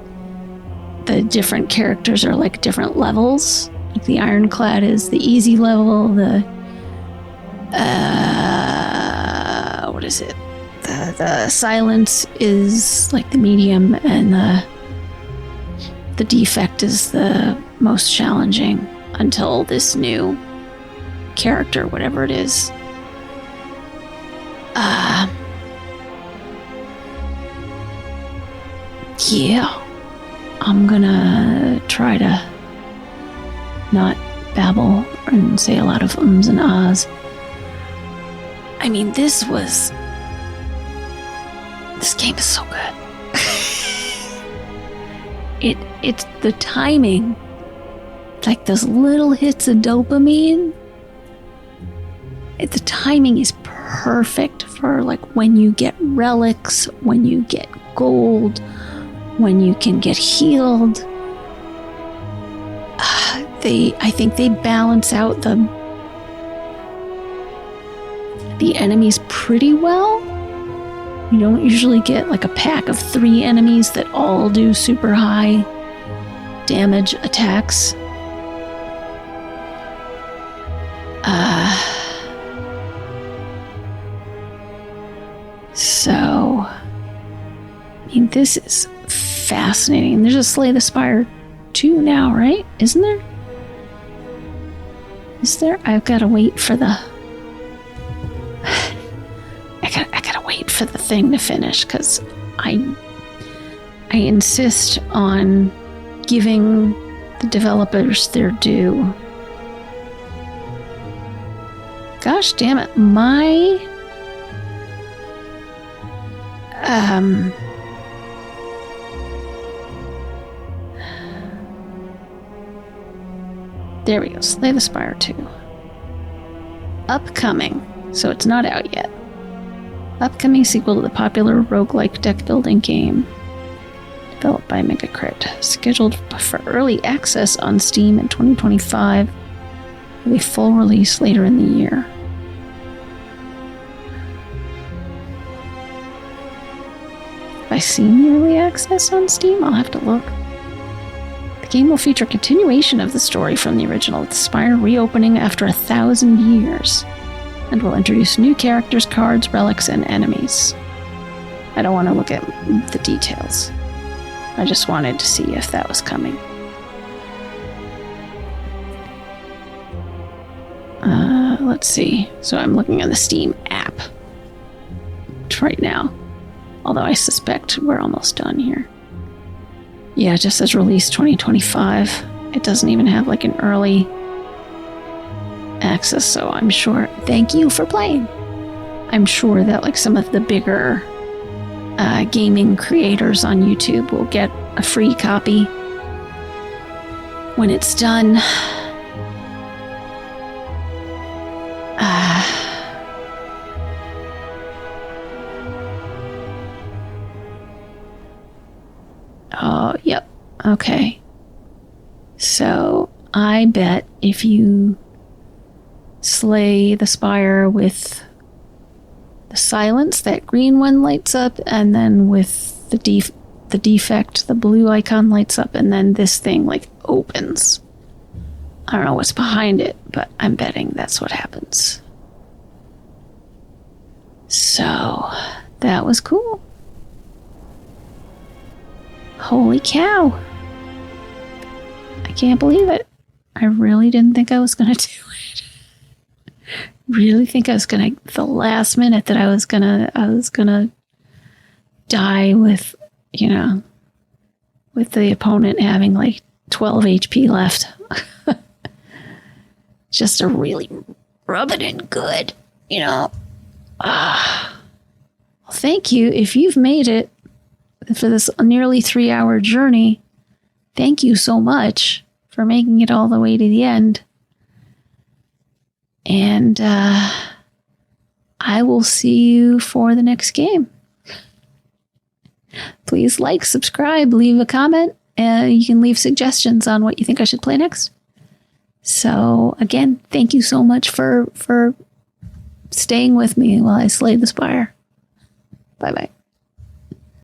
different characters are like different levels. Like the Ironclad is the easy level, the what is it? The Silence is like the medium, and the Defect is the most challenging until this new character, whatever it is, yeah, I'm gonna try to not babble and say a lot of ums and ahs. I mean, this game is so good. It's the timing, like those little hits of dopamine. The timing is perfect for like when you get relics, when you get gold, when you can get healed. I think they balance out the enemies pretty well. You don't usually get like a pack of 3 enemies that all do super high damage attacks. So, I mean, this is fascinating. There's a Slay the Spire 2 now, right? Isn't there? Is there? I've got to wait for the... I gotta wait for the thing to finish, because I insist on giving the developers their due. Gosh damn it, my... There we go, Slay the Spire 2. Upcoming, so it's not out yet. Upcoming sequel to the popular roguelike deck building game. Developed by Megacrit. Scheduled for early access on Steam in 2025. With a full release later in the year. Have I seen the early access on Steam? I'll have to look. The game will feature a continuation of the story from the original, with the Spire reopening after 1,000 years, and will introduce new characters, cards, relics, and enemies. I don't want to look at the details. I just wanted to see if that was coming. Let's see. So I'm looking at the Steam app right now. Although I suspect we're almost done here. Yeah, it just says release 2025. It doesn't even have like an early access, so I'm sure... Thank you for playing! I'm sure that like some of the bigger gaming creators on YouTube will get a free copy when it's done. Oh, yep. Okay. So, I bet if you slay the spire with the silence, that green one lights up, and then with the defect, the blue icon lights up, and then this thing like opens. I don't know what's behind it, but I'm betting that's what happens. So, that was cool. Holy cow. I can't believe it. I really didn't think I was going to do it. Really think I was going to, the last minute that I was going to die with, you know, with the opponent having like 12 HP left. Just to really rub it in good, you know. Well, thank you. If you've made it for this nearly 3-hour journey, thank you so much for making it all the way to the end. And I will see you for the next game. Please like, subscribe, leave a comment, and you can leave suggestions on what you think I should play next. So again, thank you so much for staying with me while I slay the spire. Bye-bye.